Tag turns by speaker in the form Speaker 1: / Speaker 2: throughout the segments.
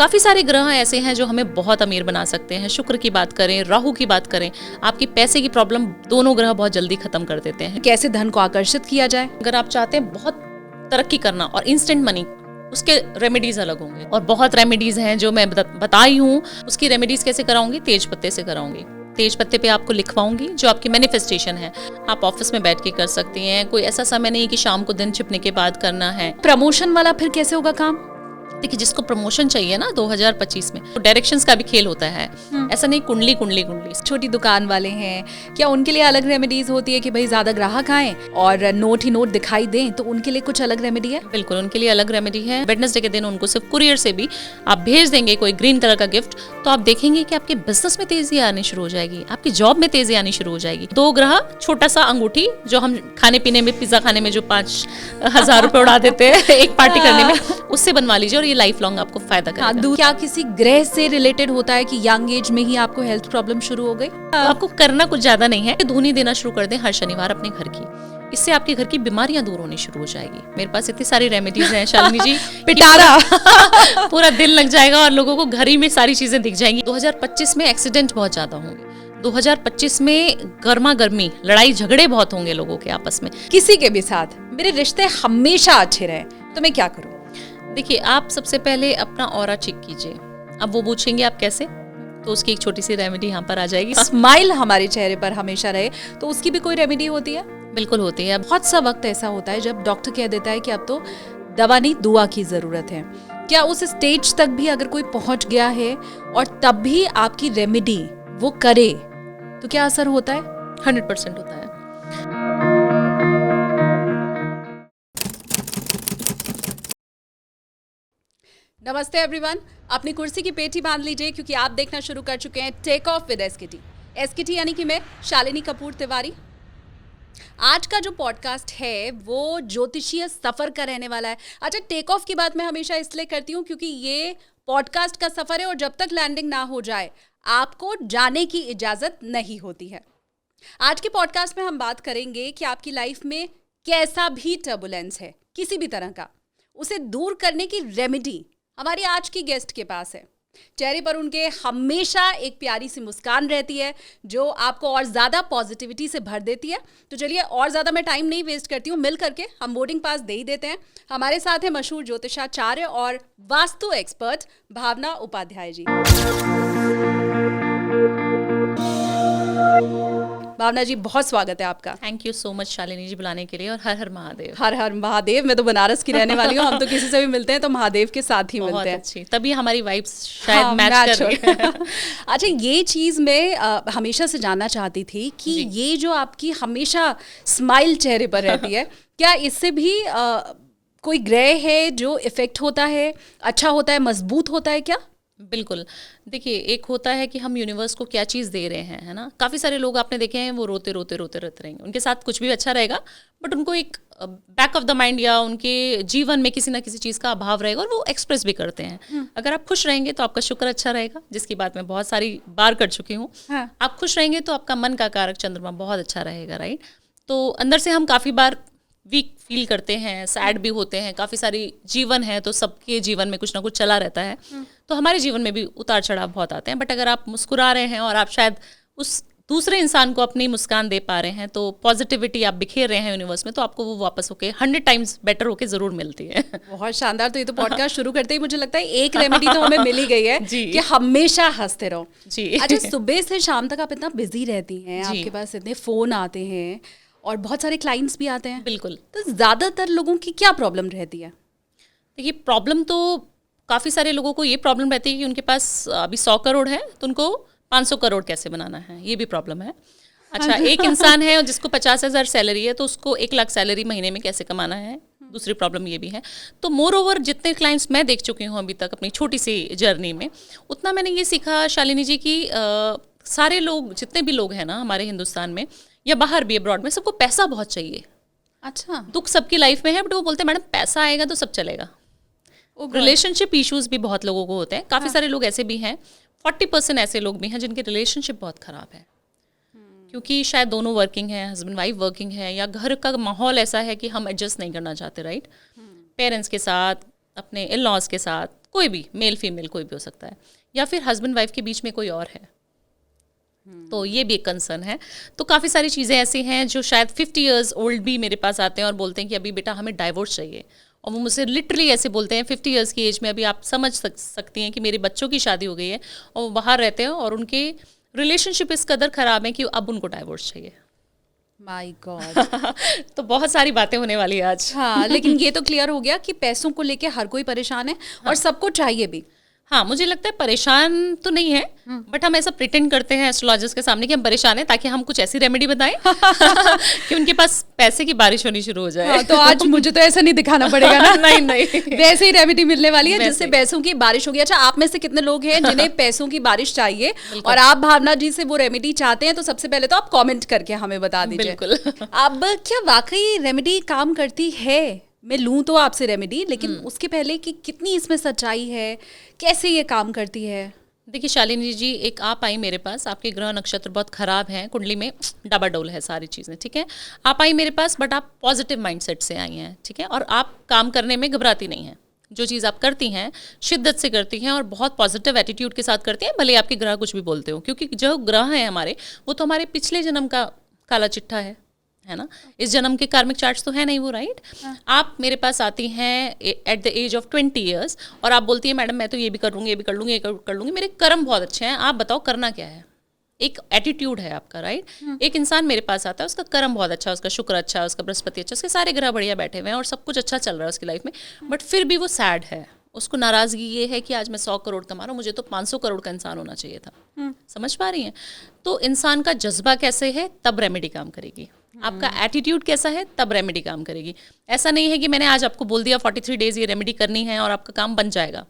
Speaker 1: काफ़ी सारे ग्रह ऐसे हैं जो हमें बहुत अमीर बना सकते हैं। शुक्र की बात करें, राहु की बात करें, आपकी पैसे की प्रॉब्लम दोनों ग्रह बहुत जल्दी खत्म कर देते हैं।
Speaker 2: कैसे धन को आकर्षित किया जाए?
Speaker 1: अगर आप चाहते हैं बहुत तरक्की करना और इंस्टेंट मनी, उसके रेमेडीज अलग होंगे और बहुत रेमेडीज हैं जो मैं बताई हूँ। उसकी रेमेडीज कैसे कराऊंगी? तेज पत्ते से कराऊंगी। तेज पत्ते पे आपको लिखवाऊंगी जो आपकी मैनिफेस्टेशन है। आप ऑफिस में बैठ के कर सकती हैं। कोई ऐसा समय नहीं कि शाम को दिन छिपने के बाद करना है।
Speaker 2: प्रमोशन वाला फिर कैसे होगा काम?
Speaker 1: देखिए, जिसको प्रमोशन चाहिए ना 2025 में, तो डायरेक्शंस का भी खेल होता है। ऐसा नहीं कुंडली कुंडली कुंडली।
Speaker 2: छोटी दुकान वाले हैं, क्या उनके लिए अलग रेमेडीज होती है कि भाई ज्यादा ग्राहक आए और नोट ही नोट दिखाई दें, तो उनके लिए कुछ अलग रेमेडी है?
Speaker 1: बिल्कुल, उनके लिए अलग रेमेडी है। वेडनेसडे के दिन उनको सिर्फ कुरियर से भी आप भेज देंगे कोई ग्रीन कलर का गिफ्ट, तो आप देखेंगे कि आपके बिजनेस में तेजी आनी शुरू हो जाएगी, आपकी जॉब में तेजी आनी शुरू हो जाएगी। 2 ग्रह, छोटा सा अंगूठी जो हम खाने पीने में, पिज्जा खाने में जो 5,000 रुपए उड़ा देते हैं एक पार्टी करने में, उससे बनवा लीजिए और ये लाइफ लॉन्ग आपको फायदा करेगा।
Speaker 2: क्या किसी ग्रह से रिलेटेड होता है कि यंग एज में ही आपको हेल्थ प्रॉब्लम शुरू हो गई?
Speaker 1: तो आपको करना कुछ ज्यादा नहीं है, धूनी देना शुरू कर दें हर शनिवार अपने घर की। इससे आपके घर की बीमारियां दूर होनी शुरू हो जाएगी। मेरे पास इतनी सारी रेमेडीज हैं शालिनी जी,
Speaker 2: पिटारा
Speaker 1: पूरा दिन लग जाएगा और लोगों को घर ही में सारी चीजें दिख जाएंगी। 2025 में एक्सीडेंट बहुत ज्यादा होंगे। 2025 में गर्मा गर्मी, लड़ाई झगड़े बहुत होंगे लोगों के आपस में,
Speaker 2: किसी के भी साथ। मेरे रिश्ते हमेशा अच्छे रहे, तो मैं क्या करूं?
Speaker 1: देखिए, आप सबसे पहले अपना ऑरा चेक कीजिए। अब वो पूछेंगे आप कैसे, तो उसकी एक छोटी सी रेमेडी यहाँ पर आ जाएगी।
Speaker 2: स्माइल हमारे चेहरे पर हमेशा रहे, तो उसकी भी कोई रेमेडी होती है?
Speaker 1: बिल्कुल होती है।
Speaker 2: बहुत सा वक्त ऐसा होता है जब डॉक्टर कह देता है कि अब तो दवा नहीं, दुआ की जरूरत है। क्या उस स्टेज तक भी अगर कोई पहुंच गया है और तब भी आपकी रेमेडी वो करे, तो क्या असर होता है?
Speaker 1: 100% होता है।
Speaker 2: नमस्ते एवरीवन, अपनी कुर्सी की पेटी बांध लीजिए क्योंकि आप देखना शुरू कर चुके हैं take off with SKT. SKT यानी कि मैं शालिनी कपूर तिवारी। आज का जो पॉडकास्ट है वो ज्योतिषीय सफर का रहने वाला है। अच्छा, टेक ऑफ की बात मैं हमेशा इसलिए करती हूँ क्योंकि ये पॉडकास्ट का सफर है और जब तक लैंडिंग ना हो जाए आपको जाने की इजाजत नहीं होती है। आज के पॉडकास्ट में हम बात करेंगे कि आपकी लाइफ में कैसा भी टर्बुलेंस है, किसी भी तरह का, उसे दूर करने की रेमेडी हमारी आज की गेस्ट के पास है। चेहरे पर उनके हमेशा एक प्यारी सी मुस्कान रहती है जो आपको और ज़्यादा पॉजिटिविटी से भर देती है। तो चलिए, और ज़्यादा मैं टाइम नहीं वेस्ट करती हूँ, मिल करके हम बोर्डिंग पास दे ही देते हैं। हमारे साथ है मशहूर ज्योतिषाचार्य और वास्तु एक्सपर्ट भावना उपाध्याय जी। भावना जी, बहुत स्वागत है आपका।
Speaker 1: Thank you so much Shalini ji बुलाने के लिए, और हर हर महादेव।
Speaker 2: हर हर महादेव। मैं तो बनारस की रहने वाली हूँ, हम तो किसी से भी मिलते हैं तो महादेव के साथ ही मिलते हैं।
Speaker 1: अच्छी, तभी हमारी वाइब्स शायद मैच कर रही है।
Speaker 2: अच्छा, ये चीज़ मैं हमेशा से जानना चाहती थी कि ये जो आपकी हमेशा स्माइल चेहरे पर रहती है, क्या इससे भी कोई ग्रह है जो इफेक्ट होता है, अच्छा होता है, मजबूत होता है क्या?
Speaker 1: बिल्कुल। देखिए, एक होता है कि हम यूनिवर्स को क्या चीज़ दे रहे हैं, है ना। काफ़ी सारे लोग आपने देखे हैं वो रोते रोते रोते रहते रहेंगे, उनके साथ कुछ भी अच्छा रहेगा बट उनको एक बैक ऑफ द माइंड या उनके जीवन में किसी ना किसी चीज़ का अभाव रहेगा और वो एक्सप्रेस भी करते हैं। अगर आप खुश रहेंगे तो आपका शुक्र अच्छा रहेगा, जिसकी बात मैं बहुत सारी बार कर चुकी हूँ। आप खुश रहेंगे तो आपका मन का कारक चंद्रमा बहुत अच्छा रहेगा, राइट। तो अंदर से हम काफ़ी बार वीक फील करते हैं, सैड भी होते हैं, काफ़ी सारी जीवन है तो सबके जीवन में कुछ ना कुछ चला रहता है, तो हमारे जीवन में भी उतार चढ़ाव बहुत आते हैं। बट अगर आप मुस्कुरा रहे हैं और आप शायद उस दूसरे इंसान को अपनी मुस्कान दे पा रहे हैं, तो पॉजिटिविटी आप बिखेर रहे हैं यूनिवर्स में, तो आपको वो वापस होके 100 टाइम्स बेटर होके जरूर मिलती है।
Speaker 2: बहुत शानदार। तो ये तो पॉडकास्ट शुरू करते ही मुझे लगता है एक रेमेडी तो हमें मिल ही गई है कि हमेशा हंसते रहो जी। अच्छा, सुबह से शाम तक आप इतना बिजी रहती हैं, आपके पास इतने फोन आते हैं और बहुत सारे क्लाइंट्स भी आते हैं।
Speaker 1: बिल्कुल।
Speaker 2: तो ज़्यादातर लोगों की क्या प्रॉब्लम रहती है?
Speaker 1: देखिए, प्रॉब्लम तो काफ़ी सारे लोगों को ये प्रॉब्लम रहती है कि उनके पास अभी 100 करोड़ है तो उनको 500 करोड़ कैसे बनाना है, ये भी प्रॉब्लम है। अच्छा, एक इंसान है जिसको 50,000 सैलरी है तो उसको 1 लाख सैलरी महीने में कैसे कमाना है, दूसरी प्रॉब्लम ये भी है। तो मोर ओवर जितने क्लाइंट्स मैं देख चुकी हूँ अभी तक अपनी छोटी सी जर्नी में, उतना मैंने ये सीखा शालिनी जी की सारे लोग, जितने भी लोग हैं ना हमारे हिंदुस्तान में या बाहर भी अब्रॉड में, सबको पैसा बहुत चाहिए।
Speaker 2: अच्छा,
Speaker 1: दुख सबकी लाइफ में है बट वो बोलते हैं मैडम पैसा आएगा तो सब चलेगा। रिलेशनशिप इश्यूज भी बहुत लोगों को होते हैं। काफ़ी सारे लोग ऐसे भी हैं, 40% ऐसे लोग भी हैं जिनके रिलेशनशिप बहुत ख़राब है, क्योंकि शायद दोनों वर्किंग हैं, हस्बैंड वाइफ वर्किंग है, या घर का माहौल ऐसा है कि हम एडजस्ट नहीं करना चाहते, राइट। पेरेंट्स के साथ, अपने इन लॉज के साथ, कोई भी, मेल फीमेल कोई भी हो सकता है, या फिर हस्बैंड वाइफ के बीच में कोई और है, तो ये भी एक कंसर्न है। तो काफ़ी सारी चीज़ें ऐसी हैं जो शायद 50 इयर्स ओल्ड भी मेरे पास आते हैं और बोलते हैं कि अभी बेटा हमें डाइवोर्स चाहिए, और वो मुझसे लिटरली ऐसे बोलते हैं 50 इयर्स की एज में। अभी आप समझ सकती हैं कि मेरे बच्चों की शादी हो गई है और वो बाहर रहते हैं और उनके रिलेशनशिप इस कदर ख़राब है कि अब उनको डाइवोर्स चाहिए।
Speaker 2: My God.
Speaker 1: तो बहुत सारी बातें होने वाली है आज।
Speaker 2: हाँ, लेकिन ये तो क्लियर हो गया कि पैसों को लेके हर कोई परेशान है और सबको चाहिए भी।
Speaker 1: हाँ, मुझे लगता है परेशान तो नहीं है, बट हम ऐसा प्रिटेंड करते हैं एस्ट्रोलॉजर्स के सामने कि हम परेशान हैं, ताकि हम कुछ ऐसी रेमेडी बताएं कि उनके पास पैसे की बारिश होनी शुरू हो जाए।
Speaker 2: हाँ, तो आज मुझे तो ऐसा नहीं दिखाना पड़ेगा ना।
Speaker 1: नहीं नहीं,
Speaker 2: वैसे ही रेमेडी मिलने वाली है जिससे पैसों की बारिश होगी। अच्छा, आप में से कितने लोग हैं जिन्हें पैसों की बारिश चाहिए और आप भावना जी से वो रेमेडी चाहते हैं? तो सबसे पहले तो आप कमेंट करके हमें बता दीजिए।
Speaker 1: बिल्कुल।
Speaker 2: अब क्या वाकई रेमेडी काम करती है? मैं लूँ तो आपसे रेमेडी, लेकिन उसके पहले कि कितनी इसमें सच्चाई है, कैसे ये काम करती है?
Speaker 1: देखिए शालिनी जी, एक आप आई मेरे पास, आपके ग्रह नक्षत्र बहुत खराब हैं, कुंडली में डबाडोल है सारी चीज़ें, ठीक है। आप आई मेरे पास, बट आप पॉजिटिव माइंडसेट से आई हैं, ठीक है, और आप काम करने में घबराती नहीं हैं। जो चीज़ आप करती हैं शिद्दत से करती हैं और बहुत पॉजिटिव एटीट्यूड के साथ करती हैं, भले आपके ग्रह कुछ भी बोलते हो, क्योंकि जो ग्रह हैं हमारे, वो तो हमारे पिछले जन्म का काला चिट्ठा है ना। इस जन्म के कार्मिक चार्ट्स तो है नहीं वो, राइट। आप मेरे पास आती हैं at the age of 20 years और आप बोलती हैं मैडम मैं तो ये भी कर लूँगी, ये भी कर लूँगी, ये कर लूँगी, मेरे कर्म बहुत अच्छे हैं, आप बताओ करना क्या है। एक एटीट्यूड है आपका, राइट। एक इंसान मेरे पास आता है, उसका कर्म बहुत अच्छा है, उसका शुक्र अच्छा है, उसका बृहस्पति अच्छा, उसके सारे ग्रह बढ़िया बैठे हुए हैं और सब कुछ अच्छा चल रहा है उसकी लाइफ में, बट फिर भी वो सैड है। उसको नाराज़गी ये है कि आज मैं 100 करोड़ कमा रहा हूँ, मुझे तो 500 करोड़ का इंसान होना चाहिए था। समझ पा रही हैं? तो इंसान का जज्बा कैसे है तब रेमेडी काम करेगी, आपका एटीट्यूड कैसा है तब रेमेडी काम करेगी। ऐसा नहीं है कि मैंने आज आपको बोल दिया 43 डेज ये रेमेडी करनी है और आपका काम बन जाएगा,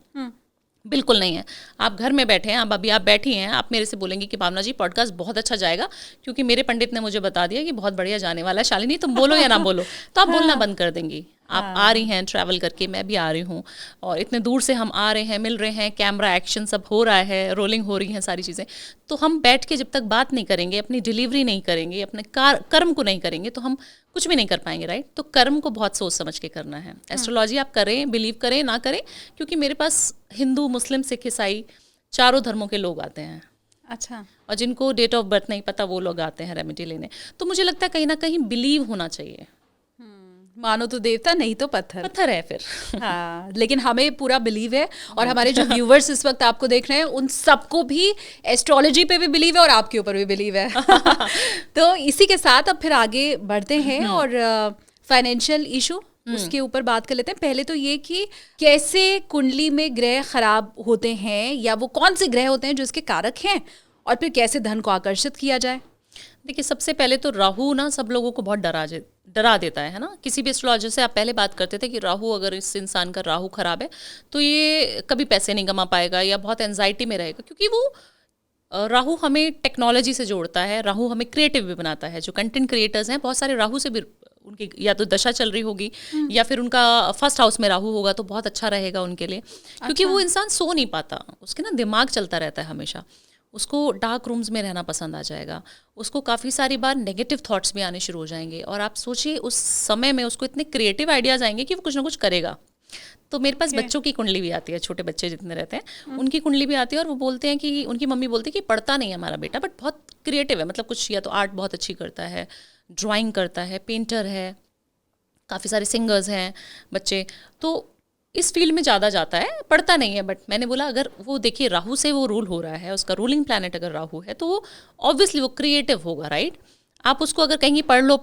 Speaker 1: बिल्कुल नहीं है। आप घर में बैठे हैं, अब अभी आप बैठी हैं, आप मेरे से बोलेंगी कि भावना जी पॉडकास्ट बहुत अच्छा जाएगा, क्योंकि मेरे पंडित ने मुझे बता दिया कि बहुत बढ़िया जाने वाला है, शालिनी तुम बोलो या ना बोलो, तो आप बोलना बंद कर देंगी। आप आ रही हैं ट्रैवल करके, मैं भी आ रही हूँ, और इतने दूर से हम आ रहे हैं, मिल रहे हैं, कैमरा एक्शन सब हो रहा है, रोलिंग हो रही हैं सारी चीज़ें, तो हम बैठ के जब तक बात नहीं करेंगे, अपनी डिलीवरी नहीं करेंगे, अपने कर्म को नहीं करेंगे, तो हम कुछ भी नहीं कर पाएंगे, राइट। तो कर्म को बहुत सोच समझ के करना है। एस्ट्रोलॉजी आप करें, बिलीव करें ना करें, क्योंकि मेरे पास हिंदू, मुस्लिम, सिख, ईसाई चारों धर्मों के लोग आते हैं।
Speaker 2: अच्छा।
Speaker 1: और जिनको डेट ऑफ बर्थ नहीं पता वो लोग आते हैं रेमेडी लेने। तो मुझे लगता है कहीं ना कहीं बिलीव होना चाहिए।
Speaker 2: मानो तो देवता, नहीं तो पत्थर
Speaker 1: है फिर।
Speaker 2: हाँ, लेकिन हमें पूरा बिलीव है, और हमारे जो व्यूवर्स इस वक्त आपको देख रहे हैं उन सबको भी एस्ट्रोलॉजी पे भी बिलीव है और आपके ऊपर भी बिलीव है। तो इसी के साथ अब फिर आगे बढ़ते हैं और फाइनेंशियल इशू उसके ऊपर बात कर लेते हैं। पहले तो ये कि कैसे कुंडली में ग्रह खराब होते हैं, या वो कौन से ग्रह होते हैं जो इसके कारक हैं, और फिर कैसे धन को आकर्षित किया जाए।
Speaker 1: देखिए सबसे पहले तो राहु ना सब लोगों को बहुत डरा देता है ना। किसी भी एस्ट्रोलॉजर से आप पहले बात करते थे कि राहु, अगर इस इंसान का राहु खराब है तो ये कभी पैसे नहीं कमा पाएगा या बहुत एंजाइटी में रहेगा, क्योंकि वो राहु हमें टेक्नोलॉजी से जोड़ता है, राहु हमें क्रिएटिव भी बनाता है। जो कंटेंट क्रिएटर्स हैं बहुत सारे राहु से भी, उनकी या तो दशा चल रही होगी या फिर उनका फर्स्ट हाउस में राहु होगा तो बहुत अच्छा रहेगा उनके लिए, क्योंकि वो इंसान सो नहीं पाता, उसके ना दिमाग चलता रहता है हमेशा, उसको डार्क रूम्स में रहना पसंद आ जाएगा, उसको काफ़ी सारी बार नेगेटिव थॉट्स भी आने शुरू हो जाएंगे, और आप सोचिए उस समय में उसको इतने क्रिएटिव आइडियाज़ आएंगे कि वो कुछ ना कुछ करेगा। तो मेरे पास बच्चों की कुंडली भी आती है, छोटे बच्चे जितने रहते हैं उनकी कुंडली भी आती है, और वो बोलते हैं कि उनकी मम्मी बोलती है कि पढ़ता नहीं है हमारा बेटा, बट बहुत क्रिएटिव है, मतलब कुछ या तो आर्ट बहुत अच्छी करता है, ड्राइंग करता है, पेंटर है, काफ़ी सारे सिंगर्स हैं बच्चे, तो इस फील्ड में ज़्यादा जाता है, पढ़ता नहीं है। बट मैंने बोला अगर वो देखिए राहु से वो रूल हो रहा है, उसका रूलिंग प्लैनेट अगर राहु है तो वो ऑब्वियसली वो क्रिएटिव होगा, राइट। आप उसको अगर कहेंगे पढ़ लो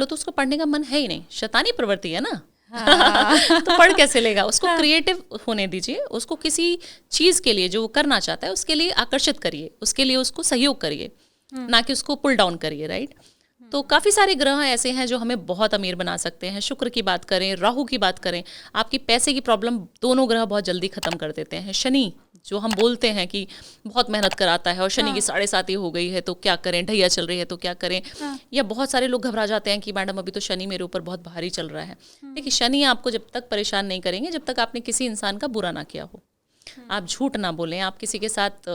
Speaker 1: तो उसको पढ़ने का मन है ही नहीं, शैतानी प्रवृत्ति है ना। हाँ। तो पढ़ कैसे लेगा? उसको क्रिएटिव होने दीजिए, उसको किसी चीज़ के लिए जो वो करना चाहता है उसके लिए आकर्षित करिए, उसके लिए उसको सहयोग करिए, ना कि उसको पुल डाउन करिए, राइट। तो काफ़ी सारे ग्रह ऐसे हैं जो हमें बहुत अमीर बना सकते हैं। शुक्र की बात करें, राहु की बात करें, आपकी पैसे की प्रॉब्लम दोनों ग्रह बहुत जल्दी ख़त्म कर देते हैं। शनि जो हम बोलते हैं कि बहुत मेहनत कराता है और शनि की 7.5 हो गई है तो क्या करें, ढैया चल रही है तो क्या करें, या बहुत सारे लोग घबरा जाते हैं कि मैडम अभी तो शनि मेरे ऊपर बहुत भारी चल रहा है। देखिए शनि आपको जब तक परेशान नहीं करेंगे जब तक आपने किसी इंसान का बुरा ना किया हो, आप झूठ ना बोलें, आप किसी के साथ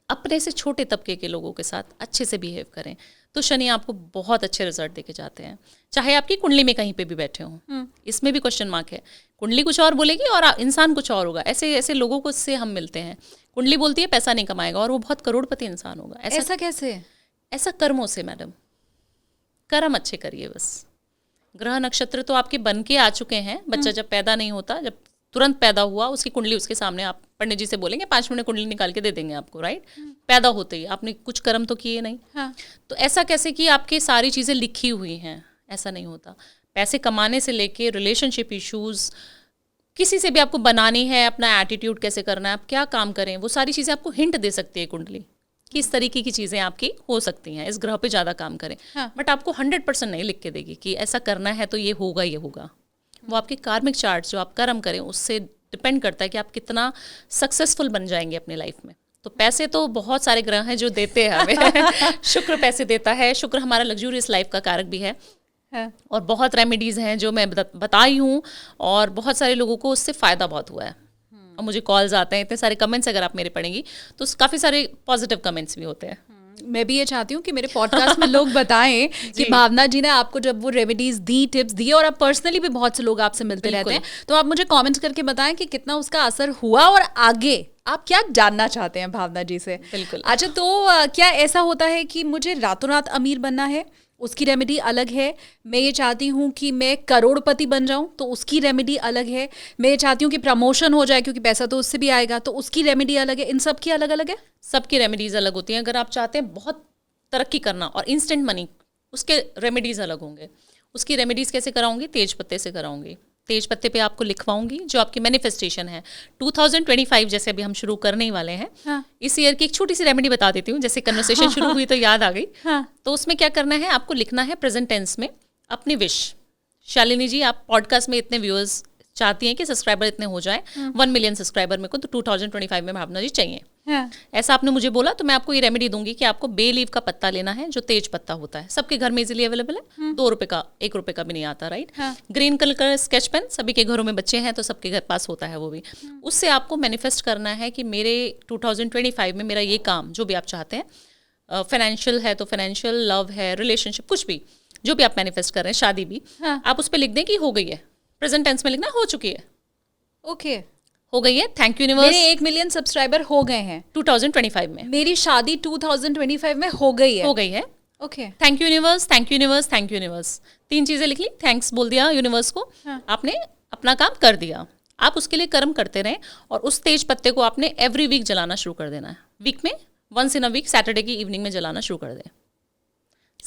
Speaker 1: अपने से छोटे तबके के लोगों के साथ अच्छे से बिहेव करें, तो शनि आपको बहुत अच्छे रिजल्ट देके जाते हैं, चाहे आपकी कुंडली में कहीं पे भी बैठे हों। इसमें भी क्वेश्चन मार्क है, कुंडली कुछ और बोलेगी और इंसान कुछ और होगा। ऐसे ऐसे लोगों को से हम मिलते हैं, कुंडली बोलती है पैसा नहीं कमाएगा और वो बहुत करोड़पति इंसान होगा।
Speaker 2: ऐसा कैसे?
Speaker 1: ऐसा कर्मों से मैडम, कर्म अच्छे करिए बस। ग्रह नक्षत्र तो आपके बन के आ चुके हैं, बच्चा जब पैदा नहीं होता, जब तुरंत पैदा हुआ उसकी कुंडली उसके सामने, आप पंडित जी से बोलेंगे 5 मिनट कुंडली निकाल के दे देंगे आपको, राइट। पैदा होते ही आपने कुछ कर्म तो किए नहीं।
Speaker 2: हाँ।
Speaker 1: तो ऐसा कैसे कि आपकी सारी चीज़ें लिखी हुई हैं, ऐसा नहीं होता। पैसे कमाने से लेके रिलेशनशिप इश्यूज, किसी से भी आपको बनानी है, अपना एटीट्यूड कैसे करना है, आप क्या काम करें, वो सारी चीज़ें आपको हिंट दे सकती है कुंडली, किस तरीके की चीज़ें आपकी हो सकती हैं, इस ग्रह पे ज़्यादा काम करें।
Speaker 2: हाँ।
Speaker 1: बट आपको 100% नहीं लिख के देगी कि ऐसा करना है तो ये होगा, ये होगा। वो आपके कार्मिक चार्ट जो आप कर्म करें उससे डिपेंड करता है कि आप कितना सक्सेसफुल बन जाएंगे अपनी लाइफ में। तो पैसे तो बहुत सारे ग्रह हैं जो देते हैं हमें शुक्र पैसे देता है, शुक्र हमारा लग्जूरियस लाइफ का कारक भी है। और बहुत रेमेडीज़ हैं जो मैं बताई हूँ और बहुत सारे लोगों को उससे फ़ायदा बहुत हुआ है। और मुझे कॉल्स आते हैं, इतने सारे कमेंट्स अगर आप मेरे पढ़ेंगी तो काफ़ी सारे पॉजिटिव कमेंट्स भी होते हैं।
Speaker 2: मैं भी ये चाहती हूँ कि मेरे पॉडकास्ट में लोग बताएं कि भावना जी ने आपको जब वो रेमेडीज दी, टिप्स दिए, और आप पर्सनली भी बहुत से लोग आपसे मिलते रहते हैं, तो आप मुझे कमेंट करके बताएं कि कितना उसका असर हुआ और आगे आप क्या जानना चाहते हैं भावना जी से।
Speaker 1: बिल्कुल।
Speaker 2: अच्छा, तो क्या ऐसा होता है कि मुझे रातों रात अमीर बनना है, उसकी रेमेडी अलग है। मैं ये चाहती हूँ कि मैं करोड़पति बन जाऊँ, तो उसकी रेमेडी अलग है। मैं ये चाहती हूँ कि प्रमोशन हो जाए क्योंकि पैसा तो उससे भी आएगा, तो उसकी रेमेडी अलग है। इन सब की अलग अलग है,
Speaker 1: सबकी रेमेडीज़ अलग होती हैं। अगर आप चाहते हैं बहुत तरक्की करना और इंस्टेंट मनी, उसके रेमेडीज़ अलग होंगे। उसकी रेमेडीज़ कैसे कराऊंगी? तेज पत्ते से कराऊंगी। तेज पत्ते पे आपको लिखवाऊंगी जो आपकी मैनिफेस्टेशन है। 2025 जैसे अभी हम शुरू करने ही वाले हैं।
Speaker 2: हाँ।
Speaker 1: इस ईयर की एक छोटी सी रेमेडी बता देती हूँ, जैसे कन्वर्सेशन शुरू हुई तो याद आ गई।
Speaker 2: हाँ।
Speaker 1: तो उसमें क्या करना है, आपको लिखना है प्रेजेंट टेंस में अपनी विश। शालिनी जी, आप पॉडकास्ट में इतने व्यूअर्स चाहती हैं कि सब्सक्राइबर इतने हो जाए, 1 मिलियन सब्सक्राइबर मेरे को तो 2025 में भावना जी चाहिए।
Speaker 2: हाँ।
Speaker 1: ऐसा आपने मुझे बोला तो मैं आपको ये रेमेडी दूंगी कि आपको बे लीव का पत्ता लेना है, जो तेज पत्ता होता है, सबके घर में इजीली अवेलेबल है। 2 रुपए का, 1 रुपए का भी नहीं आता, राइट।
Speaker 2: हाँ।
Speaker 1: ग्रीन कलर का स्केच पेन, सभी के घरों में बच्चे हैं तो सबके घर पास होता है वो भी। उससे आपको मैनिफेस्ट करना है कि मेरे 2025 में मेरा ये काम, जो भी आप चाहते हैं, फाइनेंशियल है तो फाइनेंशियल, लव है, रिलेशनशिप, कुछ भी जो भी आप मैनिफेस्ट कर रहे हैं, शादी भी, आप उस पर लिख दें कि हो गई है। प्रेजेंट टेंस में लिखना, हो चुकी है,
Speaker 2: ओके,
Speaker 1: हो गई है, थैंक यू यूनिवर्स।
Speaker 2: मेरे 1 मिलियन सब्सक्राइबर हो गए हैं
Speaker 1: 2025 में।
Speaker 2: मेरी शादी 2025 में हो गई है।
Speaker 1: हो गई है,
Speaker 2: okay.
Speaker 1: Thank you universe, thank you universe, thank you universe. 3 चीजें लिख ली, थैंक्स बोल दिया यूनिवर्स को।
Speaker 2: हाँ।
Speaker 1: आपने अपना काम कर दिया। आप उसके लिए कर्म करते रहें और उस तेज पत्ते को आपने एवरी वीक जलाना शुरू कर देना है। वीक में once in a week, Saturday की इवनिंग में जलाना शुरू कर दें।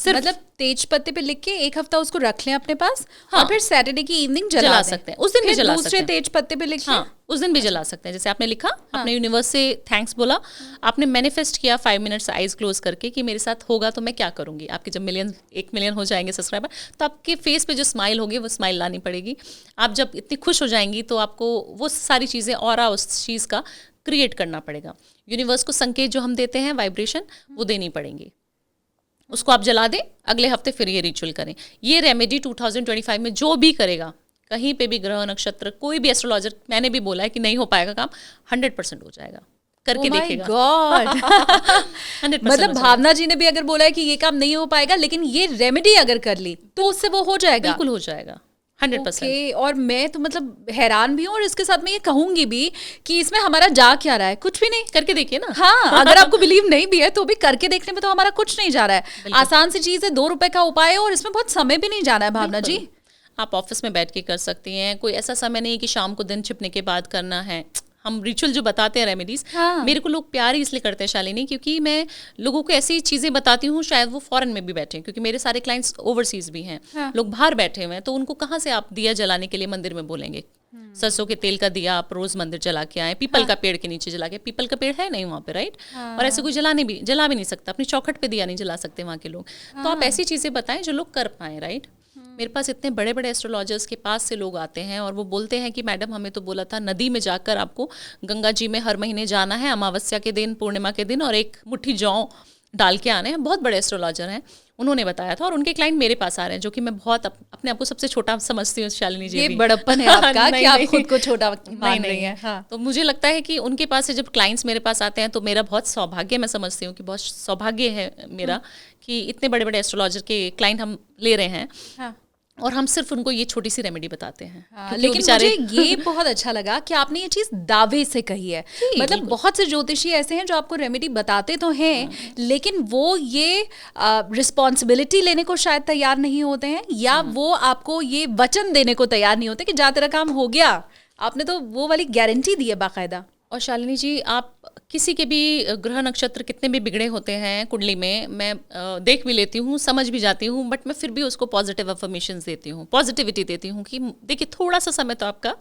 Speaker 2: मतलब तेज पत्ते पे लिख के 1 हफ्ता उसको रख लें अपने पास। हाँ। और फिर सैटरडे की इवनिंग जला
Speaker 1: सकते हैं, उस दिन भी जला सकते
Speaker 2: दूसरे
Speaker 1: हैं।
Speaker 2: तेज पत्ते पे लिख
Speaker 1: हाँ, उस दिन भी जला सकते हैं। जैसे आपने लिखा, आपने यूनिवर्स से थैंक्स बोला, आपने मैनिफेस्ट किया 5 मिनट्स आइज क्लोज करके कि मेरे साथ होगा तो मैं क्या करूंगी। आपके जब 1 मिलियन हो जाएंगे सब्सक्राइबर, तो आपके फेस पे जो स्माइल होगी वो स्माइल लानी पड़ेगी। आप जब इतनी खुश हो जाएंगी तो आपको वो सारी चीज़ें और उस चीज़ का क्रिएट करना पड़ेगा। यूनिवर्स को संकेत जो हम देते हैं, वाइब्रेशन, वो देनी पड़ेंगी। उसको आप जला दें, अगले हफ्ते फिर ये रिचुअल करें। ये रेमेडी 2025 में जो भी करेगा, कहीं पे भी ग्रह नक्षत्र, कोई भी एस्ट्रोलॉजर, मैंने भी बोला है कि नहीं हो पाएगा काम, 100% हो जाएगा, करके देखेगा।
Speaker 2: गॉड
Speaker 1: 100%
Speaker 2: मतलब भावना जी ने भी अगर बोला है कि ये काम नहीं हो पाएगा, लेकिन ये रेमेडी अगर कर ली तो उससे वो हो जाएगा।
Speaker 1: बिल्कुल हो जाएगा, 100%।
Speaker 2: Okay, और मैं तो मतलब हैरान भी हूँ, और इसके साथ मैं ये कहूंगी भी कि इसमें हमारा जा क्या रहा है, कुछ भी नहीं।
Speaker 1: करके देखिए ना।
Speaker 2: हाँ, अगर आपको बिलीव नहीं भी है तो भी करके देखने में तो हमारा कुछ नहीं जा रहा है। आसान सी चीज है, 2 रुपए का उपाय है, और इसमें बहुत समय भी नहीं जाना है भावना जी।
Speaker 1: आप ऑफिस में बैठ के कर सकती हैं, कोई ऐसा समय नहीं कि शाम को दिन छिपने के बाद करना है। हम रिचुअल जो बताते हैं रेमेडीज,
Speaker 2: हाँ।
Speaker 1: मेरे को लोग प्यार ही इसलिए करते हैं शालिनी, क्योंकि मैं लोगों को ऐसी चीज़ें बताती हूँ, शायद वो फॉरेन में भी बैठे हैं, क्योंकि मेरे सारे क्लाइंट्स ओवरसीज भी हैं।
Speaker 2: हाँ।
Speaker 1: लोग बाहर बैठे हुए हैं, तो उनको कहाँ से आप दिया जलाने के लिए मंदिर में बोलेंगे? सरसों के तेल का दिया आप रोज मंदिर जला के आए, पीपल का पेड़ के नीचे जला के। पीपल का पेड़ है नहीं वहाँ पे, राइट। और ऐसे कोई जला भी नहीं सकता, अपनी चौखट पे दिया नहीं जला सकते वहाँ के लोग। तो आप ऐसी चीज़ें बताएं जो लोग कर पाएं, राइट। मेरे पास इतने बड़े बड़े एस्ट्रोलॉजर्स के पास से लोग आते हैं और वो बोलते हैं कि मैडम हमें तो बोला था नदी में जाकर आपको गंगा जी में हर महीने जाना है, अमावस्या के दिन, पूर्णिमा के दिन, और 1 मुट्ठी जौ डाल के आने हैं, बहुत बड़े एस्ट्रोलॉजर हैं, उन्होंने बताया था, और उनके क्लाइंट मेरे पास आ रहे हैं, जो कि मैं बहुत अपने आप को सबसे छोटा समझती हूँ शालिनी जी।
Speaker 2: ये बड़प्पन है आपका कि आप खुद को छोटा मान रही हैं।
Speaker 1: हाँ। तो मुझे लगता है कि उनके पास से जब क्लाइंट्स मेरे पास आते हैं तो मेरा बहुत सौभाग्य, मैं समझती हूँ कि बहुत सौभाग्य है मेरा कि इतने बड़े बड़े एस्ट्रोलॉजर के क्लाइंट हम ले रहे हैं। हाँ। और हम सिर्फ उनको ये छोटी सी रेमेडी बताते हैं।
Speaker 2: हाँ, लेकिन मुझे ये बहुत अच्छा लगा कि आपने ये चीज दावे से कही है। मतलब बहुत से ज्योतिषी ऐसे हैं जो आपको रेमेडी बताते तो हैं, लेकिन वो ये रिस्पॉन्सिबिलिटी लेने को शायद तैयार नहीं होते हैं, या वो आपको ये वचन देने को तैयार नहीं होते कि जहाँ तेरा काम हो गया। आपने तो वो वाली गारंटी दी है बाकायदा।
Speaker 1: और शालिनी जी, आप किसी के भी ग्रह नक्षत्र कितने भी बिगड़े होते हैं कुंडली में, मैं देख भी लेती हूँ, समझ भी जाती हूँ, बट मैं फिर भी उसको पॉजिटिव अफर्मेशंस देती हूँ, पॉजिटिविटी देती हूँ कि देखिए थोड़ा सा समय तो आपका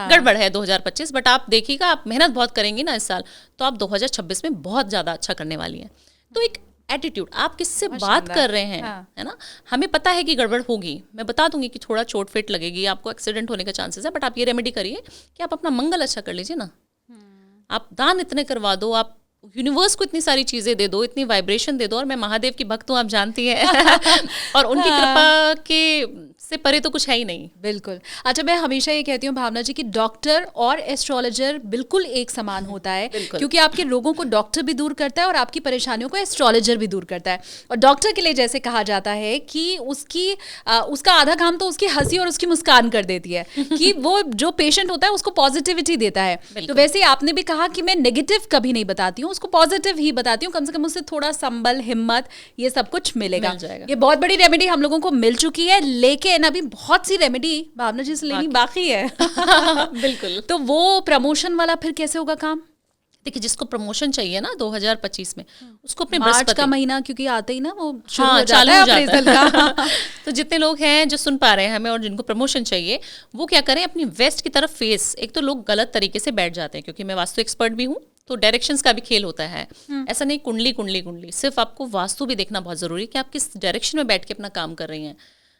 Speaker 1: गड़बड़ है 2025, बट आप देखिएगा, आप मेहनत बहुत करेंगी ना इस साल, तो आप 2026 में बहुत ज़्यादा अच्छा करने वाली हैं। तो एक एटीट्यूड, आप किससे बात कर रहे हैं, है ना, हमें पता है कि गड़बड़ होगी, मैं बता दूंगी कि थोड़ा चोट फिट लगेगी, आपको एक्सीडेंट होने का चांसेस है, बट आप ये रेमेडी करिए कि आप अपना मंगल अच्छा कर लीजिए ना। आप दान इतने करवा दो, आप यूनिवर्स को इतनी सारी चीजें दे दो, इतनी वाइब्रेशन दे दो, और मैं महादेव की भक्त हूँ, आप जानती हैं और उनकी कृपा के से परे तो कुछ है ही नहीं।
Speaker 2: बिल्कुल। अच्छा, मैं हमेशा ये कहती हूँ भावना जी कि डॉक्टर और एस्ट्रोलॉजर बिल्कुल एक समान होता है, क्योंकि आपके रोगों को डॉक्टर भी दूर करता है और आपकी परेशानियों को एस्ट्रोलॉजर भी दूर करता है। और डॉक्टर के लिए जैसे कहा जाता है कि उसका आधा काम तो उसकी हंसी और उसकी मुस्कान कर देती है कि वो जो पेशेंट होता है उसको पॉजिटिविटी देता है। तो वैसे आपने भी कहा कि मैं नेगेटिव कभी नहीं बताती हूँ, उसको पॉजिटिव ही बताती हूँ, कम से कम उससे थोड़ा संबल, हिम्मत, ये सब कुछ मिलेगा। ये बहुत बड़ी रेमेडी हम लोगों को मिल चुकी है, लेकिन अभी बहुत सी रेमेडी भावना जी से लेनी बाकी है।
Speaker 1: बिल्कुल।
Speaker 2: तो वो प्रमोशन वाला फिर कैसे होगा काम?
Speaker 1: देखिए, जिसको प्रमोशन चाहिए ना 2025 में, उसको अपने
Speaker 2: मार्च का महीना क्योंकि आते ही ना वो
Speaker 1: चालू हो जाता है तो जितने लोग हैं जो सुन पा रहे हैं हमें और जिनको प्रमोशन चाहिए, वो क्या करें, अपनी वेस्ट की तरफ फेस, एक तो लोग गलत तरीके से बैठ जाते हैं, क्योंकि मैं वास्तु एक्सपर्ट भी हूँ, तो डायरेक्शंस का भी खेल होता है। ऐसा नहीं कुंडली कुंडली कुंडली, सिर्फ आपको वास्तु भी देखना बहुत जरूरी है कि आप किस डायरेक्शन में बैठ के अपना काम कर रही हैं।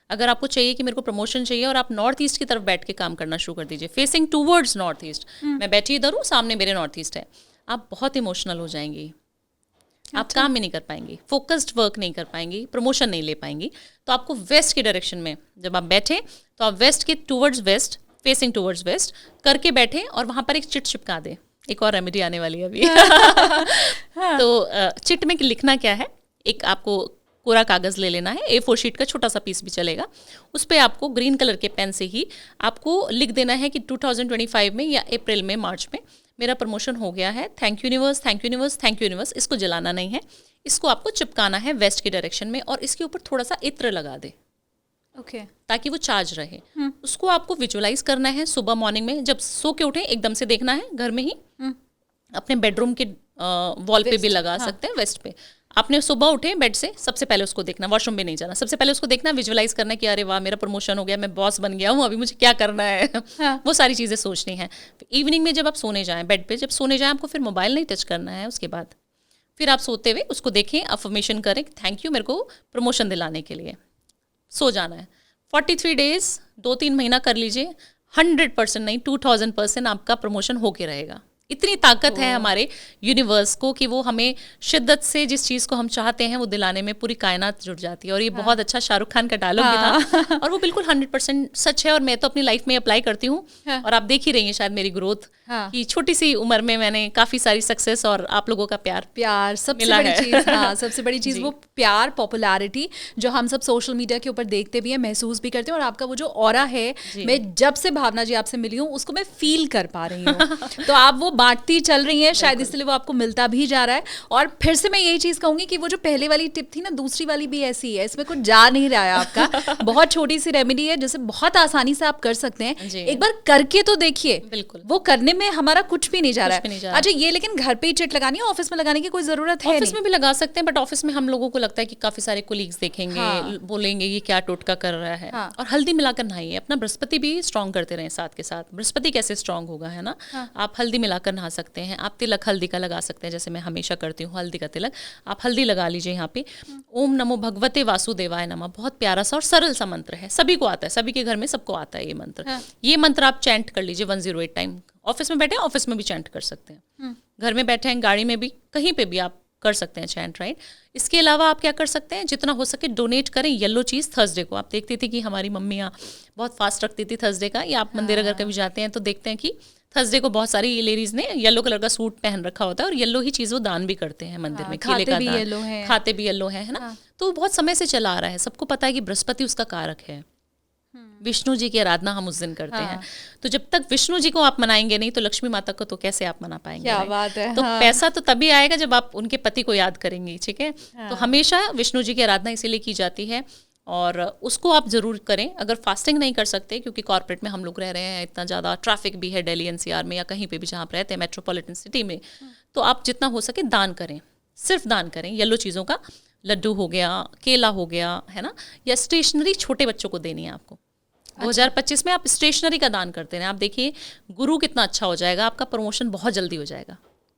Speaker 1: अगर आपको चाहिए कि मेरे को प्रमोशन चाहिए, और आप नॉर्थ ईस्ट की तरफ बैठ के काम करना शुरू कर दीजिए, फेसिंग टूवर्ड्स नॉर्थ ईस्ट, मैं बैठी इधर हूँ, सामने मेरे नॉर्थ ईस्ट है, आप बहुत इमोशनल हो जाएंगी, आप काम भी नहीं कर पाएंगी, फोकस्ड वर्क नहीं कर पाएंगी, प्रमोशन नहीं ले पाएंगी। तो आपको वेस्ट की डायरेक्शन में जब आप बैठे, तो आप वेस्ट के towards west, facing towards west करके बैठे, और वहाँ पर एक चिट चिपका दे। एक और रेमेडी आने वाली है अभी तो चिट में लिखना क्या है, एक आपको कोरा कागज़ ले लेना है, A4 शीट का छोटा सा पीस भी चलेगा, उस पर आपको ग्रीन कलर के पेन से ही आपको लिख देना है कि 2025 में या अप्रैल में, मार्च में मेरा प्रमोशन हो गया है, thank you universe, thank you universe, thank you universe. इसको जलाना नहीं है, इसको आपको चिपकाना है वेस्ट की डायरेक्शन में, और इसके ऊपर थोड़ा सा इत्र लगा दे,
Speaker 2: ओके,
Speaker 1: ताकि वो चार्ज रहे। उसको आपको विजुअलाइज करना है सुबह मॉर्निंग में, जब सो के उठे एकदम से देखना है, घर में ही अपने बेडरूम के वॉल पे भी लगा सकते हैं, वेस्ट पे। आपने सुबह उठे बेड से, सबसे पहले उसको देखना, वॉशरूम में नहीं जाना, सबसे पहले उसको देखना, विजुअलाइज करना कि अरे वाह मेरा प्रमोशन हो गया, मैं बॉस बन गया हूँ, अभी मुझे क्या करना है। वो सारी चीज़ें सोचनी है। इवनिंग में जब आप सोने जाएं, बेड पे जब सोने जाएं, आपको फिर मोबाइल नहीं टच करना है। उसके बाद फिर आप सोते हुए उसको देखें, अफर्मेशन करें, थैंक यू मेरे को प्रमोशन दिलाने के लिए, सो जाना है। 43 डेज, 2-3 महीना कर लीजिए, 100% नहीं 2000% आपका प्रमोशन होके रहेगा। इतनी ताकत है हमारे यूनिवर्स को कि वो हमें शिद्दत से जिस चीज़ को हम चाहते हैं वो दिलाने में पूरी कायनात जुट जाती है। और ये बहुत अच्छा शाहरुख खान का डायलॉग भी था, और वो बिल्कुल 100% सच है, और मैं तो अपनी लाइफ में अप्लाई करती हूँ। और आप देख ही रही हैं शायद मेरी ग्रोथ, कि छोटी सी उम्र में मैंने काफ़ी सारी सक्सेस और आप लोगों का प्यार
Speaker 2: सबसे बड़ी चीज़। हाँ, सबसे बड़ी चीज़ वो प्यार, पॉपुलैरिटी, जो हम सब सोशल मीडिया के ऊपर देखते भी हैं, महसूस भी करते हैं। और आपका वो जो ऑरा है, मैं जब से भावना जी आपसे मिली हूँ उसको मैं फील कर पा रही हूँ। तो आप वो बांटती चल रही हैं, शायद इसलिए वो आपको मिलता भी जा रहा है। और फिर से मैं यही चीज़ कहूँगी कि वो जो पहले वाली टिप थी ना, दूसरी वाली भी ऐसी है, इसमें कुछ जा नहीं रहा है आपका। बहुत छोटी सी रेमेडी है जिसे बहुत आसानी से आप कर सकते हैं। एक बार करके तो देखिए, बिल्कुल वो करने में हमारा कुछ भी नहीं जा रहा है। अच्छा, ये लेकिन घर पे ही चिट लगानी है, ऑफिस में लगाने की कोई जरूरत है?
Speaker 1: ऑफिस में भी लगा सकते हैं, बट ऑफिस में हम लोगों को लगता है कि काफी सारे कोलीग्स देखेंगे, बोलेंगे ये क्या टोटका कर रहा है। और हल्दी मिलाकर नहाइए, अपना बृहस्पति भी स्ट्रॉन्ग करते रहे साथ के साथ। बृहस्पति कैसे स्ट्रॉन्ग होगा, है ना। आप हल्दी मिलाकर नहा सकते हैं, आप तिलक हल्दी का लगा सकते हैं, जैसे मैं हमेशा करती हूँ हल्दी का तिलक। आप हल्दी लगा लीजिए यहाँ पे। ओम नमो भगवते वासुदेवाय नमः, बहुत प्यारा सा और सरल सा मंत्र है, सभी को आता है, सभी के घर में सबको आता है ये मंत्र। ये मंत्र आप चैंट कर लीजिए 108 टाइम। ऑफिस में बैठे, ऑफिस में भी चैंट कर सकते हैं, घर में बैठे हैं, गाड़ी में भी, कहीं पे भी आप कर सकते हैं चैंट, राइट। इसके अलावा आप क्या कर सकते हैं, जितना हो सके डोनेट करें येलो चीज़ थर्सडे को। आप देखती थी कि हमारी मम्मियाँ बहुत फास्ट रखती थी थर्सडे का, या आप मंदिर अगर कभी जाते हैं तो देखते हैं कि थर्सडे को बहुत सारी लेडीज़ ने येलो कलर का सूट पहन रखा होता है और येलो ही चीज़ वो दान भी करते हैं मंदिर में, केले का दान, खाते भी येलो है ना। तो बहुत समय से चला आ रहा है, सबको पता है कि बृहस्पति उसका कारक है, विष्णु जी की आराधना हम उस दिन करते हैं। तो जब तक विष्णु जी को आप मनाएंगे नहीं तो लक्ष्मी माता को तो कैसे आप मना पाएंगे।
Speaker 2: क्या बात है।
Speaker 1: तो पैसा तो तभी आएगा जब आप उनके पति को याद करेंगी, ठीक है। तो हमेशा विष्णु जी की आराधना इसीलिए की जाती है और उसको आप ज़रूर करें। अगर फास्टिंग नहीं कर सकते, क्योंकि कॉर्पोरेट में हम लोग रह रहे हैं, इतना ज़्यादा ट्रैफिक भी है दिल्ली एनसीआर में या कहीं पे भी जहाँ पर रहते हैं मेट्रोपॉलिटन सिटी में, तो आप जितना हो सके दान करें, सिर्फ दान करें येलो चीज़ों का। लड्डू हो गया, केला हो गया, है ना, या स्टेशनरी छोटे बच्चों को देनी है आपको। 2025 में आप स्टेशनरी का दान करते हैं, आप देखिए गुरु कितना अच्छा हो जाएगा, आपका प्रमोशन बहुत जल्दी हो जाएगा।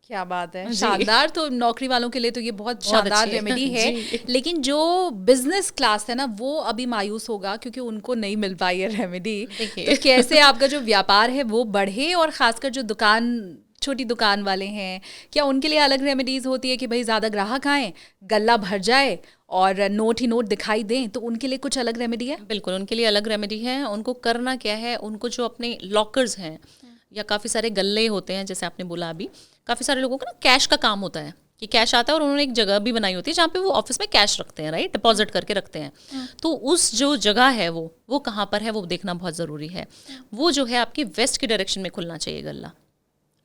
Speaker 2: क्या बात है, शानदार। तो नौकरी वालों के लिए तो ये बहुत शानदार रेमेडी है। लेकिन जो बिजनेस क्लास है ना वो अभी मायूस होगा क्योंकि उनको नहीं मिल पाई है रेमेडी। तो कैसे आपका जो व्यापार है वो बढ़े, और खासकर जो छोटी दुकान वाले हैं, क्या उनके लिए अलग रेमेडीज होती है कि भाई ज़्यादा ग्राहक आए, गल्ला भर जाए और नोट ही नोट दिखाई दें, तो उनके लिए कुछ अलग रेमेडी है?
Speaker 1: बिल्कुल, उनके लिए अलग रेमेडी है। उनको करना क्या है, उनको जो अपने लॉकर्स हैं या काफ़ी सारे गल्ले होते हैं, जैसे आपने बोला अभी, काफ़ी सारे लोगों का ना कैश का काम होता है कि कैश आता है और उन्होंने एक जगह भी बनाई होती है जहाँ पे वो ऑफिस में कैश रखते हैं, राइट, डिपॉजिट करके रखते हैं। तो उस जो जगह है वो कहाँ पर है वो देखना बहुत ज़रूरी है। वो जो है आपकी वेस्ट की डायरेक्शन में खुलना चाहिए गल्ला।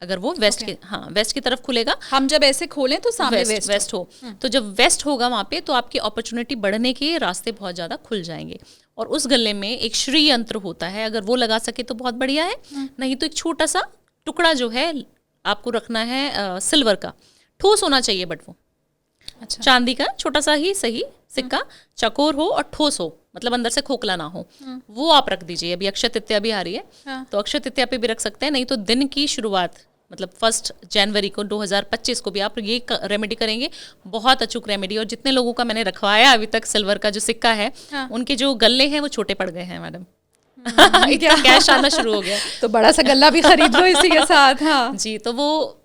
Speaker 1: अगर वो वेस्ट के वेस्ट की तरफ खुलेगा,
Speaker 2: हम जब ऐसे खोलें तो सामने
Speaker 1: वेस्ट हो, तो जब वेस्ट होगा वहाँ पे तो आपकी अपॉर्चुनिटी बढ़ने के रास्ते बहुत ज़्यादा खुल जाएंगे। और उस गले में एक श्री यंत्र होता है, अगर वो लगा सके तो बहुत बढ़िया है, नहीं तो एक छोटा सा टुकड़ा जो है आपको रखना है सिल्वर का, ठोस होना चाहिए बट वो
Speaker 2: अच्छा
Speaker 1: चांदी का छोटा सा ही सही सिक्का, चकोर हो और ठोस हो, मतलब अंदर से खोखला ना हो, वो आप रख दीजिए। अभी अक्षय तृतीया भी आ रही है तो अक्षय तृतीया पे भी रख सकते हैं, नहीं तो दिन की शुरुआत मतलब 1 जनवरी को 2025 को भी आप ये रेमेडी करेंगे, बहुत अचूक रेमेडी। और जितने लोगों का मैंने रखवाया अभी तक सिल्वर का जो सिक्का है, उनके जो गल्ले हैं वो छोटे पड़ गए हैं मैडम। इतना कैश आना शुरू हो गया
Speaker 2: तो बड़ा सा गल्ला भी खरीद लो इसी के साथ। हाँ
Speaker 1: जी, तो वो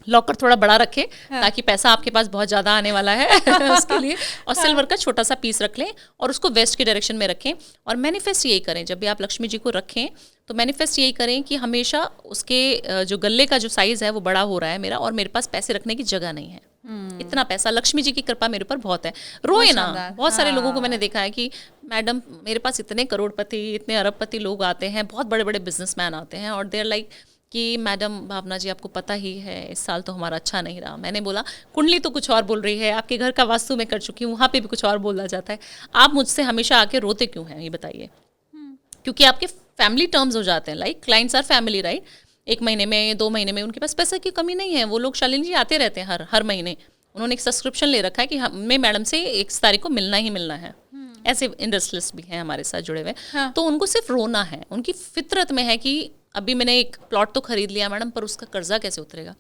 Speaker 1: लॉकर थोड़ा बड़ा रखें ताकि पैसा आपके पास बहुत ज़्यादा आने वाला है उसके लिए। और सिल्वर का छोटा सा पीस रख लें और उसको वेस्ट की डायरेक्शन में रखें। और मैनिफेस्ट यही करें, जब भी आप लक्ष्मी जी को रखें तो मैनिफेस्ट यही करें कि हमेशा उसके जो गले का जो साइज़ है वो बड़ा हो रहा है मेरा, और मेरे पास पैसे रखने की जगह नहीं है, इतना पैसा, लक्ष्मी जी की कृपा मेरे ऊपर बहुत है। रोए ना, बहुत सारे लोगों को मैंने देखा है कि मैडम मेरे पास इतने करोड़पति, इतने अरबपति लोग आते हैं, बहुत बड़े बड़े बिजनेसमैन आते हैं, और देयर लाइक कि मैडम भावना जी आपको पता ही है इस साल तो हमारा अच्छा नहीं रहा। मैंने बोला कुंडली तो कुछ और बोल रही है, आपके घर का वास्तु में कर चुकी हूँ, वहाँ पे भी कुछ और बोला जाता है, आप मुझसे हमेशा आके रोते क्यों हैं ये बताइए। क्योंकि आपके फैमिली टर्म्स हो जाते हैं, like clients are family, right. 1 महीने में 2 महीने में उनके पास पैसे की कमी नहीं है, वो लोग शालिनी जी आते रहते हैं हर महीने, उन्होंने एक सब्सक्रिप्शन ले रखा है कि हमें मैडम से 1 तारीख को मिलना ही मिलना है। ऐसे इंडस्ट्रियलिस्ट भी हैं हमारे साथ जुड़े हुए। तो उनको सिर्फ रोना है, उनकी फितरत में है कि अभी मैंने एक प्लॉट तो खरीद लिया मैडम, पर उसका कर्जा कैसे उतरेगा,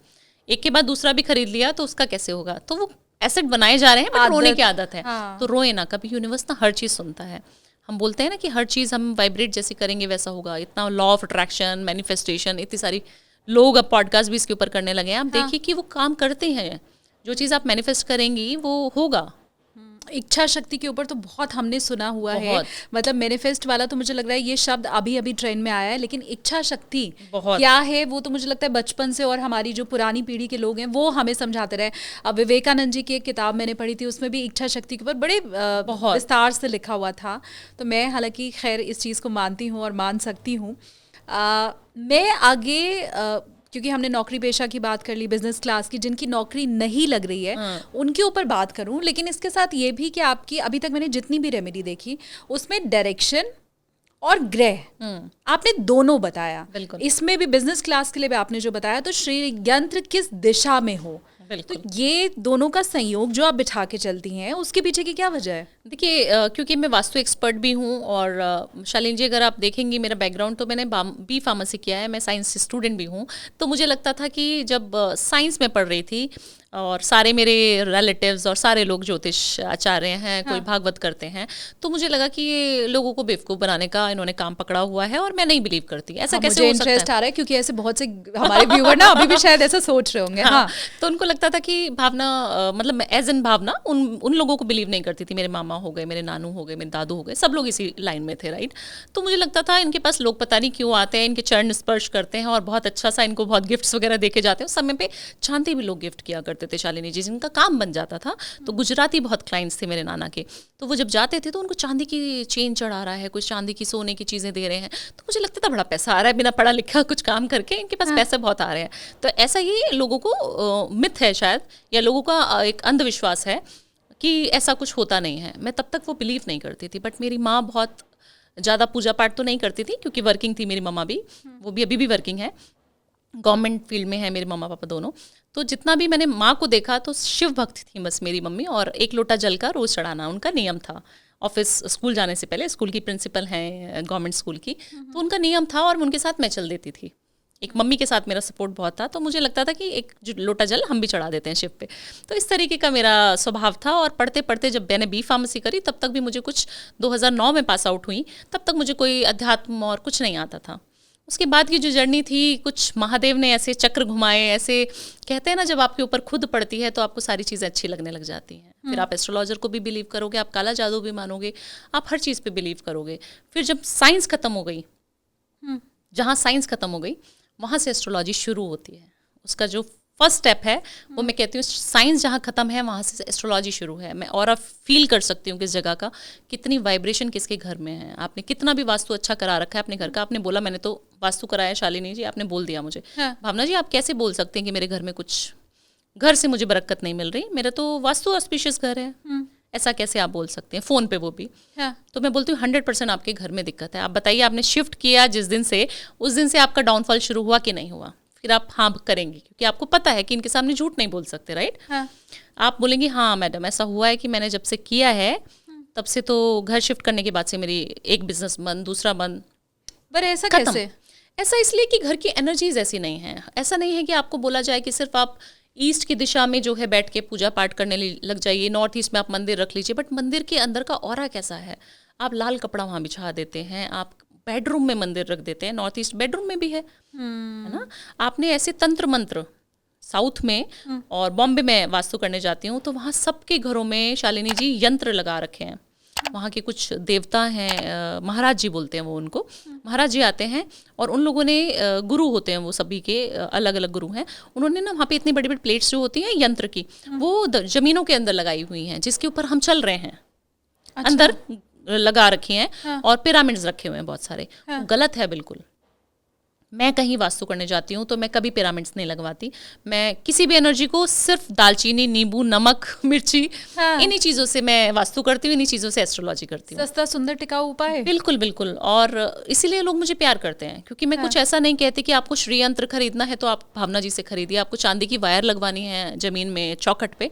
Speaker 1: एक के बाद दूसरा भी खरीद लिया तो उसका कैसे होगा। तो वो एसेट बनाए जा रहे हैं बट रोने की आदत है। तो रोए ना, कभी यूनिवर्स ना हर चीज़ सुनता है। हम बोलते हैं ना कि हर चीज़ हम वाइब्रेट जैसी करेंगे वैसा होगा, इतना लॉ ऑफ अट्रैक्शन, मैनिफेस्टेशन, इतनी सारी लोग अब पॉडकास्ट भी इसके ऊपर करने लगे हैं। आप देखिए कि वो काम करते हैं, जो चीज़ आप मैनिफेस्ट करेंगी वो होगा।
Speaker 2: इच्छा शक्ति के ऊपर तो बहुत हमने सुना हुआ है, मतलब मैनिफेस्ट वाला तो मुझे लग रहा है ये शब्द अभी अभी ट्रेंड में आया है, लेकिन इच्छा शक्ति क्या है वो तो मुझे लगता है बचपन से, और हमारी जो पुरानी पीढ़ी के लोग हैं वो हमें समझाते रहे। अब विवेकानंद जी की एक किताब मैंने पढ़ी थी, उसमें भी इच्छा शक्ति के ऊपर बड़े विस्तार से लिखा हुआ था। तो मैं हालांकि खैर इस चीज़ को मानती हूँ और मान सकती हूँ। मैं आगे क्योंकि हमने नौकरी पेशा की बात कर ली, बिजनेस क्लास की, जिनकी नौकरी नहीं लग रही है उनके ऊपर बात करूं, लेकिन इसके साथ ये भी कि आपकी अभी तक मैंने जितनी भी रेमेडी देखी उसमें डायरेक्शन और ग्रह आपने दोनों बताया। इसमें भी बिजनेस क्लास के लिए भी आपने जो बताया, तो श्री यंत्र किस दिशा में हो, तो ये दोनों का संयोग जो आप बिठा के चलती हैं उसके पीछे की क्या वजह है?
Speaker 1: देखिए क्योंकि मैं वास्तु एक्सपर्ट भी हूँ, और शालिनी जी अगर आप देखेंगी मेरा बैकग्राउंड तो मैंने बी फार्मेसी किया है, मैं साइंस स्टूडेंट भी हूँ। तो मुझे लगता था कि जब साइंस में पढ़ रही थी और सारे मेरे रिलेटिव्स और सारे लोग ज्योतिष आचार्य हैं, कोई भागवत करते हैं, तो मुझे लगा कि ये लोगों को बेवकूफ़ बनाने का इन्होंने काम पकड़ा हुआ है और मैं नहीं बिलीव करती। ऐसा कैसे हो सकता है?
Speaker 2: इंटरेस्ट आ रहा है क्योंकि ऐसे बहुत से हमारे व्यूअर ना अभी भी शायद ऐसा सोच रहे होंगे। हाँ,
Speaker 1: तो उनको लगता लगता था कि भावना मतलब मैं एज एन भावना उन लोगों को बिलीव नहीं करती थी। मेरे मामा हो गए, मेरे नानू हो गए, मेरे दादू हो गए, सब लोग इसी लाइन में थे, राइट। तो मुझे लगता था इनके पास लोग पता नहीं क्यों आते हैं, इनके चरण स्पर्श करते हैं और बहुत अच्छा सा इनको बहुत गिफ्ट्स वगैरह देके जाते हैं। उस समय पे चांदी भी लोग गिफ्ट किया करते थे शालिनी जी, जिनका काम बन जाता था। तो गुजराती बहुत क्लाइंट्स थे मेरे नाना के, तो वो जब जाते थे तो उनको चांदी की चेन चढ़ा रहा है, कुछ चांदी की सोने की चीज़ें दे रहे हैं, तो मुझे लगता था बड़ा पैसा आ रहा है, बिना पढ़ा लिखा कुछ काम करके इनके पास पैसे बहुत आ रहे हैं। तो ऐसा ही लोगों को मिथ है शायद, या लोगों का एक अंधविश्वास है कि ऐसा कुछ होता नहीं है। मैं तब तक वो बिलीव नहीं करती थी। बट मेरी माँ बहुत ज़्यादा पूजा पाठ तो नहीं करती थी, क्योंकि वर्किंग थी मेरी मम्मा भी, वो भी अभी भी वर्किंग है, गवर्नमेंट फील्ड में है मेरे मम्मा पापा दोनों। तो जितना भी मैंने माँ को देखा तो शिव भक्त थी बस मेरी मम्मी, और 1 लोटा जल का रोज़ चढ़ाना उनका नियम था। ऑफिस स्कूल जाने से पहले, स्कूल की प्रिंसिपल हैं गवर्नमेंट स्कूल की, तो उनका नियम था और उनके साथ मैं चल देती थी। एक मम्मी के साथ मेरा सपोर्ट बहुत था, तो मुझे लगता था कि एक लोटा जल हम भी चढ़ा देते हैं शिव पे। तो इस तरीके का मेरा स्वभाव था। और पढ़ते पढ़ते जब मैंने बी फार्मेसी करी तब तक भी मुझे कुछ 2009 में पास आउट हुई, तब तक मुझे कोई अध्यात्म और कुछ नहीं आता था। उसके बाद की जो जर्नी थी, कुछ महादेव ने ऐसे चक्र घुमाए, ऐसे कहते हैं ना जब आपके ऊपर खुद पड़ती है तो आपको सारी चीज़ें अच्छी लगने लग जाती हैं। फिर आप एस्ट्रोलॉजर को भी बिलीव करोगे, आप काला जादू भी मानोगे, आप हर चीज़ पे बिलीव करोगे। फिर जब साइंस ख़त्म हो गई, जहाँ साइंस ख़त्म हो गई वहाँ से एस्ट्रोलॉजी शुरू होती है। उसका जो फर्स्ट स्टेप है वो मैं कहती हूँ, साइंस जहाँ ख़त्म है वहाँ से एस्ट्रोलॉजी शुरू है। मैं और फील कर सकती हूँ किस जगह का, कितनी वाइब्रेशन किसके घर में है। आपने कितना भी वास्तु अच्छा करा रखा है अपने घर का, आपने बोला मैंने तो वास्तु कराया शालिनी जी, आपने बोल दिया मुझे, हाँ। भावना जी आप कैसे बोल सकते हैं कि मेरे घर में कुछ, घर से मुझे बरकत नहीं मिल रही, मेरा तो वास्तु ऑस्पिशियस घर है, ऐसा कैसे आप बोल सकते हैं फ़ोन पे वो भी, हाँ। तो मैं बोलती हूँ 100% आपके घर में दिक्कत है। आप बताइए, आपने शिफ्ट किया जिस दिन से, उस दिन से आपका डाउनफॉल शुरू हुआ कि नहीं हुआ? फिर आप हाँ करेंगे, क्योंकि आपको पता है कि इनके सामने झूठ नहीं बोल सकते, राइट, हाँ। आप बोलेंगे हाँ मैडम ऐसा हुआ है कि मैंने जब से किया है तब से तो घर शिफ्ट करने के बाद से मेरी एक बिजनेस बंद, दूसरा बंद। पर ऐसा कैसे? ऐसा इसलिए कि घर की एनर्जीज ऐसी नहीं है। ऐसा नहीं है कि आपको बोला जाए कि सिर्फ आप ईस्ट की दिशा में जो है बैठ के पूजा पाठ करने लग जाइए, नॉर्थ ईस्ट में आप मंदिर रख लीजिए, बट मंदिर के अंदर का ऑरा कैसा है? आप लाल कपड़ा वहाँ बिछा देते हैं, आप बेडरूम में मंदिर रख देते हैं, नॉर्थ ईस्ट बेडरूम में भी है ना। आपने ऐसे तंत्र मंत्र साउथ में और बॉम्बे में वास्तु करने जाती हूँ तो वहाँ सबके घरों में शालिनी जी यंत्र लगा रखे हैं। वहाँ के कुछ देवता हैं, महाराज जी बोलते हैं वो उनको, महाराज जी आते हैं और उन लोगों ने गुरु होते हैं, वो सभी के अलग अलग गुरु हैं, उन्होंने ना वहाँ पे इतनी बड़ी बड़ी प्लेट्स जो होती हैं यंत्र की, वो जमीनों के अंदर लगाई हुई हैं, जिसके ऊपर हम चल रहे हैं। अच्छा। अंदर लगा रखी हैं, हाँ। और पिरामिड्स रखे हुए हैं बहुत सारे, हाँ। गलत है बिल्कुल। मैं कहीं वास्तु करने जाती हूँ तो मैं कभी पिरामिड्स नहीं लगवाती। मैं किसी भी एनर्जी को सिर्फ दालचीनी, नींबू, नमक, मिर्ची, हाँ। इन्हीं चीज़ों से मैं वास्तु करती हूँ, इन्हीं चीज़ों से एस्ट्रोलॉजी करती हूँ।
Speaker 2: सस्ता सुंदर टिकाऊ उपाय।
Speaker 1: बिल्कुल बिल्कुल। और इसीलिए लोग मुझे प्यार करते हैं, क्योंकि मैं कुछ ऐसा नहीं कहती कि आपको श्रीयंत्र खरीदना है तो आप भावना जी से खरीदिए, आपको चांदी की वायर लगवानी है ज़मीन में चौखट पे,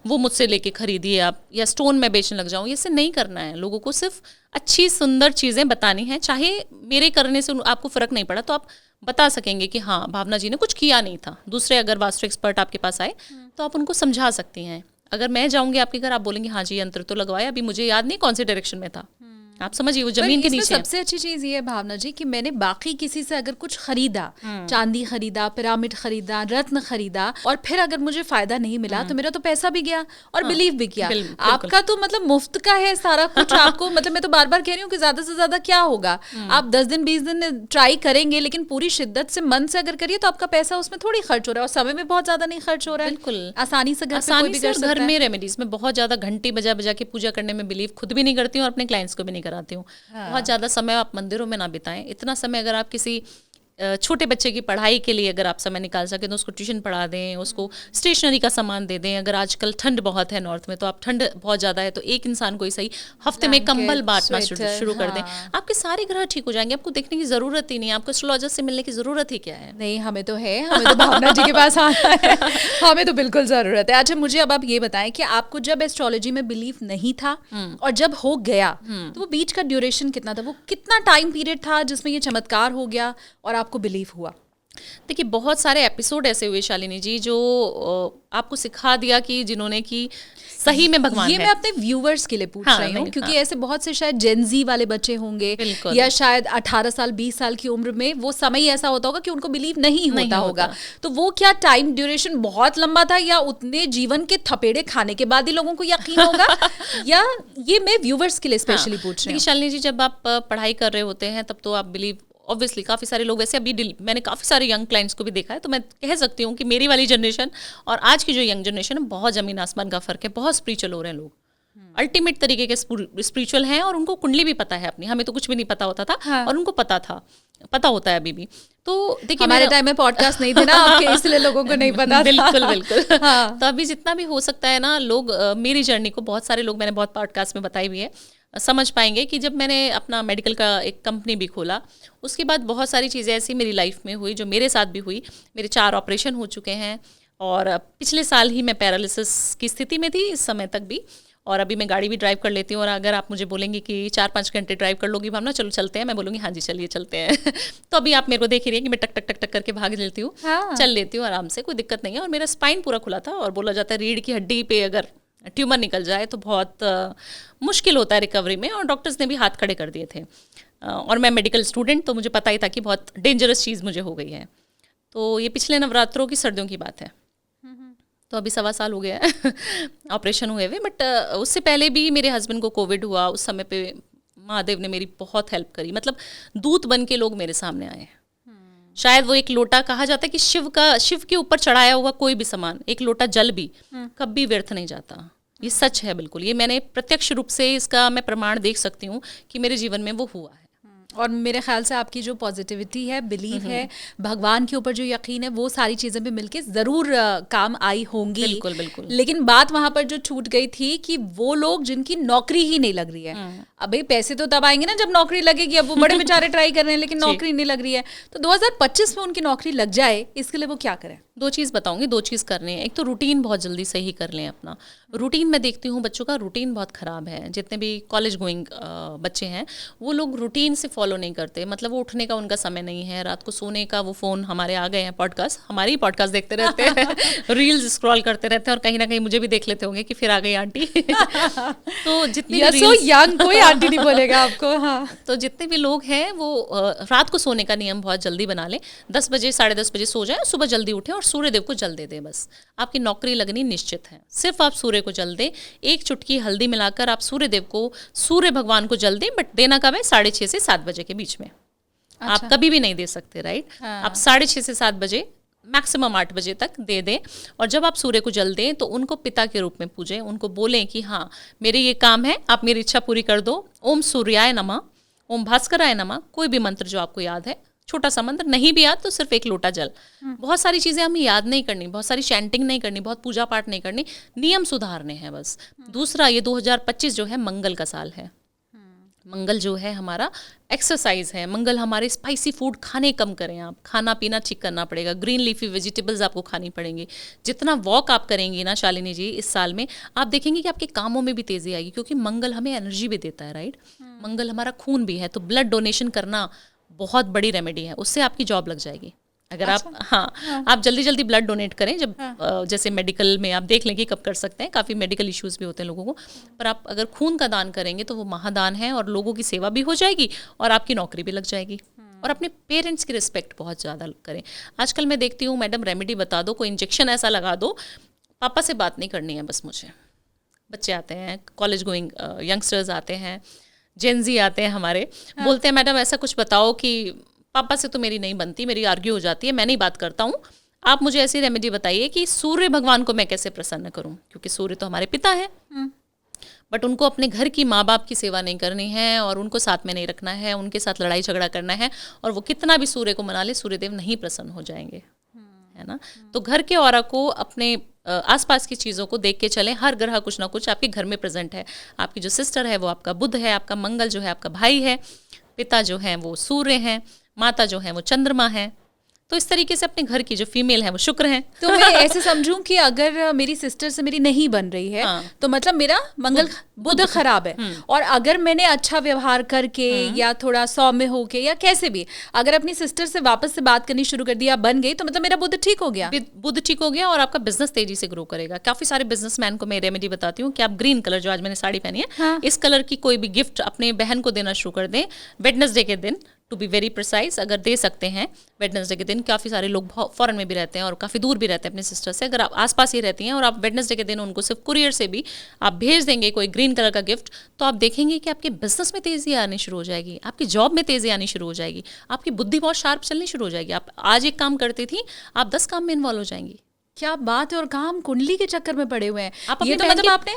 Speaker 1: वो मुझसे लेके खरीदिए आप, या स्टोन में बेचने लग जाऊँ, इससे नहीं करना है। लोगों को सिर्फ अच्छी सुंदर चीज़ें बतानी है। चाहे मेरे करने से आपको फ़र्क नहीं पड़ा तो आप बता सकेंगे कि हाँ भावना जी ने कुछ किया नहीं था। दूसरे अगर वास्तु एक्सपर्ट आपके पास आए तो आप उनको समझा सकती हैं। अगर मैं जाऊंगी आपके घर, आप बोलेंगे हाँ जी यंत्र तो लगवाया, अभी मुझे याद नहीं कौन से डायरेक्शन में था, आप समझिए वो जमीन के नीचे।
Speaker 2: सबसे अच्छी चीज ये है भावना जी कि मैंने बाकी किसी से अगर कुछ खरीदा, चांदी खरीदा, पिरामिड खरीदा, रत्न खरीदा, और फिर अगर मुझे फायदा नहीं मिला तो मेरा तो पैसा भी गया और बिलीव भी किया। आपका तो मतलब मुफ्त का है सारा कुछ। आपको मतलब मैं तो बार बार कह रही हूँ कि ज्यादा से ज्यादा क्या होगा, आप 10 दिन 20 दिन ट्राई करेंगे, लेकिन पूरी शिद्दत से मन से अगर करिए तो आपका पैसा उसमें थोड़ी खर्च हो रहा है और समय में बहुत ज्यादा नहीं खर्च हो रहा है।
Speaker 1: बिल्कुल
Speaker 2: आसानी से घर
Speaker 1: में रेमेडीज में बहुत ज्यादा घंटी बजा बजा के पूजा करने में बिलीव खुद भी नहीं करती हूँ और अपने क्लाइंट्स को भी नहीं कराती हूँ। बहुत ज़्यादा समय आप मंदिरों में ना बिताएं। इतना समय अगर आप किसी छोटे बच्चे की पढ़ाई के लिए अगर आप समय निकाल सकें तो उसको ट्यूशन पढ़ा दें, उसको स्टेशनरी का सामान दे दें। अगर आजकल ठंड बहुत है नॉर्थ में, तो आप ठंड बहुत ज़्यादा है तो एक इंसान को ही सही हफ्ते में कंबल बांटना शुरू कर दें, आपके सारे ग्रह ठीक हो जाएंगे। आपको देखने की ज़रूरत ही नहीं है, आपको एस्ट्रोलॉजर से मिलने की ज़रूरत ही क्या है।
Speaker 2: नहीं, हमें तो है, हमें तो भावना जी के पास आना है, हमें तो बिल्कुल ज़रूरत है। अच्छा, मुझे अब आप ये बताएं कि आपको जब एस्ट्रोलॉजी में बिलीव नहीं था और जब हो गया तो वो बीच का ड्यूरेशन कितना था? वो कितना टाइम पीरियड था जिसमें ये चमत्कार हो गया और आपको बिलीव हुआ?
Speaker 1: देखिए बहुत सारे एपिसोड ऐसे हुए शालिनी जी जो आपको सिखा दिया कि जिन्होंने कि सही में भगवान
Speaker 2: ये
Speaker 1: है।
Speaker 2: मैं अपने व्यूवर्स के लिए पूछ
Speaker 1: हाँ,
Speaker 2: रही हूँ
Speaker 1: नहीं,
Speaker 2: क्योंकि
Speaker 1: हाँ।
Speaker 2: ऐसे बहुत से शायद जेनजी वाले बच्चे होंगे
Speaker 1: बिल्कुल।
Speaker 2: या शायद 18 साल 20 साल की उम्र में वो समय ऐसा होता होगा कि उनको बिलीव नहीं होता होगा। तो वो क्या टाइम ड्यूरेशन बहुत लंबा था या उतने जीवन के थपेड़े खाने के बाद ही लोगों को यकीन होगा या ये मैं व्यूवर्स के लिए स्पेशली पूछ रही
Speaker 1: देखिए
Speaker 2: हूँ।
Speaker 1: शालिनी जी जब आप पढ़ाई कर रहे होते हैं तब तो आप बिलीव ऑब्वियसली काफ़ी सारे लोग ऐसे अभी मैंने काफ़ी सारे यंग क्लाइंट्स को भी देखा है, तो मैं कह सकती हूँ कि मेरी वाली जनरेशन और आज की जो यंग जनरेशन है बहुत ज़मीन आसमान का फ़र्क है। बहुत स्पिरिचुअल हो रहे हैं लोग, अल्टीमेट तरीके के स्पिरिचुअल हैं और उनको कुंडली भी पता है अपनी। हमें तो कुछ भी नहीं पता होता था।
Speaker 2: हाँ।
Speaker 1: और उनको पता होता है अभी भी। तो देखिए
Speaker 2: हमारे टाइम में पॉडकास्ट नहीं थे ना आपके, इसलिए लोगों को नहीं पता था।
Speaker 1: बिल्कुल
Speaker 2: हाँ।
Speaker 1: तो अभी जितना भी हो सकता है ना लोग मेरी जर्नी को बहुत सारे लोग, मैंने बहुत पॉडकास्ट में बताई हुई है, समझ पाएंगे कि जब मैंने अपना मेडिकल का एक कंपनी भी खोला उसके बाद बहुत सारी चीज़ें ऐसी मेरी लाइफ में हुई जो मेरे साथ भी हुई। मेरे 4 ऑपरेशन हो चुके हैं और पिछले साल ही मैं पैरालिसिस की स्थिति में थी इस समय तक भी। और अभी मैं गाड़ी भी ड्राइव कर लेती हूँ और अगर आप मुझे बोलेंगे कि 4-5 घंटे ड्राइव कर लोगी भावना, चलो चलते हैं, मैं बोलूँगी हाँ जी चलिए चलते हैं तो अभी आप मेरे को देख ही रही हैं कि मैं टक टक टक टक करके भाग लेती हूँ।
Speaker 2: हाँ।
Speaker 1: चल लेती हूँ आराम से, कोई दिक्कत नहीं है। और मेरा स्पाइन पूरा खुला था और बोला जाता है रीढ़ की हड्डी पे अगर ट्यूमर निकल जाए तो बहुत मुश्किल होता है रिकवरी में, और डॉक्टर्स ने भी हाथ खड़े कर दिए थे। और मैं मेडिकल स्टूडेंट, तो मुझे पता ही था कि बहुत डेंजरस चीज़ मुझे हो गई है। तो ये पिछले नवरात्रों की सर्दियों की बात है, तो अभी 1.25 साल हो गया है ऑपरेशन हुए हुए। बट उससे पहले भी मेरे हस्बैंड को कोविड हुआ, उस समय पे महादेव ने मेरी बहुत हेल्प करी। मतलब दूत बन के लोग मेरे सामने आए। शायद वो एक लोटा, कहा जाता है कि शिव के ऊपर चढ़ाया हुआ कोई भी सामान, एक लोटा जल भी कभी व्यर्थ नहीं जाता। ये सच है बिल्कुल, ये मैंने प्रत्यक्ष रूप से इसका मैं प्रमाण देख सकती हूँ कि मेरे जीवन में वो हुआ है।
Speaker 2: और मेरे ख्याल से आपकी जो पॉजिटिविटी है, बिलीव है, भगवान के ऊपर जो यकीन है, वो सारी चीज़ें भी मिलके ज़रूर काम आई होंगी।
Speaker 1: बिल्कुल बिल्कुल।
Speaker 2: लेकिन बात वहाँ पर जो छूट गई थी कि वो लोग जिनकी नौकरी ही नहीं लग रही है, अभी पैसे तो तब आएंगे ना जब नौकरी लगेगी। अब वो बड़े बेचारे ट्राई कर रहे हैं लेकिन नौकरी नहीं लग रही है, तो 2025 में उनकी नौकरी लग जाए, इसके लिए वो क्या करें?
Speaker 1: 2 चीज़ बताऊंगी, 2 चीज़ करने हैं। एक तो रूटीन बहुत जल्दी सही कर लें अपना। रूटीन मैं देखती हूँ बच्चों का रूटीन बहुत ख़राब है। जितने भी कॉलेज गोइंग बच्चे हैं वो लोग रूटीन से फॉलो नहीं करते। मतलब वो उठने का उनका समय नहीं है, रात को सोने का वो फ़ोन, हमारे आ गए हैं पॉडकास्ट, हमारी पॉडकास्ट देखते रहते हैं रील्स स्क्रॉल करते रहते हैं, और कहीं ना कहीं मुझे भी देख लेते होंगे कि फिर आ गई आंटी तो जितनी
Speaker 2: सो यंग, कोई आंटी नहीं बोलेगा आपको। हाँ,
Speaker 1: तो जितने भी लोग हैं वो रात को सोने का नियम बहुत जल्दी बना लें। 10 बजे 10:30 बजे सो जाएं, सुबह जल्दी उठें और सूर्य देव को जल दे दें। बस आपकी नौकरी लगनी निश्चित है। सिर्फ आप सूर्य को जल दें, एक चुटकी हल्दी मिलाकर आप सूर्य देव को, सूर्य भगवान को जल दें। बट देना कब है? 6:30 से 7 बजे के बीच में।
Speaker 2: अच्छा।
Speaker 1: आप कभी भी नहीं दे सकते, राइट?
Speaker 2: हाँ।
Speaker 1: आप 6:30 से 7 बजे, मैक्सिमम 8 बजे तक दे दें। और जब आप सूर्य को जल दें तो उनको पिता के रूप में पूजें, उनको बोलें कि हाँ मेरे ये काम है, आप मेरी इच्छा पूरी कर दो। ओम सूर्याय नमः, ओम भास्कराय नमः, कोई भी मंत्र जो आपको याद है, छोटा सा मंत्र, नहीं भी याद तो सिर्फ एक लोटा जल। बहुत सारी चीज़ें हमें याद नहीं करनी, बहुत सारी चैंटिंग नहीं करनी, बहुत पूजा पाठ नहीं करनी, नियम सुधारने हैं बस। दूसरा, ये 2025 जो है मंगल का साल है। मंगल जो है हमारा एक्सरसाइज है। मंगल हमारे स्पाइसी फूड खाने कम करें, आप खाना पीना ठीक करना पड़ेगा। ग्रीन लीफी वेजिटेबल्स आपको खानी पड़ेंगी। जितना वॉक आप करेंगी ना शालिनी जी इस साल में, आप देखेंगे कि आपके कामों में भी तेज़ी आएगी, क्योंकि मंगल हमें एनर्जी भी देता है, राइट? मंगल हमारा खून भी है, तो ब्लड डोनेशन करना बहुत बड़ी रेमेडी है, उससे आपकी जॉब लग जाएगी। अगर आप आप जल्दी जल्दी ब्लड डोनेट करें। जब जैसे मेडिकल में आप देख लें कि कब कर सकते हैं, काफ़ी मेडिकल इश्यूज भी होते हैं लोगों को, पर आप अगर खून का दान करेंगे तो वो महादान है, और लोगों की सेवा भी हो जाएगी और आपकी नौकरी भी लग जाएगी। और अपने पेरेंट्स की रिस्पेक्ट बहुत ज़्यादा करें। आजकल मैं देखती हूँ, मैडम रेमेडी बता दो, कोई इंजेक्शन ऐसा लगा दो, पापा से बात नहीं करनी है बस मुझे। बच्चे आते हैं, कॉलेज गोइंग यंगस्टर्स आते हैं, जेनजी आते हैं हमारे, बोलते हैं मैडम ऐसा कुछ बताओ कि पापा से तो मेरी नहीं बनती, मेरी आर्ग्यू हो जाती है, मैं नहीं बात करता हूँ, आप मुझे ऐसी रेमेडी बताइए कि सूर्य भगवान को मैं कैसे प्रसन्न करूँ, क्योंकि सूर्य तो हमारे पिता है। बट उनको अपने घर की माँ बाप की सेवा नहीं करनी है और उनको साथ में नहीं रखना है, उनके साथ लड़ाई झगड़ा करना है, और वो कितना भी सूर्य को मना ले, सूर्यदेव नहीं प्रसन्न हो जाएंगे, है ना? तो घर के ऑरा को, अपने आसपास की चीज़ों को देख के चलें। हर ग्रह कुछ ना कुछ आपके घर में प्रेजेंट है। आपकी जो सिस्टर है वो आपका बुध है, आपका मंगल जो है आपका भाई है, पिता जो है वो सूर्य हैं, माता जो है वो चंद्रमा है। तो इस तरीके से अपने घर की जो फीमेल है वो शुक्र है।
Speaker 2: तो मैं ऐसे समझूं कि अगर मेरी सिस्टर से मेरी नहीं बन रही है, तो मतलब मेरा बुध खराब है। और अगर मैंने अच्छा व्यवहार करके या थोड़ा सौम्य होके या कैसे भी अगर अपनी सिस्टर से वापस से बात करनी शुरू कर दिया, बन गई, तो मतलब मेरा बुध ठीक हो गया।
Speaker 1: बुध ठीक हो गया और आपका बिजनेस तेजी से ग्रो करेगा। काफी सारे बिजनेसमैन को मैं रेमेडी बताती हूँ कि आप ग्रीन कलर, जो आज मैंने साड़ी पहनी है, इस कलर की कोई भी गिफ्ट अपने बहन को देना शुरू कर दें वेडनेसडे के दिन, टू बी वेरी प्रिसाइज। अगर दे सकते हैं वेडनेसडे के दिन, काफ़ी सारे लोग फॉरेन में भी रहते हैं और काफ़ी दूर भी रहते हैं अपने सिस्टर से, अगर आप आसपास ही रहती हैं और आप वेडनेसडे के दिन उनको सिर्फ कुरियर से भी आप भेज देंगे कोई ग्रीन कलर का गिफ्ट, तो आप देखेंगे कि आपके बिजनेस में तेज़ी आनी शुरू हो जाएगी, आपकी जॉब में तेज़ी आनी शुरू हो जाएगी, आपकी बुद्धि बहुत शार्प चलनी शुरू हो जाएगी। आप आज एक काम करती थी, आप 10 काम में इन्वॉल्व हो जाएंगी।
Speaker 2: क्या बात है। और कहाँ हम कुंडली के चक्कर में पड़े हुए हैं।
Speaker 1: आप
Speaker 2: ये तो मतलब आपने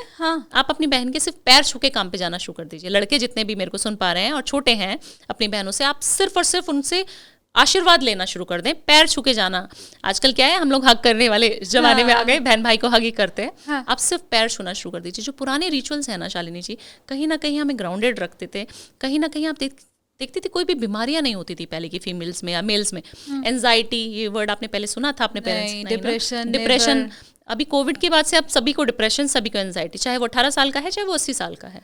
Speaker 1: आप अपनी बहन के सिर्फ पैर छू के काम पे जाना शुरू कर दीजिए। लड़के जितने भी मेरे को सुन पा रहे हैं और छोटे हैं अपनी बहनों से, आप सिर्फ और सिर्फ उनसे आशीर्वाद लेना शुरू कर दें, पैर छू के जाना। आजकल क्या है, हम लोग हग करने वाले जमाने में आ गए, बहन भाई को हग ही करते हैं। आप सिर्फ पैर छूना शुरू कर दीजिए। जो पुराने रिचुअल्स हैं ना शालिनी जी, कहीं ना कहीं हमें ग्राउंडेड रखते थे। कहीं ना कहीं आप देखती थी कोई भी बीमारियां नहीं होती थी पहले की फीमेल्स में या मेल्स में। एंजाइटी, ये वर्ड आपने पहले सुना था अपने पेरेंट्स? डिप्रेशन। अभी कोविड के बाद से अब सभी को डिप्रेशन, सभी को एंजाइटी, चाहे वो 18 साल का है चाहे वो 80 साल का है।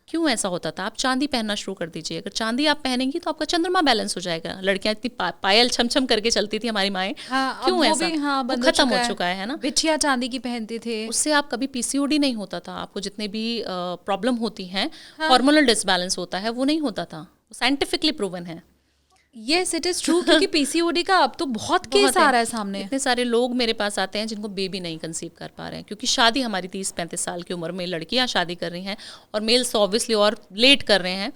Speaker 1: क्यों ऐसा होता था? आप चांदी पहनना शुरू कर दीजिए। अगर चांदी आप पहनेंगी तो आपका चंद्रमा बैलेंस हो जाएगा। लड़कियां इतनी पायल छम करके चलती थी हमारी माएँ, क्यों ऐसा? वो खत्म हो चुका है ना।
Speaker 2: बिछिया चांदी की पहनते थे,
Speaker 1: उससे आप कभी पीसीओडी नहीं होता था। आपको जितने भी प्रॉब्लम होती हैं, हार्मोनल डिसबैलेंस होता है, वो नहीं होता था। साइंटिफिकली प्रूवन है।
Speaker 2: Yes, it is true. क्योंकि पीसीओडी का अब तो बहुत केस आ रहा है सामने।
Speaker 1: इतने सारे लोग मेरे पास आते हैं जिनको बेबी नहीं कंसीव कर पा रहे हैं, क्योंकि शादी हमारी 30-35 साल की उम्र में लड़कियां शादी कर रही हैं और मेल्स ऑब्वियसली और लेट कर रहे हैं।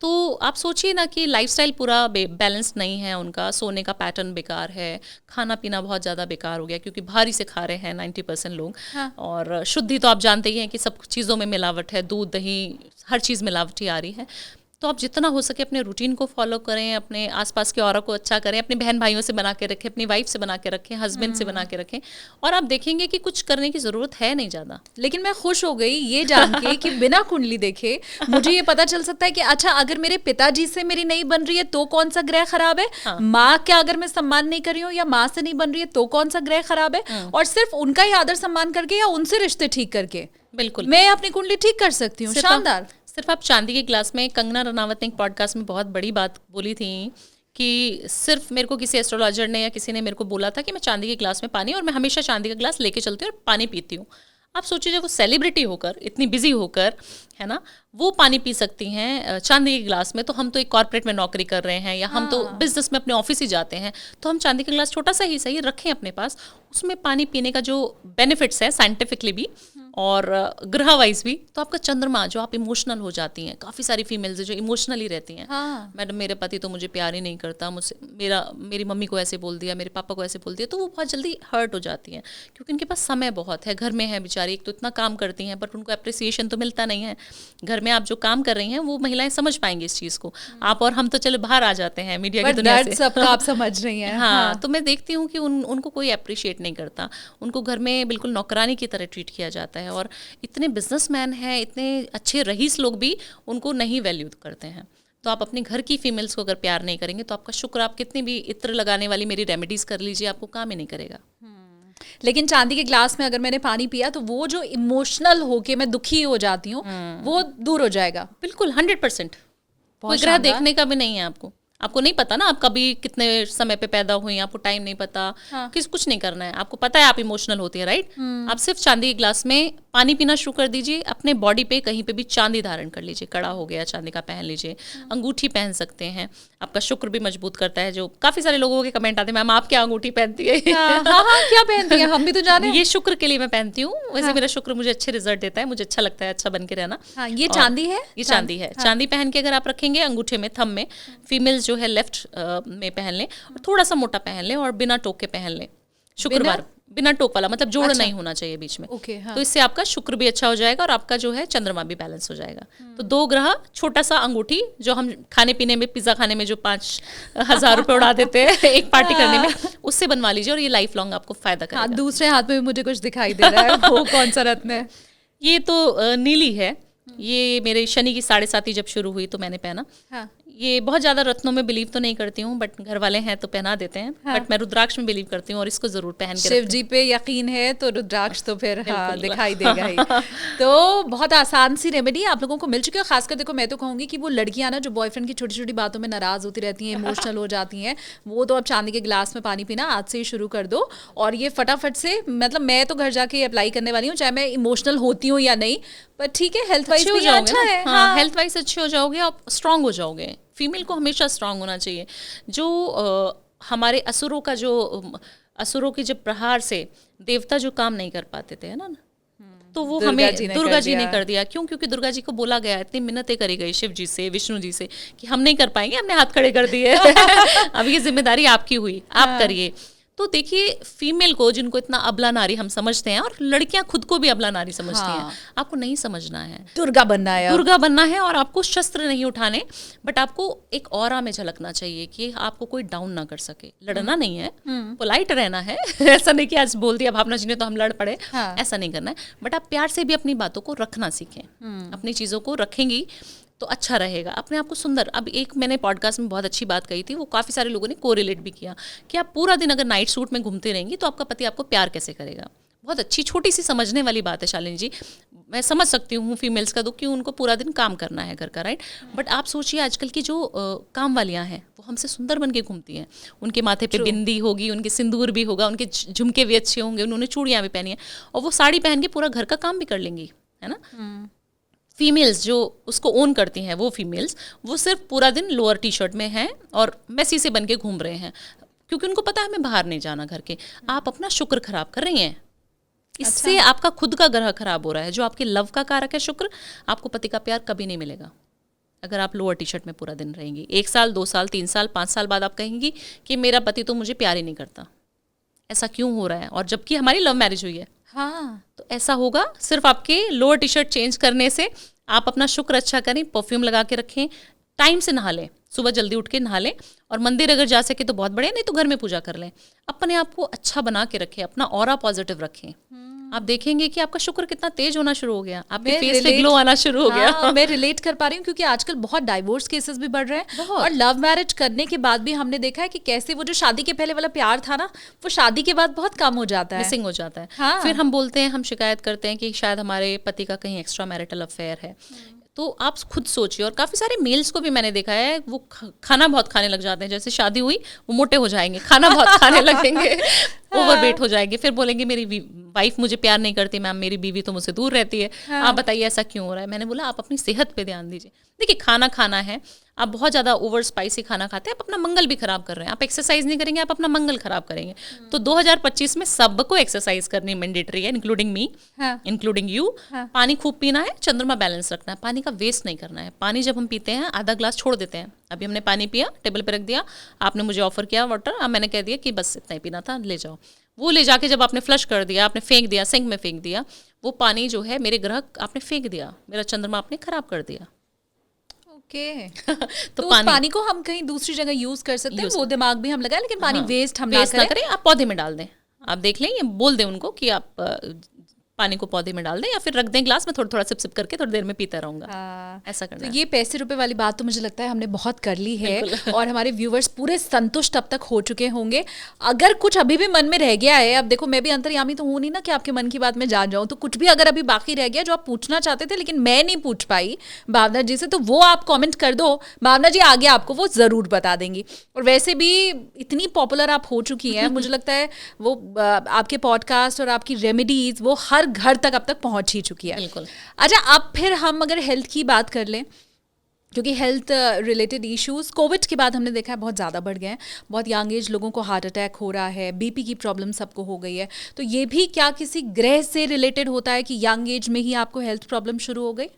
Speaker 1: तो आप सोचिए ना कि लाइफस्टाइल पूरा बैलेंस नहीं है उनका, सोने का पैटर्न बेकार है, खाना पीना बहुत ज़्यादा बेकार हो गया क्योंकि भारी से खा रहे हैं 90% लोग। और शुद्धि तो आप जानते ही हैं कि सब चीज़ों में मिलावट है, दूध दही हर चीज़ मिलावटी आ रही है। तो आप जितना हो सके अपने रूटीन को फॉलो करें, अपने आसपास के औरों को अच्छा करें, अपने बहन भाइयों से बना के रखें, अपनी वाइफ से बना के रखें, हस्बैंड से बना के रखें, और आप देखेंगे कि कुछ करने की ज़रूरत है नहीं ज़्यादा।
Speaker 2: लेकिन मैं खुश हो गई ये जान के कि बिना कुंडली देखे मुझे ये पता चल सकता है कि अच्छा, अगर मेरे पिताजी से मेरी नहीं बन रही है तो कौन सा ग्रह खराब है, माँ का अगर मैं सम्मान नहीं कर रही हूँ या माँ से नहीं बन रही है तो कौन सा ग्रह खराब है, और सिर्फ उनका ही आदर सम्मान करके या उनसे रिश्ते ठीक करके
Speaker 1: बिल्कुल
Speaker 2: मैं अपनी कुंडली ठीक कर सकती हूँ। शानदार।
Speaker 1: सिर्फ आप चांदी के ग्लास में, कंगना रनावत ने एक पॉडकास्ट में बहुत बड़ी बात बोली थी कि सिर्फ मेरे को किसी एस्ट्रोलॉजर ने या किसी ने मेरे को बोला था कि मैं चांदी के ग्लास में पानी, और मैं हमेशा चांदी का ग्लास लेके चलती हूँ और पानी पीती हूँ। आप सोचिए जब वो सेलिब्रिटी होकर, इतनी बिजी होकर, है ना, वो पानी पी सकती हैं चांदी के ग्लास में, तो हम तो एक कॉर्पोरेट में नौकरी कर रहे हैं या हम तो बिजनेस में अपने ऑफिस ही जाते हैं, तो हम चांदी का ग्लास छोटा सा ही सही रखें अपने पास। उसमें पानी पीने का जो बेनिफिट्स है साइंटिफिकली भी और ग्रह वाइज भी, तो आपका चंद्रमा, जो आप इमोशनल हो जाती हैं, काफ़ी सारी फीमेल्स जो इमोशनली रहती हैं, मैडम मेरे पति तो मुझे प्यार ही नहीं करता, मुझसे मेरी मम्मी को ऐसे बोल दिया, मेरे पापा को ऐसे बोल दिया, तो वो बहुत जल्दी हर्ट हो जाती हैं क्योंकि उनके पास समय बहुत है, घर में है बेचारी, एक तो इतना काम करती हैं बट उनको अप्रिसिएशन तो मिलता नहीं है। घर में आप जो काम कर रही हैं वो महिलाएं समझ पाएंगी इस चीज़ को, आप और हम तो चलो बाहर आ जाते हैं मीडिया की दुनिया से,
Speaker 2: सबका आप समझ रही हैं।
Speaker 1: हाँ, तो मैं देखती हूँ कि उनको कोई अप्रिशिएट नहीं करता, उनको घर में बिल्कुल नौकरानी की तरह ट्रीट किया जाता है, और इतने बिजनेसमैन हैं, इतने अच्छे रईस लोग भी उनको नहीं वैल्यू करते हैं। तो आप अपने घर की फीमेल्स को अगर प्यार नहीं करेंगे तो आपका शुक्र, आप कितनी भी इत्र लगाने वाली मेरी रेमेडीज कर लीजिए, आपको काम ही नहीं करेगा।
Speaker 2: लेकिन चांदी के ग्लास में अगर मैंने पानी पिया तो वो जो इमोशनल होके मैं दुखी हो जाती हूँ वो दूर हो जाएगा।
Speaker 1: बिल्कुल 100%। कोई ग्रह देखने का भी नहीं है आपको नहीं पता ना आप कभी कितने समय पे पैदा हुई, आपको टाइम नहीं पता, कुछ नहीं करना है, आपको पता है आप इमोशनल होती है, राइट। आप सिर्फ चांदी के ग्लास में पानी पीना शुरू कर दीजिए, अपने बॉडी पे कहीं पे भी चांदी धारण कर लीजिए, कड़ा हो गया चांदी का पहन लीजिए, अंगूठी पहन सकते हैं, आपका शुक्र भी मजबूत करता है। जो काफी सारे लोगों के कमेंट आते हैं, मैम आप क्या अंगूठी पहनती है?
Speaker 2: क्या पहनती है, हम भी तो जाने।
Speaker 1: ये शुक्र के लिए मैं पहनती हूँ, वैसे मेरा शुक्र मुझे अच्छे रिजल्ट देता है, मुझे अच्छा लगता है अच्छा बन के रहना।
Speaker 2: ये चांदी है,
Speaker 1: ये चांदी है। चांदी पहन के अगर आप रखेंगे अंगूठे में, थंब में, फीमेल्स जो है लेफ्ट में पहन लें, और थोड़ा सा मोटा पहन लें और बिना टोक के पहन लें शुक्रवार, बिना टोक वाला, मतलब जोड़ नहीं होना चाहिए बीच में। तो इससे आपका शुक्र भी अच्छा हो जाएगा और आपका जो है चंद्रमा भी बैलेंस हो जाएगा। तो 2 ग्रह, छोटा सा अंगूठी, जो हम खाने पीने में, पिज्जा खाने में जो 5,000 रुपए उड़ा देते हैं एक पार्टी करने में, उससे बनवा लीजिए और ये लाइफ लॉन्ग आपको फायदा करेगा।
Speaker 2: दूसरे हाथ में भी मुझे कुछ दिखाई दे रहा है, वो कौन सा रत्न है?
Speaker 1: ये तो नीली है, ये मेरे शनि की 7.5 जब शुरू हुई तो मैंने पहना। ये बहुत ज़्यादा रत्नों में बिलीव तो नहीं करती हूँ, बट घर वाले हैं तो पहना देते हैं।
Speaker 2: हाँ।
Speaker 1: बट मैं रुद्राक्ष में बिलीव करती हूँ और इसको ज़रूर पहन के
Speaker 2: शिव
Speaker 1: रखती
Speaker 2: जी पे यकीन है तो रुद्राक्ष तो फिर हाँ
Speaker 1: बिल्कुल।
Speaker 2: दिखाई देगा ही। तो बहुत आसान सी रेमेडी आप लोगों को मिल चुकी है। खासकर देखो मैं तो कहूंगी कि वो लड़कियां ना जो बॉयफ्रेंड की छोटी छोटी बातों में नाराज होती रहती हैं, इमोशनल हो जाती हैं, वो तो अब चांदी के गिलास में पानी पीना आज से ही शुरू कर दो और ये फटाफट से, मतलब मैं तो घर जाके अप्लाई करने वाली हूँ, चाहे मैं इमोशनल होती हूँ या नहीं, पर ठीक है हेल्थ वाइज
Speaker 1: अच्छे हो
Speaker 2: भी
Speaker 1: जाओगे
Speaker 2: अच्छा
Speaker 1: ना।
Speaker 2: है।
Speaker 1: हाँ, हेल्थ वाइज अच्छे हो जाओगे, आप स्ट्रांग हो जाओगे। फीमेल को हमेशा स्ट्रांग होना चाहिए। जो हमारे असुरों का जो असुरों के जब प्रहार से देवता जो काम नहीं कर पाते थे, है ना, तो वो हमें दुर्गा जी ने कर दिया। क्यों? क्योंकि दुर्गा जी को बोला गया, इतनी मिन्नतें करी गई शिव जी से, विष्णु जी से कि हम नहीं कर पाएंगे, हमने हाथ खड़े कर दिए। अब ये जिम्मेदारी आपकी हुई, आप करिए। तो देखिए फीमेल को, जिनको इतना अबला नारी हम समझते हैं, और लड़कियां खुद को भी अबला नारी समझती हैं, आपको नहीं समझना है,
Speaker 2: दुर्गा बनना है,
Speaker 1: दुर्गा बनना है। और आपको शस्त्र नहीं उठाने, बट आपको एक ऑरा में झलकना चाहिए कि आपको कोई डाउन ना कर सके। लड़ना नहीं है, पोलाइट रहना है। ऐसा नहीं कि आज बोल दिया भावना जी ने तो हम लड़ पड़े, ऐसा नहीं करना है। बट आप प्यार से भी अपनी बातों को रखना सीखें। अपनी चीज़ों को रखेंगी तो अच्छा रहेगा, अपने आप को सुंदर। अब एक मैंने पॉडकास्ट में बहुत अच्छी बात कही थी, वो काफ़ी सारे लोगों ने कोरिलेट भी किया कि आप पूरा दिन अगर नाइट सूट में घूमते रहेंगी तो आपका पति आपको प्यार कैसे करेगा। बहुत अच्छी छोटी सी समझने वाली बात है शालिनी जी। मैं समझ सकती हूँ फीमेल्स का दुख, क्यों, उनको पूरा दिन काम करना है घर का, राइट। बट आप सोचिए आजकल की जो काम वालियाँ हैं वो हमसे सुंदर बन के घूमती हैं। उनके माथे पे बिंदी होगी, उनके सिंदूर भी होगा, उनके झुमके भी अच्छे होंगे, उन्होंने चूड़ियाँ भी पहनी हैं, और वो साड़ी पहन के पूरा घर का काम भी कर लेंगी, है ना। फीमेल्स जो उसको ओन करती हैं, वो फीमेल्स, वो सिर्फ पूरा दिन लोअर टी शर्ट में हैं और मैसी से बन के घूम रहे हैं, क्योंकि उनको पता है हमें बाहर नहीं जाना घर के। आप अपना शुक्र खराब कर रही हैं, इससे आपका खुद का ग्रह खराब हो रहा है, जो आपके लव का कारक है शुक्र। आपको पति का प्यार कभी नहीं मिलेगा अगर आप लोअर टी शर्ट में पूरा दिन रहेंगी। 1 साल, 2 साल, 3 साल, 5 साल बाद आप कहेंगी कि मेरा पति तो मुझे प्यार ही नहीं करता। ऐसा क्यों हो रहा है? और जबकि हमारी लव मैरिज हुई है।
Speaker 2: हाँ,
Speaker 1: तो ऐसा होगा सिर्फ आपके लोअर टी शर्ट चेंज करने से। आप अपना शुक्र अच्छा करें, परफ्यूम लगा के रखें, टाइम से नहा लें, सुबह जल्दी उठ के नहा लें, और मंदिर अगर जा सके तो बहुत बढ़िया, नहीं तो घर में पूजा कर लें। अपने आप को अच्छा बना के रखें, अपना ऑरा पॉजिटिव रखें। आप देखेंगे कि आपका शुक्र कितना तेज होना शुरू हो गया, आपके फेस पे ग्लो आना शुरू हो गया।
Speaker 2: हाँ, मैं रिलेट कर पा रही हूँ, क्योंकि आजकल बहुत डाइवोर्स केसेस भी बढ़ रहे हैं, और लव मैरिज करने के बाद भी हमने देखा है कि कैसे वो जो शादी के पहले वाला प्यार था ना, वो शादी के बाद बहुत कम हो जाता है,
Speaker 1: मिसिंग हो जाता है।
Speaker 2: हाँ।
Speaker 1: फिर हम बोलते हैं, हम शिकायत करते हैं कि शायद हमारे पति का कहीं एक्स्ट्रा मैरिटल अफेयर है। तो आप खुद सोचिए। और काफ़ी सारे मेल्स को भी मैंने देखा है, वो खाना बहुत खाने लग जाते हैं, जैसे शादी हुई वो मोटे हो जाएंगे, खाना बहुत खाने लगेंगे, ओवरवेट हो जाएंगे, फिर बोलेंगे मेरी वाइफ मुझे प्यार नहीं करती मैम, मेरी बीवी तो मुझसे दूर रहती है। आप बताइए ऐसा क्यों हो रहा है? मैंने बोला आप अपनी सेहत पे ध्यान दीजिए। देखिए खाना खाना है, आप बहुत ज़्यादा ओवर स्पाइसी खाना खाते हैं, आप अपना मंगल भी खराब कर रहे हैं। आप एक्सरसाइज नहीं करेंगे, आप अपना मंगल खराब करेंगे। तो 2025 में सबको एक्सरसाइज करनी मैंडेटरी है, इंक्लूडिंग मी, इंक्लूडिंग यू। पानी खूब पीना है, चंद्रमा बैलेंस रखना है, पानी का वेस्ट नहीं करना है। पानी जब हम पीते हैं आधा ग्लास छोड़ देते हैं। अभी हमने पानी पिया, टेबल पे रख दिया, आपने मुझे ऑफर किया वाटर, अब मैंने कह दिया कि बस इतना ही पीना था, ले जाओ। वो ले जाके जब आपने फ्लश कर दिया, आपने फेंक दिया, सिंक में फेंक दिया, वो पानी जो है मेरे ग्रह आपने फेंक दिया, मेरा चंद्रमा आपने खराब कर दिया।
Speaker 2: ओके।
Speaker 1: तो
Speaker 2: उस पानी को हम कहीं दूसरी जगह यूज कर सकते हैं, वो दिमाग भी हम लगाए, लेकिन पानी वेस्ट हम
Speaker 1: ना करें। आप पौधे में डाल दें, आप देख लें, ये बोल दें उनको कि आप पानी को पौधे में डाल दें, या फिर रख दें ग्लास में, थोड़ा थोड़ा सिप सिप करके थोड़ी देर में पीता रहूंगा। ऐसा करना
Speaker 2: तो ये पैसे रुपए वाली बात तो मुझे लगता है हमने बहुत कर ली है, और हमारे व्यूवर्स पूरे संतुष्ट अब तक हो चुके होंगे। अगर कुछ अभी भी मन में रह गया है, अब देखो मैं भी अंतर्यामी तो हूँ नहीं ना कि आपके मन की बात में जान जाऊँ, तो कुछ भी अगर अभी बाकी रह गया जो आप पूछना चाहते थे लेकिन मैं नहीं पूछ पाई भावना जी से, तो वो आप कॉमेंट कर दो, भावना जी आगे आपको वो जरूर बता देंगी। और वैसे भी इतनी पॉपुलर आप हो चुकी हैं, मुझे लगता है वो आपके पॉडकास्ट और आपकी रेमेडीज वो हर घर तक अब तक पहुंच ही चुकी है।
Speaker 1: बिल्कुल।
Speaker 2: अच्छा, अब फिर हम अगर हेल्थ की बात कर लें, क्योंकि हेल्थ रिलेटेड इश्यूज कोविड के बाद हमने देखा है बहुत ज़्यादा बढ़ गए हैं। बहुत यंग एज लोगों को हार्ट अटैक हो रहा है, बीपी की प्रॉब्लम सबको हो गई है। तो ये भी क्या किसी ग्रह से रिलेटेड होता है कि यंग एज में ही आपको हेल्थ प्रॉब्लम शुरू हो गई?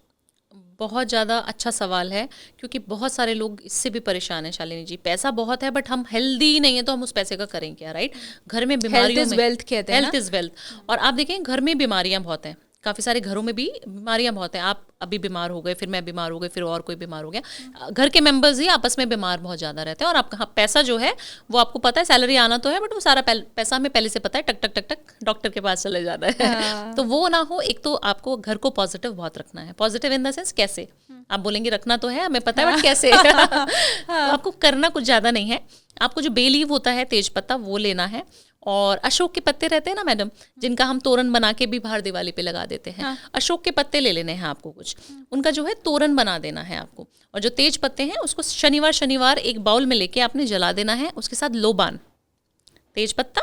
Speaker 1: बहुत ज़्यादा अच्छा सवाल है, क्योंकि बहुत सारे लोग इससे भी परेशान हैं शालिनी जी। पैसा बहुत है बट हम हेल्दी नहीं है, तो हम उस पैसे का करें क्या, राइट। घर में बीमारियों में,
Speaker 2: वेल्थ कहते हैं,
Speaker 1: हेल्थ इज वेल्थ। और आप देखें घर में बीमारियां बहुत हैं, काफ़ी सारे घरों में भी बीमारियां बहुत हैं। आप अभी बीमार हो गए, फिर मैं बीमार हो गई, फिर और कोई बीमार हो गया। घर के मेंबर्स ही आपस में बीमार बहुत ज़्यादा रहते हैं। और आपका पैसा जो है वो आपको पता है, सैलरी आना तो है, बट वो सारा पैसा हमें पहले से पता है, टक टक टक टक डॉक्टर के पास चले जाता है। तो वो ना हो। एक तो आपको घर को पॉजिटिव बहुत रखना है। पॉजिटिव इन द सेंस कैसे, आप बोलेंगे रखना तो है, हमें पता है, बट कैसे। तो आपको करना कुछ ज़्यादा नहीं है। आपको जो बे लीव होता है, तेज पत्ता, वो लेना है। और अशोक के पत्ते रहते हैं ना मैडम, जिनका हम तोरण बना के भी बाहर दिवाली पे लगा देते हैं। अशोक के पत्ते ले लेने हैं आपको कुछ, उनका जो है तोरण बना देना है आपको। और जो तेज पत्ते हैं उसको शनिवार एक बाउल में लेके आपने जला देना है। उसके साथ लोबान, तेज पत्ता,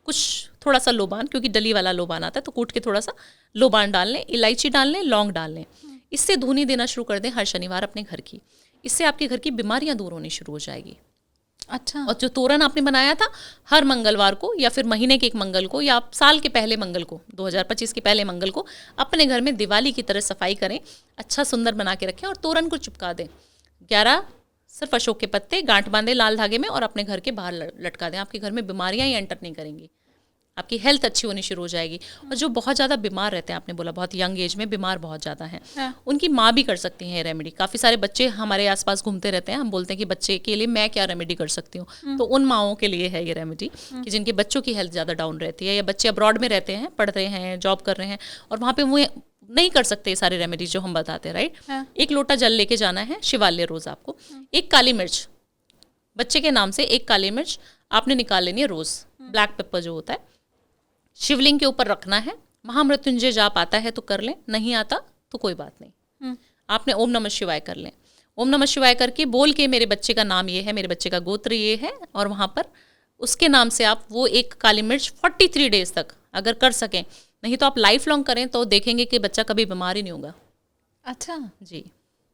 Speaker 1: कुछ थोड़ा सा लोबान, क्योंकि डली वाला लोबान आता है, तो कूट के थोड़ा सा लोबान डाल लें, इलायची डाल लें, लौंग डाल लें। इससे धुनी देना शुरू कर दें हर शनिवार अपने घर की। इससे आपके घर की बीमारियां दूर होनी शुरू हो जाएगी।
Speaker 2: अच्छा।
Speaker 1: और जो तोरण आपने बनाया था, हर मंगलवार को या फिर महीने के एक मंगल को या आप साल के पहले मंगल को, 2025 के पहले मंगल को अपने घर में दिवाली की तरह सफाई करें, अच्छा सुंदर बना के रखें और तोरण को चिपका दें। 11 सिर्फ अशोक के पत्ते गांठ बांधे लाल धागे में और अपने घर के बाहर लटका दें। आपके घर में बीमारियां ही एंटर नहीं करेंगी, आपकी हेल्थ अच्छी होनी शुरू हो जाएगी। और जो बहुत ज़्यादा बीमार रहते हैं, आपने बोला बहुत यंग एज में बीमार बहुत ज़्यादा हैं, उनकी माँ भी कर सकती हैं ये रेमेडी। काफ़ी सारे बच्चे हमारे आसपास घूमते रहते हैं, हम बोलते हैं कि बच्चे के लिए मैं क्या रेमेडी कर सकती हूँ। तो उन माँओं के लिए है ये रेमेडी कि जिनके बच्चों की हेल्थ ज़्यादा डाउन रहती है, या बच्चे अब्रॉड में रहते हैं, पढ़ रहे हैं, जॉब कर रहे हैं, और वहाँ पर वो नहीं कर सकते सारे रेमेडीज जो हम बताते हैं, राइट। एक लोटा जल लेके जाना है शिवालय रोज़ आपको। एक काली मिर्च, बच्चे के नाम से एक काली मिर्च आपने निकाल लेनी है रोज़। ब्लैक पेपर जो होता है शिवलिंग के ऊपर रखना है। महामृत्युंजय जाप आता है तो कर लें, नहीं आता तो कोई बात नहीं। आपने ओम नमः शिवाय कर लें। ओम नमः शिवाय करके बोल के मेरे बच्चे का नाम ये है, मेरे बच्चे का गोत्र ये है, और वहाँ पर उसके नाम से आप वो एक काली मिर्च 43 डेज तक अगर कर सकें, नहीं तो आप लाइफ लॉन्ग करें तो देखेंगे कि बच्चा कभी बीमार ही नहीं होगा।
Speaker 2: अच्छा
Speaker 1: जी,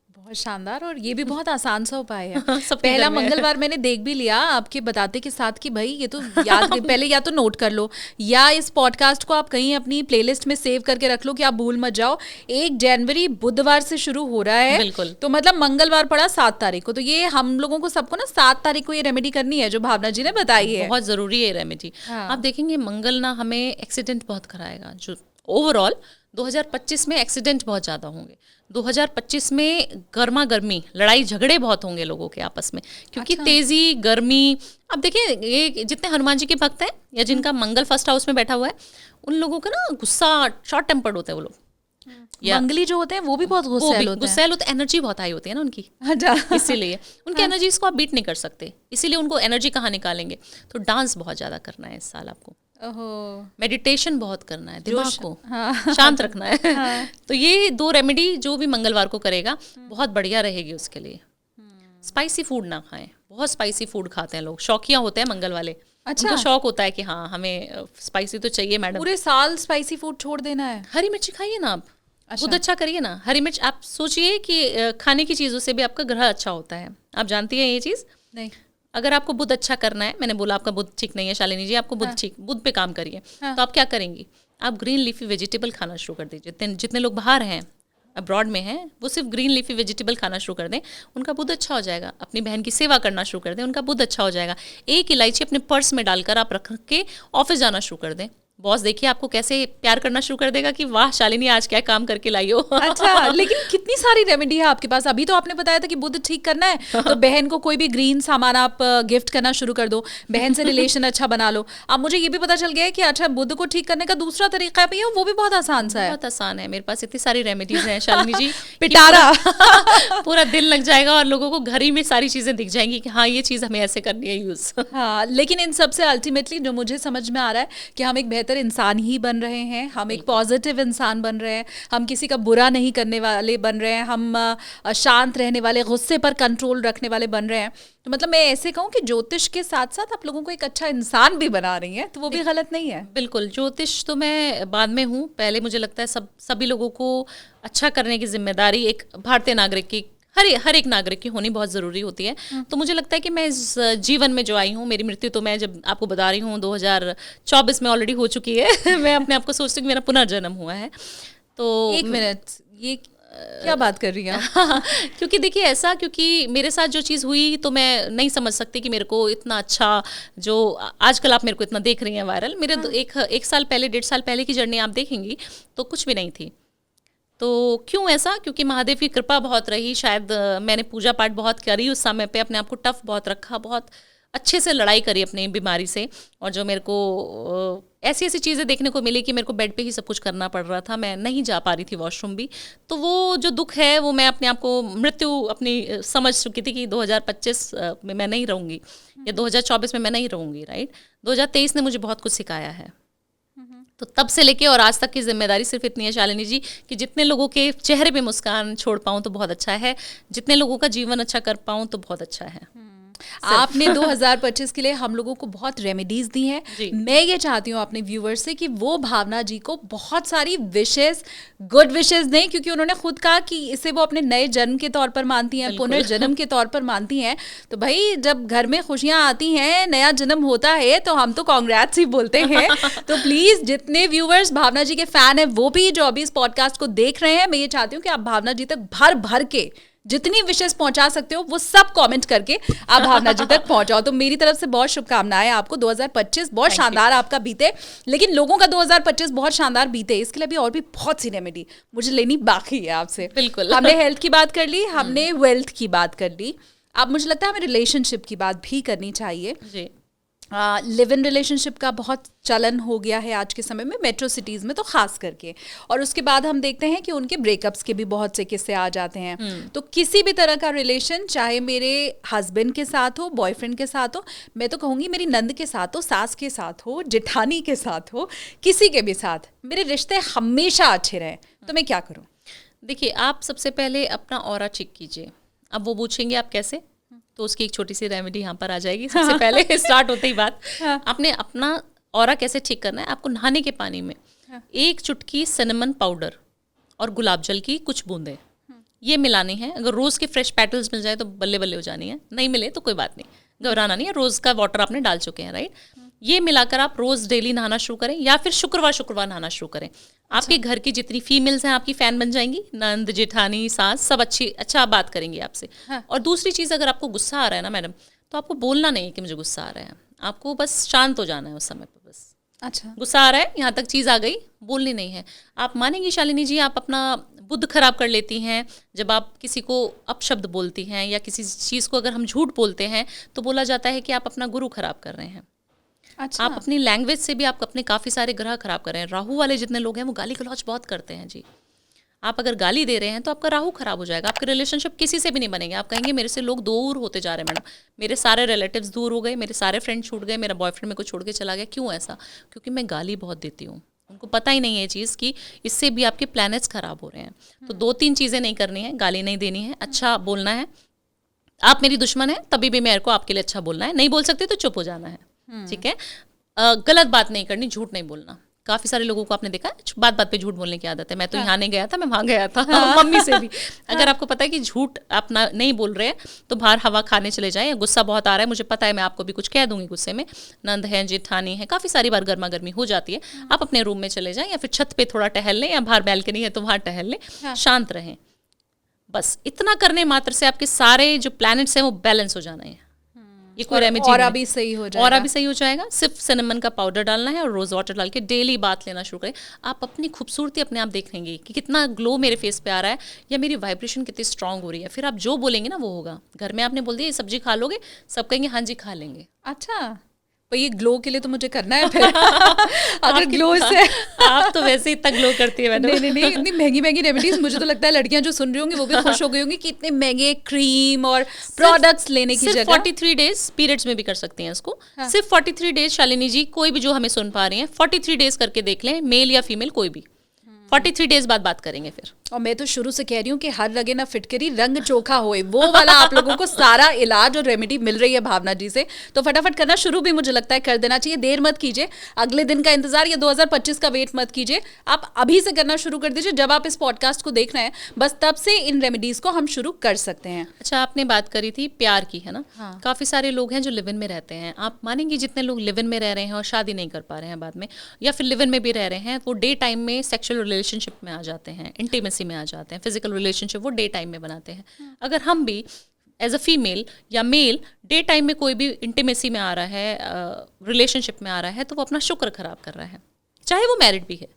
Speaker 2: बहुत शानदार। और ये भी बहुत आसान सा उपाय है।
Speaker 1: सबके
Speaker 2: पहला
Speaker 1: घर में।
Speaker 2: मंगलवार मैंने देख भी लिया आपके बताते के साथ कि भाई ये तो याद पहले या तो नोट कर लो, या इस पॉडकास्ट को आप कहीं अपनी प्लेलिस्ट में सेव करके रख लो कि आप भूल मत जाओ। 1 जनवरी बुधवार से शुरू हो रहा है,
Speaker 1: बिल्कुल।
Speaker 2: तो मतलब मंगलवार पड़ा 7 तारीख को, तो ये हम लोगों को सबको ना 7 तारीख को ये रेमेडी करनी है जो भावना जी ने बताई है।
Speaker 1: बहुत ज़रूरी है रेमेडी। आप देखेंगे मंगल ना हमें एक्सीडेंट बहुत कराएगा। जो ओवरऑल 2025 में एक्सीडेंट बहुत ज़्यादा होंगे। 2025 में गर्मा गर्मी, लड़ाई झगड़े बहुत होंगे लोगों के आपस में, क्योंकि तेज़ी, गर्मी। अब देखिए ये जितने हनुमान जी के भक्त हैं या जिनका मंगल फर्स्ट हाउस में बैठा हुआ है, उन लोगों का ना गुस्सा, शॉर्ट टेम्पर्ड होते हैं वो लोग।
Speaker 2: मंगली जो होते हैं वो भी बहुत गुस्सैल होते हैं,
Speaker 1: एनर्जी बहुत हाई होती है ना उनकी।
Speaker 2: अच्छा।
Speaker 1: इसीलिए उनकी एनर्जीज को आप बीट नहीं कर सकते, इसीलिए उनको एनर्जी कहाँ निकालेंगे। तो डांस बहुत ज़्यादा करना है इस साल आपको, मेडिटेशन बहुत करना है, दिमाग को शांत रखना है। तो ये 2 रेमेडी जो भी मंगलवार को करेगा बहुत बढ़िया रहेगी उसके लिए। स्पाइसी फूड ना खाएं, बहुत स्पाइसी फूड खाते हैं लोग, शौकिया होते हैं मंगल वाले।
Speaker 2: अच्छा।
Speaker 1: उनको शौक होता है कि हाँ हमें स्पाइसी तो चाहिए मैडम।
Speaker 2: पूरे साल स्पाइसी फूड छोड़ देना है?
Speaker 1: हरी मिर्ची खाइए ना आप, खुद अच्छा करिए ना। हरी मिर्च आप सोचिए कि खाने की चीज़ों से भी आपका ग्रह अच्छा होता है। आप जानती हैं ये चीज़?
Speaker 2: नहीं।
Speaker 1: अगर आपको बुध अच्छा करना है, मैंने बोला आपका बुध ठीक नहीं है शालिनी जी, आपको बुध ठीक, बुध पे काम करिए। तो आप क्या करेंगी, आप ग्रीन लीफी वेजिटेबल खाना शुरू कर दीजिए। जितने लोग बाहर हैं, अब्रॉड में हैं, वो सिर्फ ग्रीन लीफी वेजिटेबल खाना शुरू कर दें, उनका बुध अच्छा हो जाएगा। अपनी बहन की सेवा करना शुरू कर दें, उनका बुध अच्छा हो जाएगा। एक इलायची अपने पर्स में डालकर आप रख के ऑफिस जाना शुरू कर दें। बॉस देखिए आपको कैसे प्यार करना शुरू कर देगा कि वाह शालिनी आज क्या काम करके लाई हो।
Speaker 2: अच्छा, लेकिन कितनी सारी रेमेडी है आपके पास। अभी तो आपने बताया था कि बुध ठीक करना है तो बहन को कोई भी ग्रीन सामान आप गिफ्ट करना शुरू कर दो, बहन से रिलेशन अच्छा बना लो। अब मुझे ये भी पता चल गया है कि अच्छा बुध को ठीक करने का दूसरा तरीका भी है, वो भी बहुत आसान सा है।
Speaker 1: बहुत आसान है, मेरे पास इतनी सारी रेमेडीज हैं शालिनी जी,
Speaker 2: पिटारा
Speaker 1: पूरा दिन लग जाएगा और लोगों को घर ही में सारी चीजें दिख जाएंगी कि हाँ ये चीज हमें ऐसे करनी है यूज।
Speaker 2: हाँ, लेकिन इन सबसे अल्टीमेटली जो मुझे समझ में आ रहा है कि हम एक बेहतर इंसान ही बन रहे हैं, हम एक पॉजिटिव इंसान बन रहे हैं, हम किसी का बुरा नहीं करने वाले बन रहे हैं, हम शांत रहने वाले, गुस्से पर कंट्रोल रखने वाले बन रहे हैं। तो मतलब मैं ऐसे कहूँ कि ज्योतिष के साथ साथ आप लोगों को एक अच्छा इंसान भी बना रही हैं, तो वो भी गलत नहीं है।
Speaker 1: बिल्कुल, ज्योतिष तो मैं बाद में हूँ, पहले मुझे लगता है सभी लोगों को अच्छा करने की जिम्मेदारी एक भारतीय नागरिक की, हर एक नागरिक की होनी बहुत ज़रूरी होती है। तो मुझे लगता है कि मैं इस जीवन में जो आई हूँ, मेरी मृत्यु तो मैं जब आपको बता रही हूँ 2024 में ऑलरेडी हो चुकी है। मैं अपने आप को सोचती हूँ कि मेरा पुनर्जन्म हुआ है। तो
Speaker 2: एक मिनट, ये क्या बात कर रही हैं आप?
Speaker 1: क्योंकि देखिए ऐसा, क्योंकि मेरे साथ जो चीज़ हुई तो मैं नहीं समझ सकती कि मेरे को इतना अच्छा, जो आजकल आप मेरे को इतना देख रही हैं वायरल, मेरे एक साल पहले, 1.5 साल पहले की जर्नी आप देखेंगी तो कुछ भी नहीं थी। तो क्यों ऐसा? क्योंकि महादेव की कृपा बहुत रही, शायद मैंने पूजा पाठ बहुत करी उस समय पे, अपने आप को टफ बहुत रखा, बहुत अच्छे से लड़ाई करी अपनी बीमारी से। और जो मेरे को ऐसी ऐसी चीज़ें देखने को मिली कि मेरे को बेड पे ही सब कुछ करना पड़ रहा था, मैं नहीं जा पा रही थी वॉशरूम भी। तो वो जो दुख है वो मैं अपने आप को मृत्यु अपनी समझ चुकी थी कि 2025 में मैं नहीं रहूँगी या 2024 में मैं नहीं रहूँगी, राइट। 2023 ने मुझे बहुत कुछ सिखाया है। तो तब से लेके और आज तक की जिम्मेदारी सिर्फ इतनी है शालिनी जी कि जितने लोगों के चेहरे पे मुस्कान छोड़ पाऊँ तो बहुत अच्छा है, जितने लोगों का जीवन अच्छा कर पाऊँ तो बहुत अच्छा है।
Speaker 2: आपने 2025 के लिए हम लोगों को बहुत रेमेडीज दी हैं। मैं ये चाहती हूँ अपने व्यूअर्स से कि वो भावना जी को बहुत सारी विशेष, गुड विशेष दें, क्योंकि उन्होंने खुद कहा कि इसे वो अपने नए जन्म के तौर पर मानती हैं, पुनर्जन्म के तौर पर मानती हैं। तो भाई जब घर में खुशियां आती हैं, नया जन्म होता है, तो हम तो कांग्रेट्स ही बोलते हैं। तो प्लीज जितने व्यूअर्स भावना जी के फैन है वो भी जो अभी इस पॉडकास्ट को देख रहे हैं, मैं ये चाहती हूँ कि आप भावना जी तक भर भर के जितनी विशेष पहुंचा सकते हो वो सब कमेंट करके आप भावना जी तक पहुंचाओ। तो मेरी तरफ से बहुत शुभकामनाएं आपको। 2025 बहुत शानदार आपका बीते, लेकिन लोगों का 2025 बहुत शानदार बीते, इसके लिए भी और भी बहुत सी रेमेडी मुझे लेनी बाकी है आपसे।
Speaker 1: बिल्कुल।
Speaker 2: हमने हेल्थ की बात कर ली, हमने वेल्थ की बात कर ली, अब मुझे लगता है हमें रिलेशनशिप की बात भी करनी चाहिए जी। लिव इन रिलेशनशिप का बहुत चलन हो गया है आज के समय में, मेट्रो सिटीज़ में तो खास करके। और उसके बाद हम देखते हैं कि उनके ब्रेकअप्स के भी बहुत से किस्से आ जाते हैं। तो किसी भी तरह का रिलेशन, चाहे मेरे हस्बैंड के साथ हो, बॉयफ्रेंड के साथ हो, मैं तो कहूँगी मेरी नंद के साथ हो, सास के साथ हो, जेठानी के साथ हो, किसी के भी साथ मेरे रिश्ते हमेशा अच्छे रहें, तो मैं क्या करूँ?
Speaker 1: देखिए, आप सबसे पहले अपना ऑरा चेक कीजिए। अब वो पूछेंगे आप कैसे, तो उसकी एक छोटी सी रेमेडी यहाँ पर आ जाएगी। सबसे पहले स्टार्ट होते ही बात, आपने अपना ऑरा कैसे ठीक करना है। आपको नहाने के पानी में 1 चुटकी सिनेमन पाउडर और गुलाब जल की कुछ बूंदें ये मिलानी है। अगर रोज़ के फ्रेश पेटल्स मिल जाए तो बल्ले बल्ले हो जानी है, नहीं मिले तो कोई बात नहीं, घबराना नहीं है, रोज़ का वाटर आपने डाल चुके हैं, राइट। ये मिलाकर आप रोज़ डेली नहाना शुरू करें, या फिर शुक्रवार नहाना शुरू करें। आपके घर की जितनी फीमेल्स हैं आपकी फ़ैन बन जाएंगी, नंद, जेठानी, सास, सब अच्छा बात करेंगी आपसे। और दूसरी चीज़, अगर आपको गुस्सा आ रहा है ना मैडम, तो आपको बोलना नहीं है कि मुझे गुस्सा आ रहा है, आपको बस शांत हो जाना है उस समय पर। बस
Speaker 2: अच्छा, गुस्सा
Speaker 1: आ रहा है, यहाँ तक चीज़ आ गई, बोलनी नहीं है। आप मानेंगी शालिनी जी, आप अपना बुद्ध खराब कर लेती हैं जब आप किसी को अपशब्द बोलती हैं, या किसी चीज़ को अगर हम झूठ बोलते हैं तो बोला जाता है कि आप अपना गुरु खराब कर रहे हैं। अच्छा। आप अपनी लैंग्वेज से भी आप अपने काफ़ी सारे ग्रह खराब कर रहे हैं। राहु वाले जितने लोग हैं वो गाली गलौज बहुत करते हैं जी। आप अगर गाली दे रहे हैं तो आपका राहु खराब हो जाएगा, आपके रिलेशनशिप किसी से भी नहीं बनेंगे। आप कहेंगे मेरे से लोग दूर होते जा रहे हैं मैडम, मेरे सारे रिलेटिव्स दूर हो गए, मेरे सारे फ्रेंड छूट गए, मेरा बॉयफ्रेंड मेरे को छोड़ के चला गया। क्यों ऐसा? क्योंकि मैं गाली बहुत देती हूँ। उनको पता ही नहीं है ये चीज़ कि इससे भी आपके प्लैनेट्स खराब हो रहे हैं। तो 2-3 चीज़ें नहीं करनी है, गाली नहीं देनी है, अच्छा बोलना है। आप मेरी दुश्मन है तभी भी मेरे को आपके लिए अच्छा बोलना है, नहीं बोल सकते तो चुप हो जाना है, ठीक है। गलत बात नहीं करनी, झूठ नहीं बोलना। काफ़ी सारे लोगों को आपने देखा है बात बात पे झूठ बोलने की आदत है। मैं तो यहाँ नहीं गया था, मैं वहाँ गया था, मम्मी से भी। अगर आपको पता है कि झूठ आप नहीं बोल रहे हैं तो बाहर हवा खाने चले जाएं। गुस्सा बहुत आ रहा है, मुझे पता है, मैं आपको भी कुछ कह दूंगी गुस्से में, नंद है, जेठानी है, काफ़ी सारी बार गर्मा गर्मी हो जाती है। आप अपने रूम में चले जाएं या फिर छत पे थोड़ा टहल लें, या बाहर बैल्कनी है तो वहाँ टहल लें, शांत रहें। बस इतना करने मात्र से आपके सारे जो प्लैनेट्स हैं वो बैलेंस हो जाना है। ये कोई रेमेडी
Speaker 2: और अभी सही हो जाएगा,
Speaker 1: और अभी सही हो जाएगा। सिर्फ सिनेमन का पाउडर डालना है और रोज वाटर डाल के डेली बात लेना शुरू करें। आप अपनी खूबसूरती अपने आप देख लेंगे कि कितना ग्लो मेरे फेस पे आ रहा है, या मेरी वाइब्रेशन कितनी स्ट्रांग हो रही है। फिर आप जो बोलेंगे ना वो होगा। घर में आपने बोल दिया ये सब्जी खा लोगे, सब कहेंगे हाँ जी खा लेंगे।
Speaker 2: अच्छा, पर ये ग्लो के लिए तो मुझे करना है फिर। अगर ग्लो से
Speaker 1: आप तो वैसे इतना ग्लो करती है मैडम।
Speaker 2: नहीं, इतनी महंगी महंगी रेमेडीज, मुझे तो लगता है लड़कियां जो सुन रही होंगी वो भी खुश हो गई होंगी कि इतने महंगे क्रीम और प्रोडक्ट्स लेने की जगह
Speaker 1: 43 डेज पीरियड्स में भी कर सकती हैं इसको। सिर्फ 43 डेज शालिनी जी, कोई भी जो हमें सुन पा रही हैं 43 डेज करके देख लें, मेल या फीमेल कोई भी। 43 डेज बाद बात करेंगे फिर।
Speaker 2: और मैं तो शुरू से कह रही हूँ कि हर लगे ना फिटकरी रंग चोखा होए, वो वाला आप लोगों को सारा इलाज और रेमेडी मिल रही है भावना जी से। तो फटाफट करना शुरू भी मुझे लगता है कर देना चाहिए, देर मत कीजिए, अगले दिन का इंतजार या 2025 का वेट मत कीजिए, आप अभी से करना शुरू कर दीजिए। जब आप इस पॉडकास्ट को देख रहे हैं बस तब से इन रेमेडीज को हम शुरू कर सकते हैं।
Speaker 1: अच्छा, आपने बात करी थी प्यार की, है ना। हाँ। काफ़ी सारे लोग हैं जो लिव इन में रहते हैं। आप मानेंगे जितने लोग लिव इन में रह रहे हैं और शादी नहीं कर पा रहे हैं बाद में, या फिर लिव इन में भी रह रहे हैं, वो डे टाइम में सेक्सुअल रिलेशनशिप में आ जाते हैं, इंटीमेसी में आ जाते हैं, फिजिकल रिलेशनशिप वो डे टाइम में बनाते हैं। अगर हम भी एज अ फीमेल या मेल डे टाइम में कोई भी इंटीमेसी में आ रहा है, रिलेशनशिप में आ रहा है, तो वो अपना शुक्र खराब कर रहा है, चाहे वो मैरिड भी है,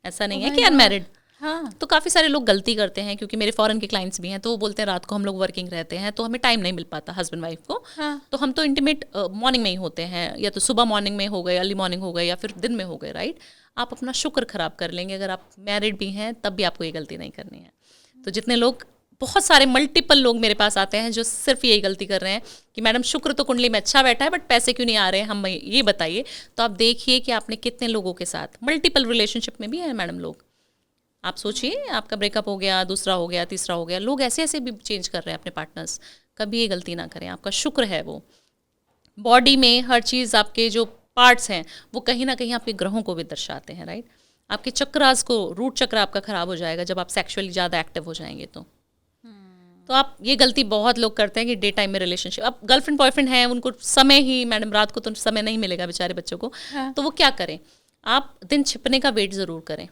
Speaker 1: ऐसा नहीं है कि अनमैरिड।
Speaker 2: हाँ।
Speaker 1: तो काफ़ी सारे लोग गलती करते हैं, क्योंकि मेरे फॉरेन के क्लाइंट्स भी हैं, तो वो बोलते हैं रात को हम लोग वर्किंग रहते हैं तो हमें टाइम नहीं मिल पाता हस्बैंड वाइफ को।
Speaker 2: हाँ।
Speaker 1: तो हम तो इंटीमेट मॉर्निंग में ही होते हैं, या तो सुबह मॉर्निंग में हो गए, अर्ली मॉर्निंग हो गए, या फिर दिन में हो गए, राइट। आप अपना शुक्र खराब कर लेंगे। अगर आप मैरिड भी हैं तब भी आपको ये गलती नहीं करनी है। तो जितने लोग, बहुत सारे मल्टीपल लोग मेरे पास आते हैं जो सिर्फ यही गलती कर रहे हैं कि मैडम शुक्र तो कुंडली में अच्छा बैठा है बट पैसे क्यों नहीं आ रहे हैं, हम ये बताइए। तो आप देखिए कि आपने कितने लोगों के साथ, मल्टीपल रिलेशनशिप में भी हैं मैडम लोग। आप सोचिए, आपका ब्रेकअप हो गया, दूसरा हो गया, तीसरा हो गया, लोग ऐसे ऐसे भी चेंज कर रहे हैं अपने पार्टनर्स। कभी ये गलती ना करें। आपका शुक्र है वो बॉडी में हर चीज़, आपके जो पार्ट्स हैं वो कहीं ना कहीं आपके ग्रहों को भी दर्शाते हैं, राइट। आपके चक्रास को, रूट चक्र आपका खराब हो जाएगा जब आप सेक्सुअली ज़्यादा एक्टिव हो जाएंगे। तो आप ये गलती बहुत लोग करते हैं कि डे टाइम में रिलेशनशिप, अब गर्लफ्रेंड बॉयफ्रेंड है, उनको समय ही, मैडम रात को तो समय नहीं मिलेगा बेचारे बच्चों को।
Speaker 2: हाँ।
Speaker 1: तो वो क्या करें, आप दिन छिपने का वेट ज़रूर करें।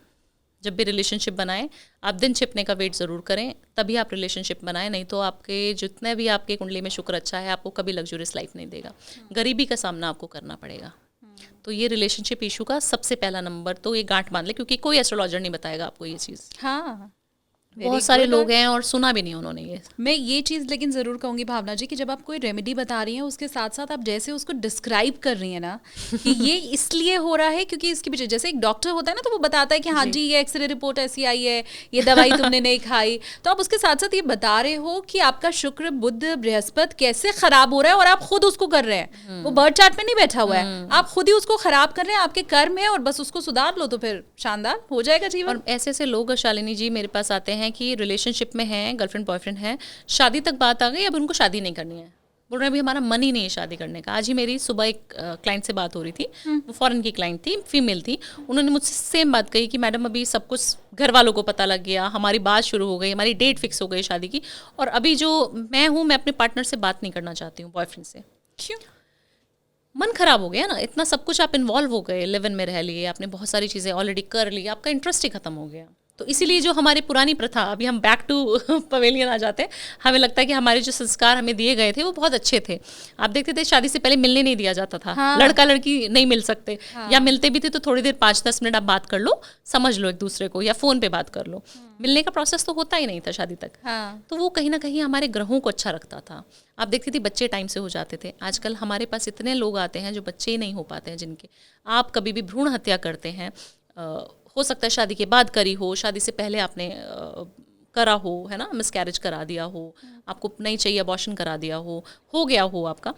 Speaker 1: जब भी रिलेशनशिप बनाएं आप दिन छिपने का वेट ज़रूर करें, तभी आप रिलेशनशिप बनाएं। नहीं तो आपके जितने भी आपके कुंडली में शुक्र अच्छा है, आपको कभी लग्जूरियस लाइफ नहीं देगा, गरीबी का सामना आपको करना पड़ेगा। तो ये रिलेशनशिप इशू का सबसे पहला नंबर तो ये गांठ बांध ले, क्योंकि कोई एस्ट्रोलॉजर नहीं बताएगा आपको ये चीज़।
Speaker 2: हाँ,
Speaker 1: बहुत सारे लोग हैं और सुना भी नहीं उन्होंने ये।
Speaker 2: मैं ये चीज़ लेकिन ज़रूर कहूँगी भावना जी कि जब आप कोई रेमेडी बता रही हैं उसके साथ साथ आप जैसे उसको डिस्क्राइब कर रही हैं ना कि ये इसलिए हो रहा है क्योंकि इसके पीछे, जैसे एक डॉक्टर होता है ना तो वो बताता है कि हाँ जी ये एक्सरे रिपोर्ट ऐसी आई है, ये दवाई तुमने नहीं खाई, तो आप उसके साथ साथ ये बता रहे हो कि आपका शुक्र बुध बृहस्पति कैसे खराब हो रहा है और आप खुद उसको कर रहे हैं। वो बर्थ चार्ट में नहीं बैठा हुआ है, आप खुद ही उसको खराब कर रहे हैं, आपके कर्म है, और बस उसको सुधार लो तो फिर शानदार हो जाएगा जीवन।
Speaker 1: और ऐसे ऐसे लोग शालिनी जी मेरे पास आते हैं कि रिलेशनशिप में हैं, गर्लफ्रेंड बॉयफ्रेंड है, शादी तक बात आ गई, अब उनको शादी नहीं करनी है, बोल रहे हैं अभी हमारा मन ही नहीं है शादी करने का। आज ही मेरी सुबह एक क्लाइंट से बात हो रही थी, वो फॉरेन की क्लाइंट थी, फीमेल थी। उन्होंने मुझसे सेम बात कही कि मैडम अभी सब कुछ घर वालों को पता लग गया, हमारी बात शुरू हो गई, हमारी डेट फिक्स हो गई शादी की, और अभी जो मैं हूँ मैं अपने पार्टनर से बात नहीं करना चाहती हूँ, बॉयफ्रेंड से।
Speaker 2: क्यों?
Speaker 1: मन खराब हो गया ना, इतना सब कुछ आप इन्वॉल्व हो गए, लिव इन में रह लिए, आपने बहुत सारी चीज़ें ऑलरेडी कर ली, आपका इंटरेस्ट ही खत्म हो गया। तो इसीलिए जो हमारी पुरानी प्रथा, अभी हम बैक टू पवेलियन आ जाते हैं, हमें लगता है कि हमारे जो संस्कार हमें दिए गए थे वो बहुत अच्छे थे। आप देखते थे शादी से पहले मिलने नहीं दिया जाता था। हाँ। लड़का लड़की नहीं मिल सकते। हाँ। या मिलते भी थे तो थोड़ी देर 5-10 मिनट आप बात कर लो, समझ लो एक दूसरे को, या फ़ोन पे बात कर लो। मिलने का प्रोसेस तो होता ही नहीं था शादी तक।
Speaker 2: हाँ।
Speaker 1: तो वो कहीं ना कहीं हमारे ग्रहों को अच्छा रखता था। आप देखती थी बच्चे टाइम से हो जाते थे। आजकल हमारे पास इतने लोग आते हैं जो बच्चे ही नहीं हो पाते हैं, जिनके आप कभी भी भ्रूण हत्या करते हैं, हो सकता है शादी के बाद करी हो, शादी से पहले आपने करा हो, है ना, मिसकैरेज करा दिया हो, आपको नहीं चाहिए अबॉर्शन करा दिया हो गया हो आपका।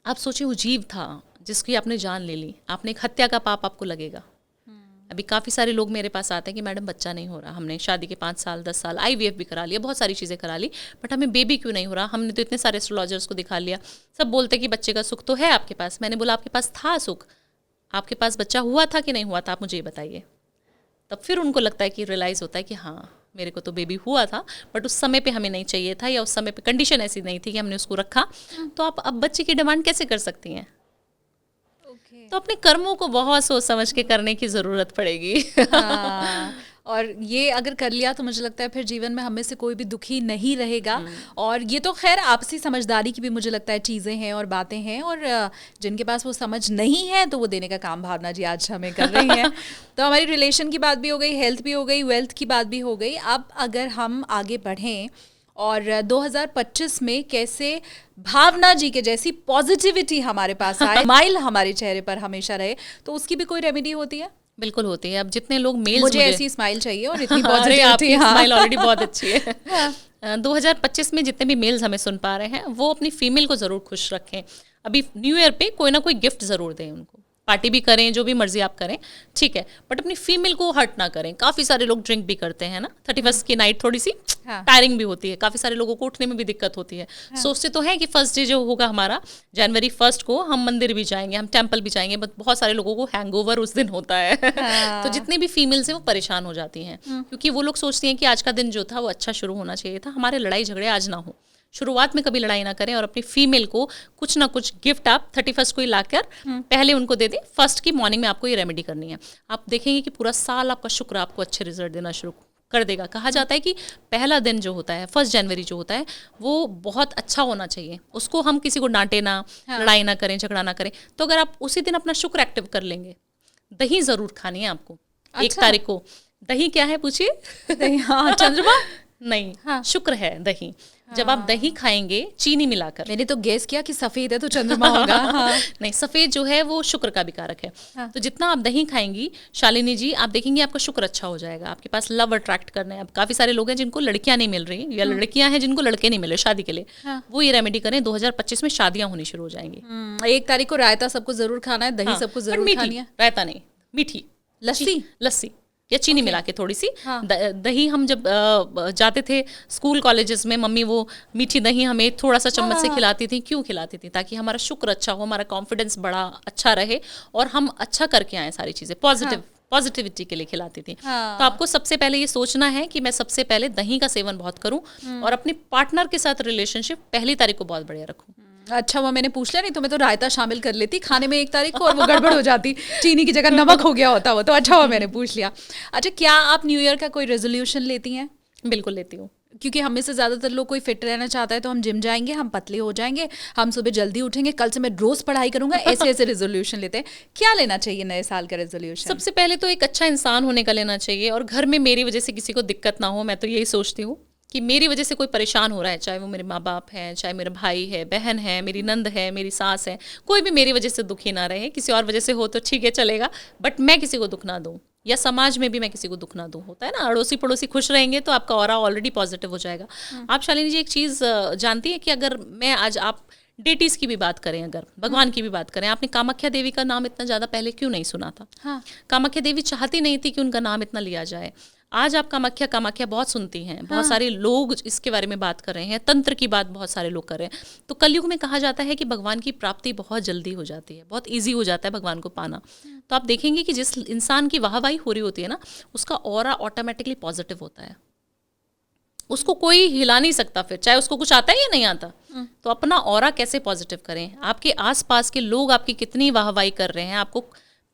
Speaker 1: आप सोचिए वो जीव था जिसकी आपने जान ले ली, आपने एक हत्या का पाप आपको लगेगा। अभी काफ़ी सारे लोग मेरे पास आते हैं कि मैडम बच्चा नहीं हो रहा, हमने शादी के 5 साल 10 साल IVF भी करा लिया, बहुत सारी चीज़ें करा ली, बट हमें बेबी क्यों नहीं हो रहा। हमने तो इतने सारे एस्ट्रोलॉजर्स को दिखा लिया, सब बोलते कि बच्चे का सुख तो है आपके पास। मैंने बोला आपके पास था सुख, आपके पास बच्चा हुआ था कि नहीं हुआ था, आप मुझे ये बताइए। तब फिर उनको लगता है कि रियलाइज़ होता है कि हाँ मेरे को तो बेबी हुआ था, बट उस समय पे हमें नहीं चाहिए था, या उस समय पे कंडीशन ऐसी नहीं थी कि हमने उसको रखा। तो आप अब बच्चे की डिमांड कैसे कर सकती हैं? तो अपने कर्मों को बहुत सोच समझ के करने की ज़रूरत पड़ेगी।
Speaker 2: हाँ, और ये अगर कर लिया तो मुझे लगता है फिर जीवन में हमें से कोई भी दुखी नहीं रहेगा। और ये तो खैर आपसी समझदारी की भी मुझे लगता है चीज़ें हैं और बातें हैं, और जिनके पास वो समझ नहीं है तो वो देने का काम भावना जी आज हमें कर रही हैं। तो हमारी रिलेशन की बात भी हो गई, हेल्थ भी हो गई, वेल्थ की बात भी हो गई। अब अगर हम आगे बढ़ें और 2025 में कैसे भावना जी के जैसी पॉजिटिविटी हमारे पास आए, स्माइल हमारे चेहरे पर हमेशा रहे, तो उसकी भी कोई रेमेडी होती है?
Speaker 1: बिल्कुल होती है। अब जितने लोग मेल्स,
Speaker 2: मुझे ऐसी स्माइल चाहिए और इतनी पॉजिटिविटी।
Speaker 1: हाँ। स्माइल ऑलरेडी बहुत अच्छी है। 2025 में जितने भी मेल्स हमें सुन पा रहे हैं वो अपनी फीमेल को ज़रूर खुश रखें। अभी न्यू ईयर पे कोई ना कोई गिफ्ट ज़रूर दें उनको, पार्टी भी करें, जो भी मर्जी आप करें, ठीक है, बट अपनी फीमेल को हर्ट ना करें। काफ़ी सारे लोग ड्रिंक भी करते हैं ना, 31 की नाइट थोड़ी सी टायरिंग भी होती है, काफ़ी सारे लोगों को उठने में भी दिक्कत होती है। सोचते तो हैं कि फर्स्ट डे जो होगा हमारा जनवरी 1 को, हम मंदिर भी जाएंगे, हम टेम्पल भी जाएंगे, बट बहुत सारे लोगों को हैंगओवर उस दिन होता है। तो जितनी भी फीमेल्स हैं वो परेशान हो जाती हैं, क्योंकि वो लोग सोचती हैं कि आज का दिन जो था वो अच्छा शुरू होना चाहिए था, हमारे लड़ाई झगड़े आज ना हो, शुरुआत में कभी लड़ाई ना करें और अपनी फीमेल को कुछ ना कुछ गिफ्ट आप 31st को ही लाकर पहले उनको दे दें। फर्स्ट की मॉर्निंग में आपको ये रेमेडी करनी है। आप देखेंगे कि पूरा साल आपका शुक्र आपको अच्छे रिजल्ट देना शुरू कर देगा। कहा जाता है कि पहला दिन जो होता है 1 जनवरी जो होता है वो बहुत अच्छा होना चाहिए। उसको हम किसी को डांटे ना, लड़ाई ना करें, झगड़ा ना करें। तो अगर आप उसी दिन अपना शुक्र एक्टिव कर लेंगे, दही जरूर खानी है आपको। 1 तारीख को दही क्या है पूछिए?
Speaker 2: हाँ, चंद्रमा
Speaker 1: नहीं, हाँ, शुक्र है दही। जब आप दही खाएंगे चीनी मिलाकर,
Speaker 2: मैंने तो गेस किया कि सफेद है तो चंद्रमा होगा। हाँ।
Speaker 1: नहीं, सफेद जो है वो शुक्र का भी कारक है। हाँ। तो जितना आप दही खाएंगी शालिनी जी, आप देखेंगे आपका शुक्र अच्छा हो जाएगा। आपके पास लव अट्रैक्ट करना है। अब काफी सारे लोग हैं जिनको लड़कियां नहीं मिल रही या लड़कियां हैं जिनको लड़के नहीं मिल रहे शादी के लिए। हाँ। वो ये रेमेडी करें, 2025 में शादियां होनी शुरू हो जाएंगी।
Speaker 2: 1 तारीख को रायता सबको जरूर खाना है, दही सबको जरूर खानी है।
Speaker 1: रायता नहीं, मीठी लस्सी या चीनी मिला के थोड़ी सी। हाँ। दही हम जब जाते थे स्कूल कॉलेजेस में, मम्मी वो मीठी दही हमें थोड़ा सा चम्मच से खिलाती थी। क्यों खिलाती थी? ताकि हमारा शुक्र अच्छा हो, हमारा कॉन्फिडेंस बड़ा अच्छा रहे और हम अच्छा करके आए सारी चीज़ें। पॉजिटिविटी के लिए खिलाती थी। हाँ। तो आपको सबसे पहले ये सोचना है कि मैं सबसे पहले दही का सेवन बहुत करूं और अपने पार्टनर के साथ रिलेशनशिप 1 तारीख को बहुत बढ़िया रखूं।
Speaker 2: अच्छा, वो मैंने पूछ लिया, नहीं तो मैं तो रायता शामिल कर लेती खाने में 1 तारीख को और वो गड़बड़ हो जाती, चीनी की जगह नमक हो गया होता वो। तो अच्छा हुआ मैंने पूछ लिया। अच्छा, क्या आप न्यू ईयर का कोई रेजोल्यूशन लेती हैं?
Speaker 1: बिल्कुल लेती हूँ,
Speaker 2: क्योंकि हमें से ज़्यादातर लोग कोई फिट रहना चाहता है तो हम जिम जाएंगे, हम पतले हो जाएंगे, हम सुबह जल्दी उठेंगे, कल से मैं रोज़ पढ़ाई करूंगा, ऐसे ऐसे रेजोल्यूशन लेते हैं। क्या लेना चाहिए नए साल का रेजोल्यूशन?
Speaker 1: सबसे पहले तो एक अच्छा इंसान होने का लेना चाहिए और घर में मेरी वजह से किसी को दिक्कत ना हो। मैं तो यही सोचती हूँ कि मेरी वजह से कोई परेशान हो रहा है, चाहे वो मेरे माँ बाप हैं, चाहे मेरा भाई है, बहन है, मेरी नंद है, मेरी सास है, कोई भी मेरी वजह से दुखी ना रहे। किसी और वजह से हो तो ठीक है, चलेगा, बट मैं किसी को दुख ना दूँ या समाज में भी मैं किसी को दुख ना दूँ। होता है ना, अड़ोसी पड़ोसी खुश रहेंगे तो आपका ऑरा ऑलरेडी पॉजिटिव हो जाएगा। आप शालिनी जी एक चीज़ जानती है कि अगर मैं आज आप डेटीज़ की भी बात करें, अगर भगवान की भी बात करें, आपने कामाख्या देवी का नाम इतना ज़्यादा पहले क्यों नहीं सुना था? हाँ। कामाख्या देवी चाहती नहीं थी कि उनका नाम इतना लिया जाए। आज आप कामाख्या बहुत सुनती हैं। हाँ। बहुत सारे लोग इसके बारे में बात कर रहे हैं, तंत्र की बात बहुत सारे लोग कर रहे हैं। तो कलयुग में कहा जाता है कि भगवान की प्राप्ति बहुत जल्दी हो जाती है, बहुत ईजी हो जाता है भगवान को पाना। तो आप देखेंगे कि जिस इंसान की वाहवाही हो रही होती है ना, उसका ऑरा ऑटोमेटिकली पॉजिटिव होता है। उसको कोई हिला नहीं सकता फिर, चाहे उसको कुछ आता है या नहीं आता। तो अपना ऑरा कैसे पॉजिटिव करें? आपके आसपास के लोग आपकी कितनी वाहवाही कर रहे हैं, आपको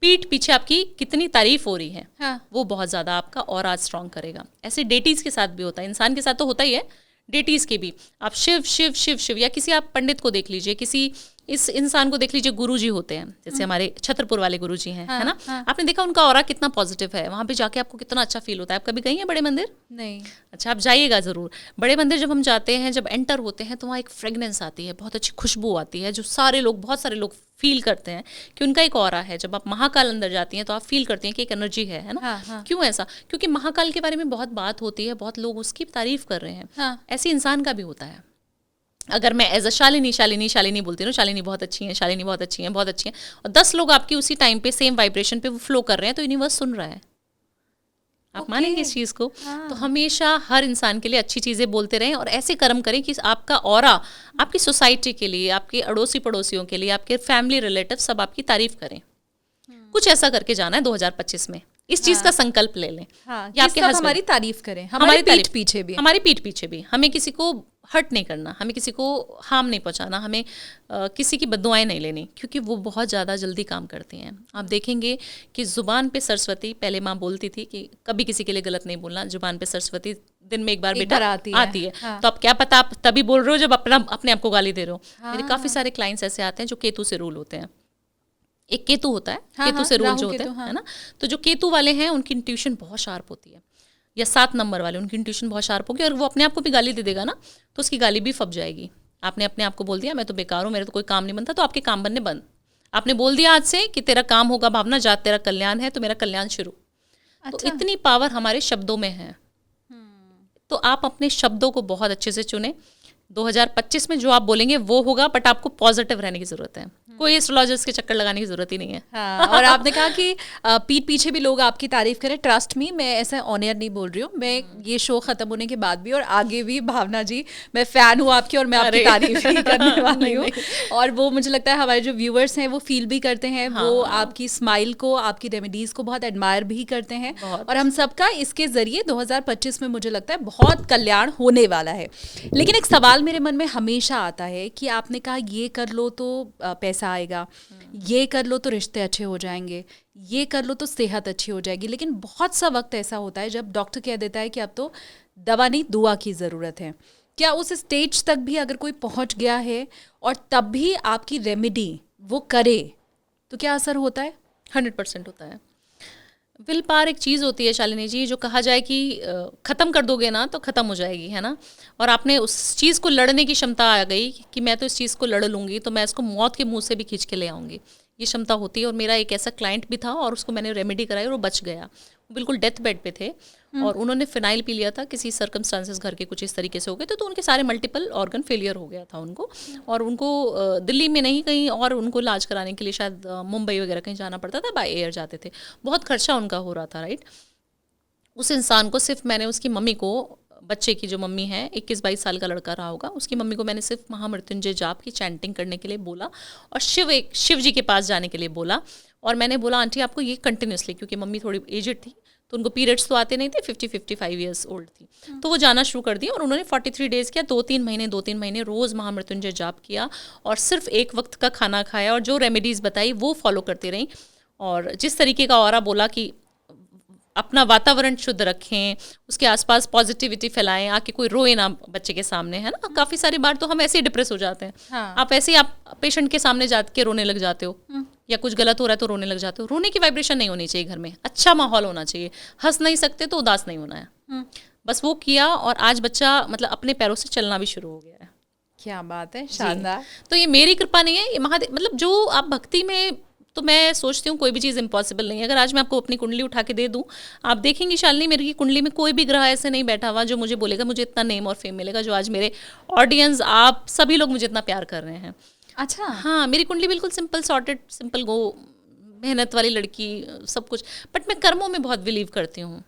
Speaker 1: पीठ पीछे आपकी कितनी तारीफ हो रही है, हाँ। वो बहुत ज़्यादा आपका ऑरा स्ट्रॉन्ग करेगा। ऐसे डेटीज़ के साथ भी होता है, इंसान के साथ तो होता ही है, डेटीज़ के भी। आप शिव शिव शिव शिव या किसी आप पंडित को देख लीजिए, किसी इस इंसान को देख लीजिए, गुरुजी होते हैं, जैसे हमारे छतरपुर वाले गुरुजी हैं, हाँ, है ना। हाँ। आपने देखा उनका ऑरा कितना पॉजिटिव है, वहाँ पे जाके आपको कितना अच्छा फील होता है। आप कभी गई हैं बड़े मंदिर?
Speaker 2: नहीं।
Speaker 1: अच्छा, आप जाइएगा ज़रूर। बड़े मंदिर जब हम जाते हैं, जब एंटर होते हैं तो वहाँ एक फ्रेगनेंस आती है, बहुत अच्छी खुशबू आती है, जो बहुत सारे लोग फील करते हैं कि उनका एक ऑरा है। जब आप महाकाल अंदर जाती हैं तो आप फील करती हैं कि एक एनर्जी है ना। हाँ, हाँ। क्यों ऐसा? क्योंकि महाकाल के बारे में बहुत बात होती है, बहुत लोग उसकी तारीफ कर रहे हैं। हाँ। ऐसे इंसान का भी होता है। अगर मैं एज अ शालिनी बोलती हूँ, शालिनी बहुत अच्छी है, शालिनी बहुत अच्छी है, बहुत अच्छी है, और 10 लोग आपकी उसी टाइम पे सेम वाइब्रेशन पे वो फ्लो कर रहे हैं, तो यूनिवर्स सुन रहा है। आप मानेंगे इस चीज़ को? हाँ। तो हमेशा हर इंसान के लिए अच्छी चीज़ें बोलते रहें और ऐसे कर्म करें कि आपका ऑरा आपकी सोसाइटी के लिए, आपके अड़ोसी पड़ोसियों के लिए, आपके फैमिली रिलेटिव सब आपकी तारीफ करें। कुछ ऐसा करके जाना है 2025 में। इस चीज़ का संकल्प ले लें।
Speaker 2: हाँ, या आपके हमारी तारीफ करें, हमारी पीठ पीछे भी।
Speaker 1: हमें किसी को हर्ट नहीं करना, हमें किसी को हार्म नहीं पहुंचाना, हमें किसी की बद्दुआएं नहीं लेनी, क्योंकि वो बहुत ज़्यादा जल्दी काम करती हैं। आप देखेंगे कि ज़ुबान पे सरस्वती, पहले माँ बोलती थी कि कभी किसी के लिए गलत नहीं बोलना, ज़ुबान पे सरस्वती दिन में एक बार बेटा आती है। हाँ। तो अब क्या पता आप तभी बोल रहे हो जब अपने आप को गाली दे रहे हो। हाँ। मेरे काफ़ी सारे क्लाइंट्स ऐसे आते हैं जो केतु से रूल होते हैं। एक केतु होता है, हाँ, केतु से रूल जो होता है ना, तो जो केतु वाले हैं उनकी इंट्यूशन बहुत शार्प होती है, या 7 नंबर वाले, उनकी इंट्यूशन बहुत शार्प होगी, और वो अपने आप को भी गाली दे देगा ना तो उसकी गाली भी फब जाएगी। आपने अपने आप को बोल दिया मैं तो बेकार हूँ, मेरे तो कोई काम नहीं बनता, तो आपके काम बनने बंद। आपने बोल दिया आज से कि तेरा काम होगा भावना, जात तेरा कल्याण है, तो मेरा कल्याण शुरू। अच्छा। तो इतनी पावर हमारे शब्दों में है। तो आप अपने शब्दों को बहुत अच्छे से चुने। 2025 में जो आप बोलेंगे वो होगा, बट आपको पॉजिटिव रहने की जरूरत है, कोई एस्ट्रोलॉजर्स के चक्कर लगाने की जरूरत ही नहीं है।
Speaker 2: हाँ, और आपने कहा कि पीठ पीछे भी लोग आपकी तारीफ करें। ट्रस्ट मी, मैं ऐसा ऑन एयर नहीं बोल रही हूँ, मैं ये शो खत्म होने के बाद भी और आगे भी, भावना जी मैं फैन हूँ आपकी और मैं आपकी तारीफ ही करने वाली हूँ। और वो मुझे लगता है हमारे जो व्यूअर्स हैं वो फील भी करते हैं। हाँ। वो आपकी स्माइल को, आपकी रेमेडीज को बहुत एडमायर भी करते हैं, और हम सबका इसके जरिए 2025 में मुझे लगता है बहुत कल्याण होने वाला है। लेकिन एक सवाल सवाल मेरे मन में हमेशा आता है कि आपने कहा ये कर लो तो पैसा आएगा, ये कर लो तो रिश्ते अच्छे हो जाएंगे, ये कर लो तो सेहत अच्छी हो जाएगी, लेकिन बहुत सा वक्त ऐसा होता है जब डॉक्टर कह देता है कि अब तो दवा नहीं दुआ की ज़रूरत है। क्या उस स्टेज तक भी अगर कोई पहुंच गया है और तब भी आपकी रेमेडी वो करे तो क्या असर होता है?
Speaker 1: 100% होता है। विल पावर एक चीज़ होती है शालिनी जी, जो कहा जाए कि ख़त्म कर दोगे ना तो ख़त्म हो जाएगी, है ना। और आपने उस चीज़ को लड़ने की क्षमता आ गई कि मैं तो इस चीज़ को लड़ लूँगी, तो मैं इसको मौत के मुंह से भी खींच के ले आऊँगी, ये क्षमता होती है। और मेरा एक ऐसा क्लाइंट भी था और उसको मैंने रेमेडी कराई और वो बच गया। वो बिल्कुल डेथ बेड पे थे और उन्होंने फिनाइल पी लिया था, किसी सर्कमस्टांसेस घर के कुछ इस तरीके से हो गए थे, तो उनके सारे मल्टीपल ऑर्गन फेलियर हो गया था उनको। और उनको दिल्ली में नहीं कहीं और उनको इलाज कराने के लिए शायद मुंबई वगैरह कहीं जाना पड़ता था, बाय एयर जाते थे, बहुत खर्चा उनका हो रहा था, राइट। उस इंसान को सिर्फ मैंने उसकी मम्मी को, बच्चे की जो मम्मी है 21-22 साल का लड़का रहा होगा, उसकी मम्मी को मैंने सिर्फ महामृत्युंजय जाप की चैंटिंग करने के लिए बोला और शिव जी के पास जाने के लिए बोला। और मैंने बोला आंटी आपको ये कंटिन्यूसली, क्योंकि मम्मी थोड़ी एजड थी तो उनको पीरियड्स तो आते नहीं थे, 50-55 ईयर्स ओल्ड थी, तो वो जाना शुरू कर दिया। और उन्होंने 43 डेज़ किया, 2-3 महीने रोज़ महामृत्युंजय जाप किया और सिर्फ एक वक्त का खाना खाया और जो रेमेडीज़ बताई वो फॉलो करती रहीं। और जिस तरीके का ऑरा बोला कि अपना वातावरण शुद्ध रखें, उसके आसपास पॉजिटिविटी फैलाएं, आके कोई रोए ना बच्चे के सामने, है ना। काफ़ी सारी बार तो हम ऐसे ही डिप्रेस हो जाते हैं।
Speaker 2: हाँ।
Speaker 1: आप ऐसे ही आप पेशेंट के सामने जाके रोने लग जाते हो या कुछ गलत हो रहा है तो रोने लग जाते हो। रोने की वाइब्रेशन नहीं होनी चाहिए घर में, अच्छा माहौल होना चाहिए। हंस नहीं सकते तो उदास नहीं होना है। बस वो किया और आज बच्चा मतलब अपने पैरों से चलना भी शुरू हो गया है।
Speaker 2: क्या बात है, शानदार।
Speaker 1: तो ये मेरी कृपा नहीं है, ये महादेव, मतलब जो आप भक्ति में, तो मैं सोचती हूँ कोई भी चीज़ इम्पॉसिबल नहीं है। अगर आज मैं आपको अपनी कुंडली उठा के दे दूँ, आप देखेंगी शालिनी मेरी कुंडली में कोई भी ग्रह ऐसे नहीं बैठा हुआ जो मुझे बोलेगा मुझे इतना नेम और फेम मिलेगा, जो आज मेरे ऑडियंस, आप सभी लोग मुझे इतना प्यार कर रहे हैं।
Speaker 2: अच्छा।
Speaker 1: हाँ, मेरी कुंडली बिल्कुल सिंपल सॉर्टेड, सिंपल गो, मेहनत वाली लड़की, सब कुछ। बट मैं कर्मों में बहुत बिलीव करती हूँ।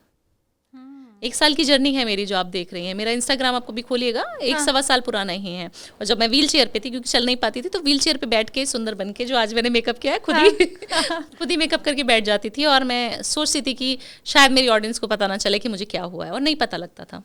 Speaker 1: 1 साल की जर्नी है मेरी जो आप देख रही हैं। मेरा इंस्टाग्राम आपको भी खोलिएगा, 1-1.25 साल पुराना ही है। और जब मैं व्हील चेयर पे थी, क्योंकि चल नहीं पाती थी, तो व्हील चेयर पे बैठ के सुंदर बन के, जो आज मैंने मेकअप किया है खुद ही मेकअप करके बैठ जाती थी। और मैं सोचती थी कि शायद मेरी ऑडियंस को पता ना चले कि मुझे क्या हुआ है, और नहीं पता लगता था,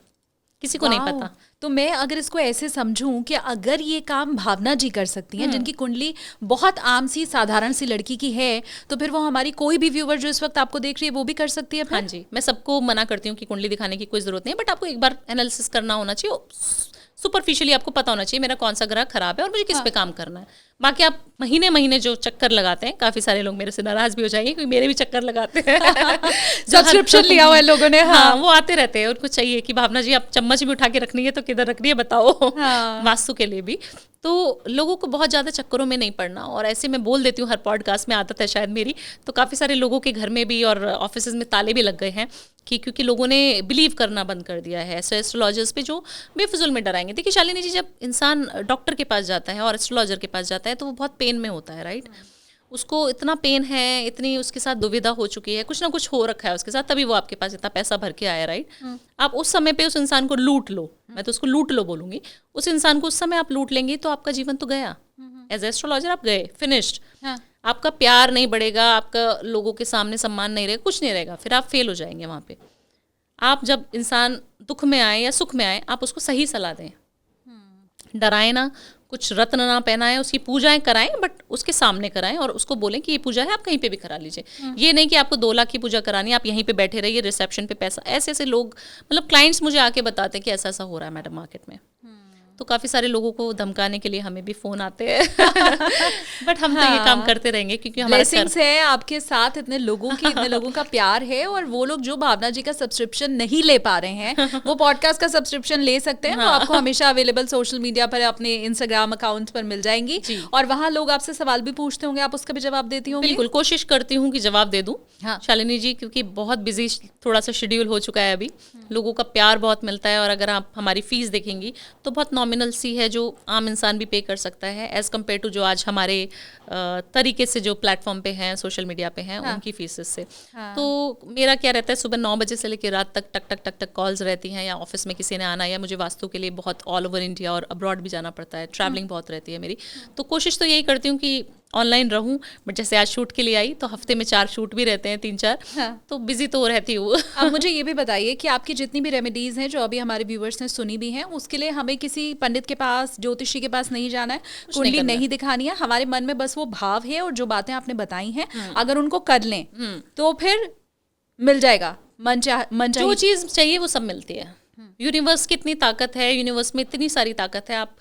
Speaker 1: किसी को नहीं पता।
Speaker 2: तो मैं अगर इसको ऐसे समझूं कि अगर ये काम भावना जी कर सकती हैं, जिनकी कुंडली बहुत आम सी साधारण सी लड़की की है, तो फिर वो हमारी कोई भी व्यूअर जो इस वक्त आपको देख रही है वो भी कर सकती है।
Speaker 1: हाँ जी, मैं सबको मना करती हूँ कि कुंडली दिखाने की कोई ज़रूरत नहीं है, बट आपको एक बार एनालिसिस करना होना चाहिए। सुपरफिशियली आपको पता होना चाहिए मेरा कौन सा ग्रह खराब है और मुझे किस पे काम करना है। बाकी आप महीने जो चक्कर लगाते हैं, काफ़ी सारे लोग मेरे से नाराज़ भी हो जाएंगे क्योंकि मेरे भी चक्कर लगाते हैं
Speaker 2: सब्सक्रिप्शन लिया हुआ है लोगों ने।
Speaker 1: हाँ, वो आते रहते हैं, उनको चाहिए कि भावना जी आप चम्मच भी उठा के रखनी है तो किधर रखनी है बताओ। वास्तु के लिए भी तो लोगों को बहुत ज़्यादा चक्करों में नहीं पड़ना। और ऐसे मैं बोल देती हूँ हर पॉडकास्ट में, आदत है शायद मेरी, तो काफ़ी सारे लोगों के घर में भी और ऑफिस में ताले भी लग गए हैं कि क्योंकि लोगों ने बिलीव करना बंद कर दिया है ऐसे एस्ट्रोलॉजर्स पे जो बेफिजुल में डराएंगे। देखिए शालिनी जी, जब इंसान डॉक्टर के पास जाता है और एस्ट्रोलॉजर के पास जाता है तो वो बहुत पेन में होता है, राइट। उसको इतना पेन है, इतनी उसके साथ दुविधा हो चुकी है, कुछ ना कुछ हो रखा है उसके साथ, तभी वो आपके पास इतना पैसा भर के आया, राइट। आप उस समय पे उस इंसान को लूट लो, मैं तो उसको लूट लो बोलूंगी, उस इंसान को उस समय आप लूट लेंगे तो आपका जीवन तो गया। एज एस्ट्रोलॉजर आप गए, फिनिश्ड। आपका प्यार नहीं बढ़ेगा, आपका लोगों के सामने सम्मान नहीं रहेगा, कुछ नहीं रहेगा, फिर आप फेल हो जाएंगे वहाँ पे। आप जब इंसान दुख में आए या सुख में आए, आप उसको सही सलाह दें, डराएं ना, कुछ रत्न ना पहनाएं, उसकी पूजाएं कराएं, बट उसके सामने कराएं और उसको बोलें कि ये पूजा है, आप कहीं पे भी करा लीजिए। ये नहीं कि आपको 2 लाख की पूजा करानी है, आप यहीं पे बैठे रहिए, रिसेप्शन पे पैसा। ऐसे ऐसे लोग, मतलब क्लाइंट्स मुझे आके बताते हैं कि ऐसा ऐसा हो रहा है मैडम मार्केट में। तो काफ़ी सारे लोगों को धमकाने के लिए हमें भी फ़ोन आते हैं बट हम तो ये काम करते रहेंगे क्योंकि हमारा
Speaker 2: ब्लेसिंग्स है आपके साथ, इतने लोगों का प्यार है। और वो लोग जो भावना जी का सब्सक्रिप्शन नहीं ले पा रहे हैं वो पॉडकास्ट का सब्सक्रिप्शन ले सकते हैं। वो आपको हमेशा अवेलेबल सोशल मीडिया पर, अपने इंस्टाग्राम अकाउंट पर मिल जाएंगी और वहाँ लोग आपसे सवाल भी पूछते होंगे, आप उसका भी जवाब देती होंगी?
Speaker 1: बिल्कुल, कोशिश करती हूँ कि जवाब दे दूँ शालिनी जी, क्योंकि बहुत बिजी थोड़ा सा शेड्यूल हो चुका है अभी। लोगों का प्यार बहुत मिलता है और अगर आप हमारी फीस देखेंगी तो बहुत नॉमिनल सी है, जो आम इंसान भी पे कर सकता है एज कम्पेयर टू जो आज हमारे तरीके से जो प्लेटफॉर्म पे हैं, सोशल मीडिया पे हैं, उनकी फीसेस से। तो मेरा क्या रहता है, सुबह 9 बजे से लेकर रात तक टक टक टक टक कॉल्स रहती हैं, या ऑफिस में किसी ने आना, या मुझे वास्तु के लिए बहुत ऑल ओवर इंडिया और अब्रॉड भी जाना पड़ता है, ट्रैवलिंग बहुत रहती है मेरी। तो कोशिश तो यही करती हूँ कि ऑनलाइन रहूं, बट जैसे आज शूट के लिए आई तो हफ्ते में 4 शूट भी रहते हैं, 3-4।
Speaker 2: हाँ।
Speaker 1: तो बिजी तो रहती हूँ।
Speaker 2: अब मुझे ये भी बताइए कि आपकी जितनी भी रेमेडीज हैं जो अभी हमारे व्यूवर्स ने सुनी भी हैं, उसके लिए हमें किसी पंडित के पास, ज्योतिषी के पास नहीं जाना है, कुंडली नहीं दिखानी है, हमारे मन में बस वो भाव है और जो बातें आपने बताई हैं अगर उनको कर लें तो फिर मिल जाएगा मन चाहिए,
Speaker 1: जो चीज चाहिए वो सब मिलती है। यूनिवर्स की इतनी ताकत है, यूनिवर्स में इतनी सारी ताकत है। आप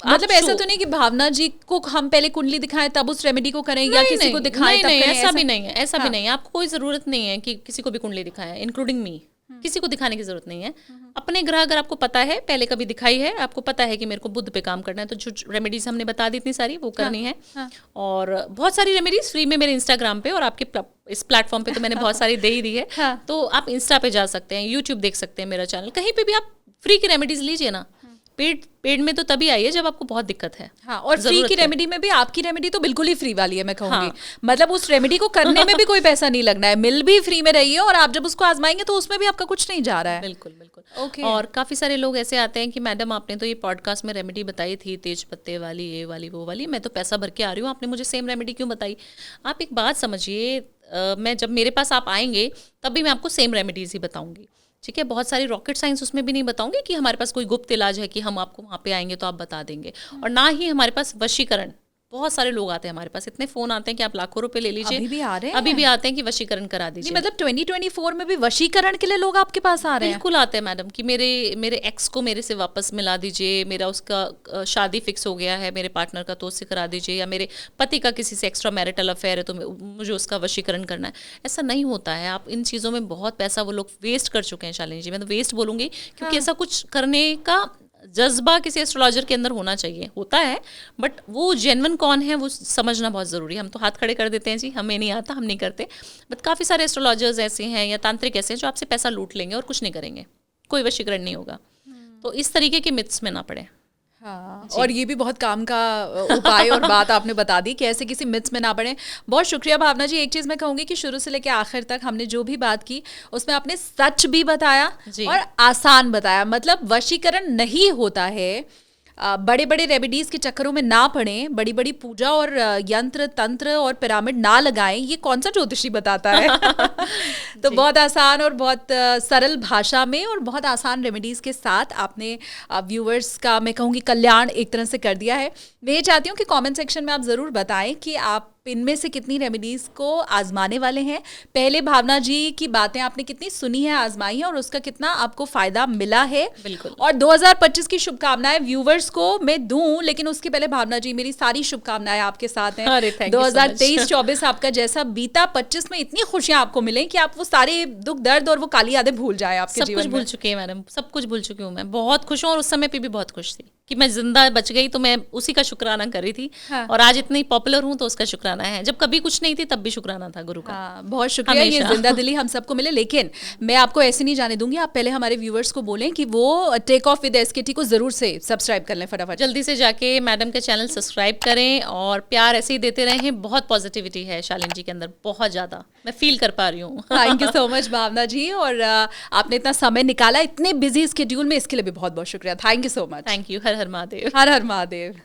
Speaker 2: मतलब ऐसा तो नहीं कि भावना जी को हम पहले कुंडली दिखाएं तब उस रेमेडी को करें, या किसी को दिखाएं तब करें,
Speaker 1: ऐसा भी नहीं है, ऐसा भी नहीं है। आपको कोई जरूरत नहीं है कि किसी को भी कुंडली दिखाएं, इंक्लूडिंग मी। किसी को दिखाने की जरूरत नहीं है। अपने ग्रह अगर आपको पता है, पहले कभी दिखाई है, आपको पता है कि मेरे को बुध पे काम करना है, तो जो रेमेडीज हमने बता दी इतनी सारी वो करनी है। और बहुत सारी रेमेडीज फ्री में मेरे इंस्टाग्राम पे और आपके इस प्लेटफॉर्म पे तो मैंने बहुत सारी दे ही दी है। तो आप इंस्टा पे जा सकते हैं, यूट्यूब देख सकते हैं मेरा चैनल, कहीं पे भी आप फ्री की रेमेडीज लीजिए ना। पेड में तो तभी आई है जब आपको बहुत दिक्कत है।
Speaker 2: हाँ, और फ्री की रेमेडी में भी आपकी रेमेडी तो बिल्कुल ही फ्री वाली है, मैं कहूंगी। मतलब उस रेमेडी को करने में भी कोई पैसा नहीं लगना है, मिल भी फ्री में रही है, और आप जब उसको आजमाएंगे तो उसमें भी आपका कुछ नहीं जा रहा है।
Speaker 1: बिल्कुल बिल्कुल। और काफी सारे लोग ऐसे आते हैं कि मैडम आपने तो ये पॉडकास्ट में रेमेडी बताई थी, तेज पत्ते वाली, ये वाली, वो वाली, मैं तो पैसा भर के आ रही हूँ, आपने मुझे सेम रेमेडी क्यों बताई? आप एक बात समझिए, मैं जब मेरे पास आप आएंगे तब भी मैं आपको सेम रेमेडीज ही बताऊंगी, ठीक है? बहुत सारी रॉकेट साइंस उसमें भी नहीं बताऊंगी कि हमारे पास कोई गुप्त इलाज है कि हम आपको वहाँ पे आएंगे तो आप बता देंगे। और ना ही हमारे पास वशीकरण, बहुत सारे लोग आते हैं हमारे पास, इतने फोन आते हैं कि आप लाखों रुपए ले लीजिए।
Speaker 2: अभी भी आ रहे हैं?
Speaker 1: अभी भी आते हैं कि वशीकरण करा दीजिए।
Speaker 2: मतलब 2024 में भी वशीकरण के लिए लोग आपके पास आ रहे हैं?
Speaker 1: बिल्कुल आते हैं मैडम कि मेरे एक्स को मेरे से वापस मिला दीजिए, मेरा उसका शादी फिक्स हो गया है मेरे पार्टनर का तो उससे करा दीजिए, या मेरे पति का किसी से एक्स्ट्रा मैरिटल अफेयर है तो मुझे उसका वशीकरण करना है। ऐसा नहीं होता है। आप इन चीज़ों में बहुत पैसा वो लोग वेस्ट कर चुके हैं शालिनी जी, मैं तो वेस्ट बोलूँगी, क्योंकि ऐसा कुछ करने का जज्बा किसी एस्ट्रोलॉजर के अंदर होना चाहिए, होता है, बट वो जेन्युइन कौन है वो समझना बहुत ज़रूरी है। हम तो हाथ खड़े कर देते हैं जी, हमें नहीं आता, हम नहीं करते, बट काफ़ी सारे एस्ट्रोलॉजर्स ऐसे हैं या तांत्रिक ऐसे हैं जो आपसे पैसा लूट लेंगे और कुछ नहीं करेंगे, कोई वशीकरण नहीं होगा। तो इस तरीके के मिथ्स में ना पड़े।
Speaker 2: हाँ, और ये भी बहुत काम का उपाय और बात आपने बता दी कि ऐसे किसी मिथ्स में ना पड़े। बहुत शुक्रिया भावना जी। एक चीज़ मैं कहूँगी कि शुरू से लेकर आखिर तक हमने जो भी बात की उसमें आपने सच भी बताया और आसान बताया। मतलब वशीकरण नहीं होता है, बड़े बड़े रेमेडीज के चक्करों में ना पड़ें, बड़ी बड़ी पूजा और यंत्र तंत्र और पिरामिड ना लगाएं, ये कौन सा ज्योतिषी बताता है? तो बहुत आसान और बहुत सरल भाषा में और बहुत आसान रेमेडीज के साथ आपने व्यूअर्स का, मैं कहूँगी, कल्याण एक तरह से कर दिया है। मैं ये चाहती हूँ कि कमेंट सेक्शन में आप ज़रूर बताएं कि आप इनमें से कितनी रेमेडीज को आजमाने वाले हैं। पहले भावना जी की बातें आपने कितनी सुनी है, आजमाई है, और उसका कितना आपको फायदा मिला है।
Speaker 1: बिल्कुल।
Speaker 2: और 2025 की शुभकामनाएं व्यूवर्स को मैं दूं, लेकिन उसके पहले भावना जी मेरी सारी शुभकामनाएं आपके साथ हैं। 2023-24 आपका जैसा बीता, 25 में इतनी खुशियां आपको मिलें कि आप वो सारे दुख दर्द और वो काली यादें भूल जाए आपके जीवन में।
Speaker 1: सब कुछ भूल चुकी है मैडम, सब कुछ भूल चुकी हूँ मैं। बहुत खुश हूँ और उस समय पे भी बहुत खुश थी कि मैं जिंदा बच गई, तो मैं उसी का शुक्राना कर रही थी। हाँ। और आज इतनी पॉपुलर हूँ तो उसका शुक्राना है। जब कभी कुछ नहीं थी तब भी शुक्राना था गुरु का।
Speaker 2: हाँ, बहुत शुक्रिया, ये जिंदा दिली हम सबको मिले। लेकिन मैं आपको ऐसे नहीं जाने दूंगी, आप पहले हमारे व्यूवर्स को बोलें कि वो टेक ऑफ विद एसकेटी को जरूर से सब्सक्राइब कर लें, फटाफट
Speaker 1: जल्दी से जाके मैडम के चैनल सब्सक्राइब करें और प्यार ऐसे ही देते रहें। बहुत पॉजिटिविटी है शालिनी जी के अंदर, बहुत ज्यादा, मैं फील कर पा रही हूँ।
Speaker 2: थैंक यू सो मच भावना जी, और आपने इतना समय निकाला इतने बिजी स्केड्यूल में, इसके लिए भी बहुत बहुत शुक्रिया। Thank you so much.
Speaker 1: Thank you. Her her Mahadev.
Speaker 2: Her her Mahadev.